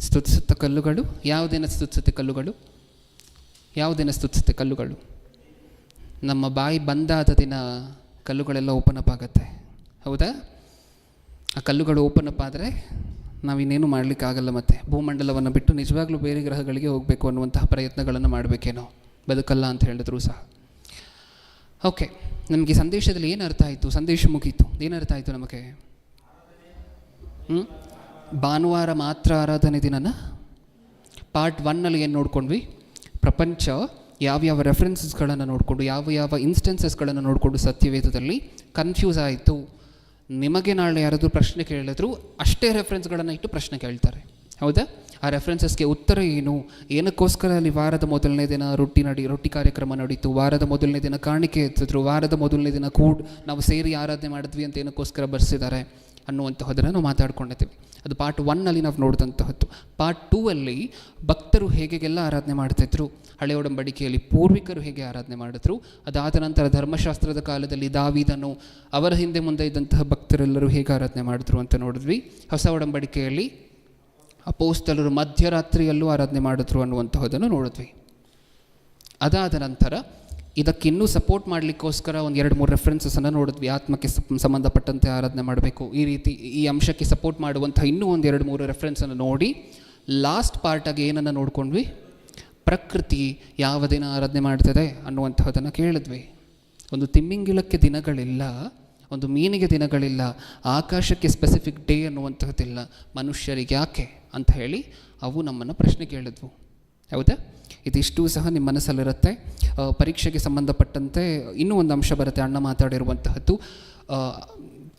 ಸ್ತುತಿಸುತ್ತ ಕಲ್ಲುಗಳು. ಯಾವುದೇನ ಸ್ತುತಿಸುತ್ತೆ ಕಲ್ಲುಗಳು? ಯಾವುದೇನ ಸ್ತುತಿಸುತ್ತೆ ಕಲ್ಲುಗಳು? ನಮ್ಮ ಬಾಯಿ ಬಂದಾದ ದಿನ ಕಲ್ಲುಗಳೆಲ್ಲ ಓಪನ್ ಅಪ್ ಆಗುತ್ತೆ, ಹೌದಾ? ಆ ಕಲ್ಲುಗಳು ಓಪನ್ ಅಪ್ ಆದರೆ ನಾವಿನ್ನೇನು ಮಾಡಲಿಕ್ಕಾಗಲ್ಲ. ಮತ್ತು ಭೂಮಂಡಲವನ್ನು ಬಿಟ್ಟು ನಿಜವಾಗ್ಲೂ ಬೇರೆ ಗ್ರಹಗಳಿಗೆ ಹೋಗಬೇಕು ಅನ್ನುವಂತಹ ಪ್ರಯತ್ನಗಳನ್ನು ಮಾಡಬೇಕೇನೋ, ಬದುಕಲ್ಲ ಅಂತ ಹೇಳಿದ್ರು ಸಹ. ಓಕೆ, ನಮಗೆ ಸಂದೇಶದಲ್ಲಿ ಏನು ಅರ್ಥ ಆಯಿತು? ಸಂದೇಶ ಮುಗೀತು, ಏನು ಅರ್ಥ ಆಯಿತು ನಮಗೆ? ಭಾನುವಾರ ಮಾತ್ರ ಆರಾಧನೆ ದಿನನ. ಪಾರ್ಟ್ 1ನಲ್ಲಿ ಏನು ನೋಡ್ಕೊಂಡ್ವಿ? ಪ್ರಪಂಚ ಯಾವ್ಯಾವ ರೆಫರೆನ್ಸಸ್ಗಳನ್ನು ನೋಡಿಕೊಂಡು, ಯಾವ ಇನ್ಸ್ಟೆನ್ಸಸ್ಗಳನ್ನು ನೋಡಿಕೊಂಡು ಸತ್ಯವೇದದಲ್ಲಿ ಕನ್ಫ್ಯೂಸ್ ಆಯಿತು. ನಿಮಗೆ ನಾಳೆ ಯಾರಾದರೂ ಪ್ರಶ್ನೆ ಕೇಳಿದ್ರು ಅಷ್ಟೇ ರೆಫರೆನ್ಸ್ಗಳನ್ನು ಇಟ್ಟು ಪ್ರಶ್ನೆ ಕೇಳ್ತಾರೆ, ಹೌದಾ? ಆ ರೆಫರೆನ್ಸಸ್ಗೆ ಉತ್ತರ ಏನು? ಏನಕ್ಕೋಸ್ಕರ ಅಲ್ಲಿ ವಾರದ ಮೊದಲನೇ ದಿನ ರೊಟ್ಟಿ ಕಾರ್ಯಕ್ರಮ ನಡೀತು, ವಾರದ ಮೊದಲನೇ ದಿನ ಕಾಣಿಕೆ ಎತ್ತಿದ್ರು, ವಾರದ ಮೊದಲನೇ ದಿನ ನಾವು ಸೇರಿ ಆರಾಧನೆ ಮಾಡಿದ್ವಿ ಅಂತ ಏನಕ್ಕೋಸ್ಕರ ಬರ್ಸಿದ್ದಾರೆ ಅನ್ನುವಂತಹದನ್ನು ನಾವು ಮಾತಾಡ್ಕೊಂಡಿದ್ದೀವಿ. ಅದು ಪಾರ್ಟ್ 1ನಲ್ಲಿ ನಾವು ನೋಡಿದಂತಹದ್ದು. ಪಾರ್ಟ್ 2ಅಲ್ಲಿ ಭಕ್ತರು ಹೇಗೆಲ್ಲ ಆರಾಧನೆ ಮಾಡ್ತಿದ್ರು, ಹಳೆಯ ಒಡಂಬಡಿಕೆಯಲ್ಲಿ ಪೂರ್ವಿಕರು ಹೇಗೆ ಆರಾಧನೆ ಮಾಡಿದ್ರು, ಅದಾದ ನಂತರ ಧರ್ಮಶಾಸ್ತ್ರದ ಕಾಲದಲ್ಲಿ ದಾವೀದನು, ಅವರ ಹಿಂದೆ ಮುಂದೆ ಇದ್ದಂತಹ ಭಕ್ತರೆಲ್ಲರೂ ಹೇಗೆ ಆರಾಧನೆ ಮಾಡಿದ್ರು ಅಂತ ನೋಡಿದ್ವಿ. ಹೊಸ ಒಡಂಬಡಿಕೆಯಲ್ಲಿ ಅಪೋಸ್ತಲರು ಮಧ್ಯರಾತ್ರಿಯಲ್ಲೂ ಆರಾಧನೆ ಮಾಡಿದ್ರು ಅನ್ನುವಂತಹದನ್ನು ನೋಡಿದ್ವಿ. ಅದಾದ ನಂತರ ಇದಕ್ಕಿನ್ನೂ ಸಪೋರ್ಟ್ ಮಾಡಲಿಕ್ಕೋಸ್ಕರ ಒಂದು 2-3 ರೆಫರೆನ್ಸಸನ್ನು ನೋಡಿದ್ವಿ. ಆತ್ಮಕ್ಕೆ ಸಂಬಂಧಪಟ್ಟಂತೆ ಆರಾಧನೆ ಮಾಡಬೇಕು, ಈ ರೀತಿ ಈ ಅಂಶಕ್ಕೆ ಸಪೋರ್ಟ್ ಮಾಡುವಂಥ ಇನ್ನೂ ಒಂದು 2-3 ರೆಫರೆನ್ಸನ್ನು ನೋಡಿ ಲಾಸ್ಟ್ ಪಾರ್ಟಾಗಿ ಏನನ್ನು ನೋಡ್ಕೊಂಡ್ವಿ? ಪ್ರಕೃತಿ ಯಾವ ದಿನ ಆರಾಧನೆ ಮಾಡ್ತದೆ ಅನ್ನುವಂತಹದನ್ನು ಕೇಳಿದ್ವಿ. ಒಂದು ತಿಮ್ಮಿಂಗಿಲಕ್ಕೆ ದಿನಗಳಿಲ್ಲ, ಒಂದು ಮೀನಿಗೆ ದಿನಗಳಿಲ್ಲ, ಆಕಾಶಕ್ಕೆ ಸ್ಪೆಸಿಫಿಕ್ ಡೇ ಅನ್ನುವಂತಹದ್ದಿಲ್ಲ, ಮನುಷ್ಯರಿಗೆ ಯಾಕೆ ಅಂತ ಹೇಳಿ ಅವು ನಮ್ಮನ್ನು ಪ್ರಶ್ನೆ ಕೇಳಿದ್ವು, ಹೌದಾ? ಇದಿಷ್ಟು ಸಹ ನಿಮ್ಮ ಮನಸ್ಸಲ್ಲಿರುತ್ತೆ. ಪರೀಕ್ಷೆಗೆ ಸಂಬಂಧಪಟ್ಟಂತೆ ಇನ್ನೂ ಒಂದು ಅಂಶ ಬರುತ್ತೆ, ಅಣ್ಣ ಮಾತಾಡಿರುವಂತಹದ್ದು.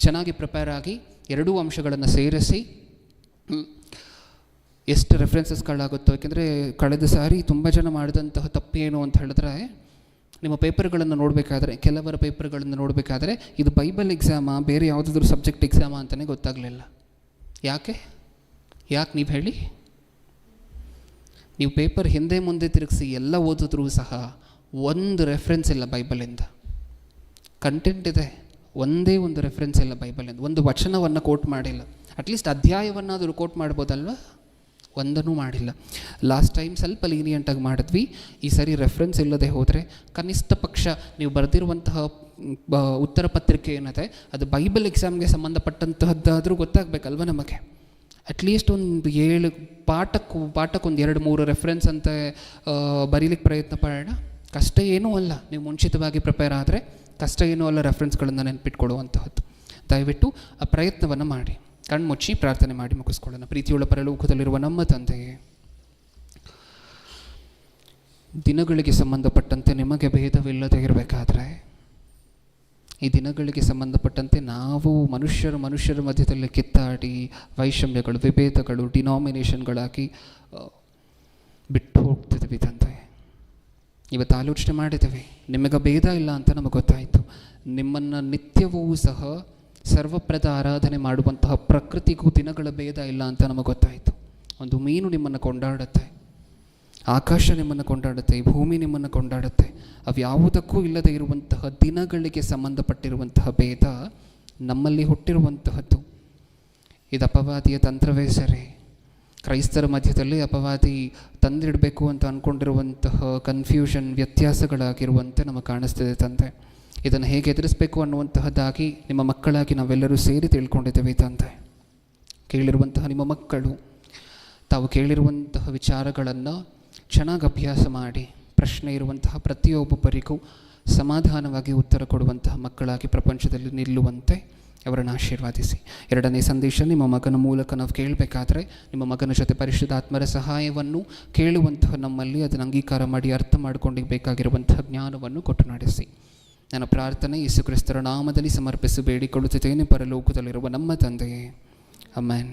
ಚೆನ್ನಾಗಿ ಪ್ರಿಪೇರ್ ಆಗಿ 2 ಅಂಶಗಳನ್ನು ಸೇರಿಸಿ ಎಷ್ಟು ರೆಫರೆನ್ಸಸ್ಗಳಾಗುತ್ತೋ. ಏಕೆಂದರೆ ಕಳೆದ ಸಾರಿ ತುಂಬ ಜನ ಮಾಡಿದಂತಹ ತಪ್ಪೇನು ಅಂತ ಹೇಳಿದ್ರೆ, ನಿಮ್ಮ ಪೇಪರ್ಗಳನ್ನು ನೋಡಬೇಕಾದ್ರೆ, ಕೆಲವರ ಪೇಪರ್ಗಳನ್ನು ನೋಡಬೇಕಾದ್ರೆ ಇದು ಬೈಬಲ್ ಎಕ್ಸಾಮಾ ಬೇರೆ ಯಾವುದಾದ್ರೂ ಸಬ್ಜೆಕ್ಟ್ ಎಕ್ಸಾಮಾ ಅಂತಲೇ ಗೊತ್ತಾಗಲಿಲ್ಲ. ಯಾಕೆ ನೀವು ಹೇಳಿ? ನೀವು ಪೇಪರ್ ಹಿಂದೆ ಮುಂದೆ ತಿರುಗಿಸಿ ಎಲ್ಲ ಓದಿದ್ರೂ ಸಹ ಒಂದು ರೆಫರೆನ್ಸ್ ಇಲ್ಲ ಬೈಬಲಿಂದ. ಕಂಟೆಂಟ್ ಇದೆ, ಒಂದೇ ಒಂದು ರೆಫರೆನ್ಸ್ ಇಲ್ಲ ಬೈಬಲಿಂದ. ಒಂದು ವಚನವನ್ನು ಕೋಟ್ ಮಾಡಿಲ್ಲ, ಅಟ್ಲೀಸ್ಟ್ ಅಧ್ಯಾಯವನ್ನಾದರೂ ಕೋಟ್ ಮಾಡ್ಬೋದಲ್ವ? ಒಂದನ್ನೂ ಮಾಡಿಲ್ಲ. ಲಾಸ್ಟ್ ಟೈಮ್ ಸ್ವಲ್ಪ ಲೀನಿಯಂಟಾಗಿ ಮಾಡಿದ್ವಿ. ಈ ಸರಿ ರೆಫರೆನ್ಸ್ ಇಲ್ಲದೆ ಹೋದರೆ ಕನಿಷ್ಠ ಪಕ್ಷ ನೀವು ಬರೆದಿರುವಂತಹ ಉತ್ತರ ಪತ್ರಿಕೆ ಏನಿದೆ ಅದು ಬೈಬಲ್ ಎಕ್ಸಾಮ್ಗೆ ಸಂಬಂಧಪಟ್ಟಂತಹದ್ದಾದರೂ ಗೊತ್ತಾಗಬೇಕಲ್ವ ನಮಗೆ. ಅಟ್ಲೀಸ್ಟ್ ಒಂದು 7 ಪಾಠಕ್ಕೊಂದು 2-3 ರೆಫರೆನ್ಸ್ ಅಂತ ಬರೀಲಿಕ್ಕೆ ಪ್ರಯತ್ನ ಪಡೋಣ. ಕಷ್ಟ ಏನೂ ಅಲ್ಲ, ನೀವು ಮುಂಚಿತವಾಗಿ ಪ್ರಿಪೇರ್ ಆದರೆ ಕಷ್ಟ ಏನೂ ಅಲ್ಲ ರೆಫರೆನ್ಸ್ಗಳನ್ನು ನೆನಪಿಟ್ಕೊಳ್ಳುವಂತಹದ್ದು. ದಯವಿಟ್ಟು ಆ ಪ್ರಯತ್ನವನ್ನು ಮಾಡಿ. ಕಣ್ಮುಚ್ಚಿ ಪ್ರಾರ್ಥನೆ ಮಾಡಿ ಮುಗಿಸ್ಕೊಳ್ಳೋಣ. ಪ್ರೀತಿಯುಳ್ಳ ಪರಲೋಕದಲ್ಲಿರುವ ನಮ್ಮ ತಂದೆಯೇ, ದಿನಗಳಿಗೆ ಸಂಬಂಧಪಟ್ಟಂತೆ ನಿಮಗೆ ಭೇದವಿಲ್ಲದೆ ಇರಬೇಕಾದ್ರೆ, ಈ ದಿನಗಳಿಗೆ ಸಂಬಂಧಪಟ್ಟಂತೆ ನಾವು ಮನುಷ್ಯರ ಮಧ್ಯದಲ್ಲಿ ಕಿತ್ತಾಡಿ ವೈಷಮ್ಯಗಳು, ವಿಭೇದಗಳು, ಡಿನಾಮಿನೇಷನ್ಗಳಾಗಿ ಬಿಟ್ಟು ಹೋಗ್ತಿದ್ವಿ ತಂದೆ. ಇವತ್ತು ಆಲೋಚನೆ ಮಾಡಿದ್ದೇವೆ, ನಿಮಗೆ ಭೇದ ಇಲ್ಲ ಅಂತ ನಮಗೆ ಗೊತ್ತಾಯಿತು. ನಿಮ್ಮನ್ನು ನಿತ್ಯವೂ ಸಹ ಸರ್ವಪ್ರದ ಆರಾಧನೆ ಮಾಡುವಂತಹ ಪ್ರಕೃತಿಗೂ ದಿನಗಳ ಭೇದ ಇಲ್ಲ ಅಂತ ನಮಗೆ ಗೊತ್ತಾಯಿತು. ಒಂದು ಮೀನು ನಿಮ್ಮನ್ನು ಕೊಂಡಾಡುತ್ತೆ, ಆಕಾಶ ನಿಮ್ಮನ್ನು ಕೊಂಡಾಡುತ್ತೆ, ಈ ಭೂಮಿ ನಿಮ್ಮನ್ನು ಕೊಂಡಾಡುತ್ತೆ. ಅವ್ಯಾವುದಕ್ಕೂ ಇಲ್ಲದೆ ಇರುವಂತಹ ದಿನಗಳಿಗೆ ಸಂಬಂಧಪಟ್ಟಿರುವಂತಹ ಭೇದ ನಮ್ಮಲ್ಲಿ ಹುಟ್ಟಿರುವಂತಹದ್ದು. ಇದು ಅಪವಾದಿಯ ತಂತ್ರವೇ ಸರಿ. ಕ್ರೈಸ್ತರ ಮಧ್ಯದಲ್ಲಿ ಅಪವಾದಿ ತಂದಿಡಬೇಕು ಅಂತ ಅಂದ್ಕೊಂಡಿರುವಂತಹ ಕನ್ಫ್ಯೂಷನ್, ವ್ಯತ್ಯಾಸಗಳಾಗಿರುವಂತೆ ನಮಗೆ ಕಾಣಿಸ್ತಿದೆ ತಂದೆ. ಇದನ್ನು ಹೇಗೆ ಎದುರಿಸಬೇಕು ಅನ್ನುವಂತಹದ್ದಾಗಿ ನಿಮ್ಮ ಮಕ್ಕಳಾಗಿ ನಾವೆಲ್ಲರೂ ಸೇರಿ ತಿಳ್ಕೊಂಡಿದ್ದೇವೆ ತಂದೆ. ಕೇಳಿರುವಂತಹ ನಿಮ್ಮ ಮಕ್ಕಳು ತಾವು ಕೇಳಿರುವಂತಹ ವಿಚಾರಗಳನ್ನು ಚೆನ್ನಾಗಿ ಅಭ್ಯಾಸ ಮಾಡಿ, ಪ್ರಶ್ನೆ ಇರುವಂತಹ ಪ್ರತಿಯೊಬ್ಬರಿಗೂ ಸಮಾಧಾನವಾಗಿ ಉತ್ತರ ಕೊಡುವಂತಹ ಮಕ್ಕಳಾಗಿ ಪ್ರಪಂಚದಲ್ಲಿ ನಿಲ್ಲುವಂತೆ ಅವರನ್ನು ಆಶೀರ್ವಾದಿಸಿ. 2ನೇ ಸಂದೇಶ ನಿಮ್ಮ ಮಗನ ಮೂಲಕ ನಾವು ಕೇಳಬೇಕಾದ್ರೆ ನಿಮ್ಮ ಮಗನ ಜೊತೆ ಪರಿಶುದ್ಧಾತ್ಮರ ಸಹಾಯವನ್ನು ಕೇಳುವಂತಹ ನಮ್ಮಲ್ಲಿ ಅದನ್ನು ಅಂಗೀಕಾರ ಮಾಡಿ ಅರ್ಥ ಮಾಡಿಕೊಂಡು ಬೇಕಾಗಿರುವಂತಹ ಜ್ಞಾನವನ್ನು ಕೊಟ್ಟು ನಡೆಸಿ. ನನ್ನ ಪ್ರಾರ್ಥನೆ ಯೇಸು ಕ್ರಿಸ್ತರ ನಾಮದಲ್ಲಿ ಸಮರ್ಪಿಸಿ ಬೇಡಿಕೊಳ್ಳುತ್ತಿದ್ದೇನೆ, ಪರಲೋಕದಲ್ಲಿರುವ ನಮ್ಮ ತಂದೆಯೇ, ಆಮೆನ್.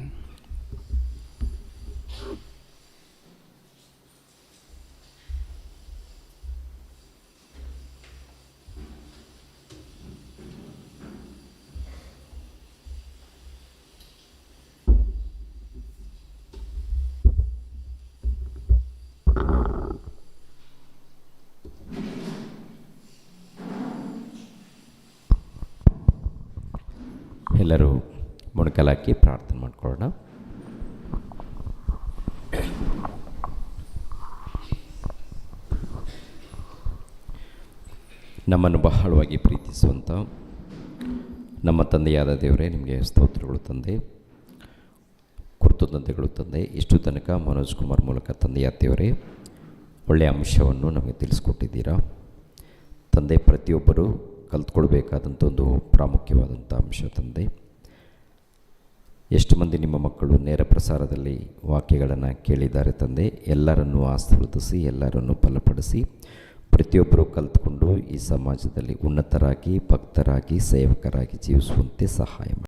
ಎಲ್ಲರೂ ಮೊಣಕಾಲಾಕಿ ಪ್ರಾರ್ಥನೆ ಮಾಡ್ಕೊಳ್ಳೋಣ. ನಮ್ಮನ್ನು ಬಹಳವಾಗಿ ಪ್ರೀತಿಸುವಂಥ ನಮ್ಮ ತಂದೆಯಾದ ದೇವರೇ, ನಿಮಗೆ ಸ್ತೋತ್ರಗಳು ತಂದೆ, ಕೃತಜ್ಞತೆಗಳು ತಂದೆ. ಇಷ್ಟು ತನಕ ಮನೋಜ್ ಕುಮಾರ್ ಮೂಲಕ ತಂದೆಯಾದ ದೇವರೇ ಒಳ್ಳೆಯ ಅಂಶವನ್ನು ನಮಗೆ ತಿಳಿಸ್ಕೊಟ್ಟಿದ್ದೀರಾ ತಂದೆ. ಪ್ರತಿಯೊಬ್ಬರು ಕಲ್ತ್ಕೊಳ್ಬೇಕಾದಂಥ ಒಂದು ಪ್ರಾಮುಖ್ಯವಾದಂಥ ಅಂಶ ತಂದೆ. ಎಷ್ಟು ಮಂದಿ ನಿಮ್ಮ ಮಕ್ಕಳು ನೇರ ಪ್ರಸಾರದಲ್ಲಿ ವಾಕ್ಯಗಳನ್ನು ಕೇಳಿದ್ದಾರೆ ತಂದೆ. ಎಲ್ಲರನ್ನೂ ಆಶೀರ್ವದಿಸಿ, ಎಲ್ಲರನ್ನೂ ಬಲಪಡಿಸಿ, ಪ್ರತಿಯೊಬ್ಬರೂ ಕಲ್ತ್ಕೊಂಡು ಈ ಸಮಾಜದಲ್ಲಿ ಉನ್ನತರಾಗಿ, ಭಕ್ತರಾಗಿ, ಸೇವಕರಾಗಿ ಜೀವಿಸುವಂತೆ ಸಹಾಯ ಮಾಡಿ.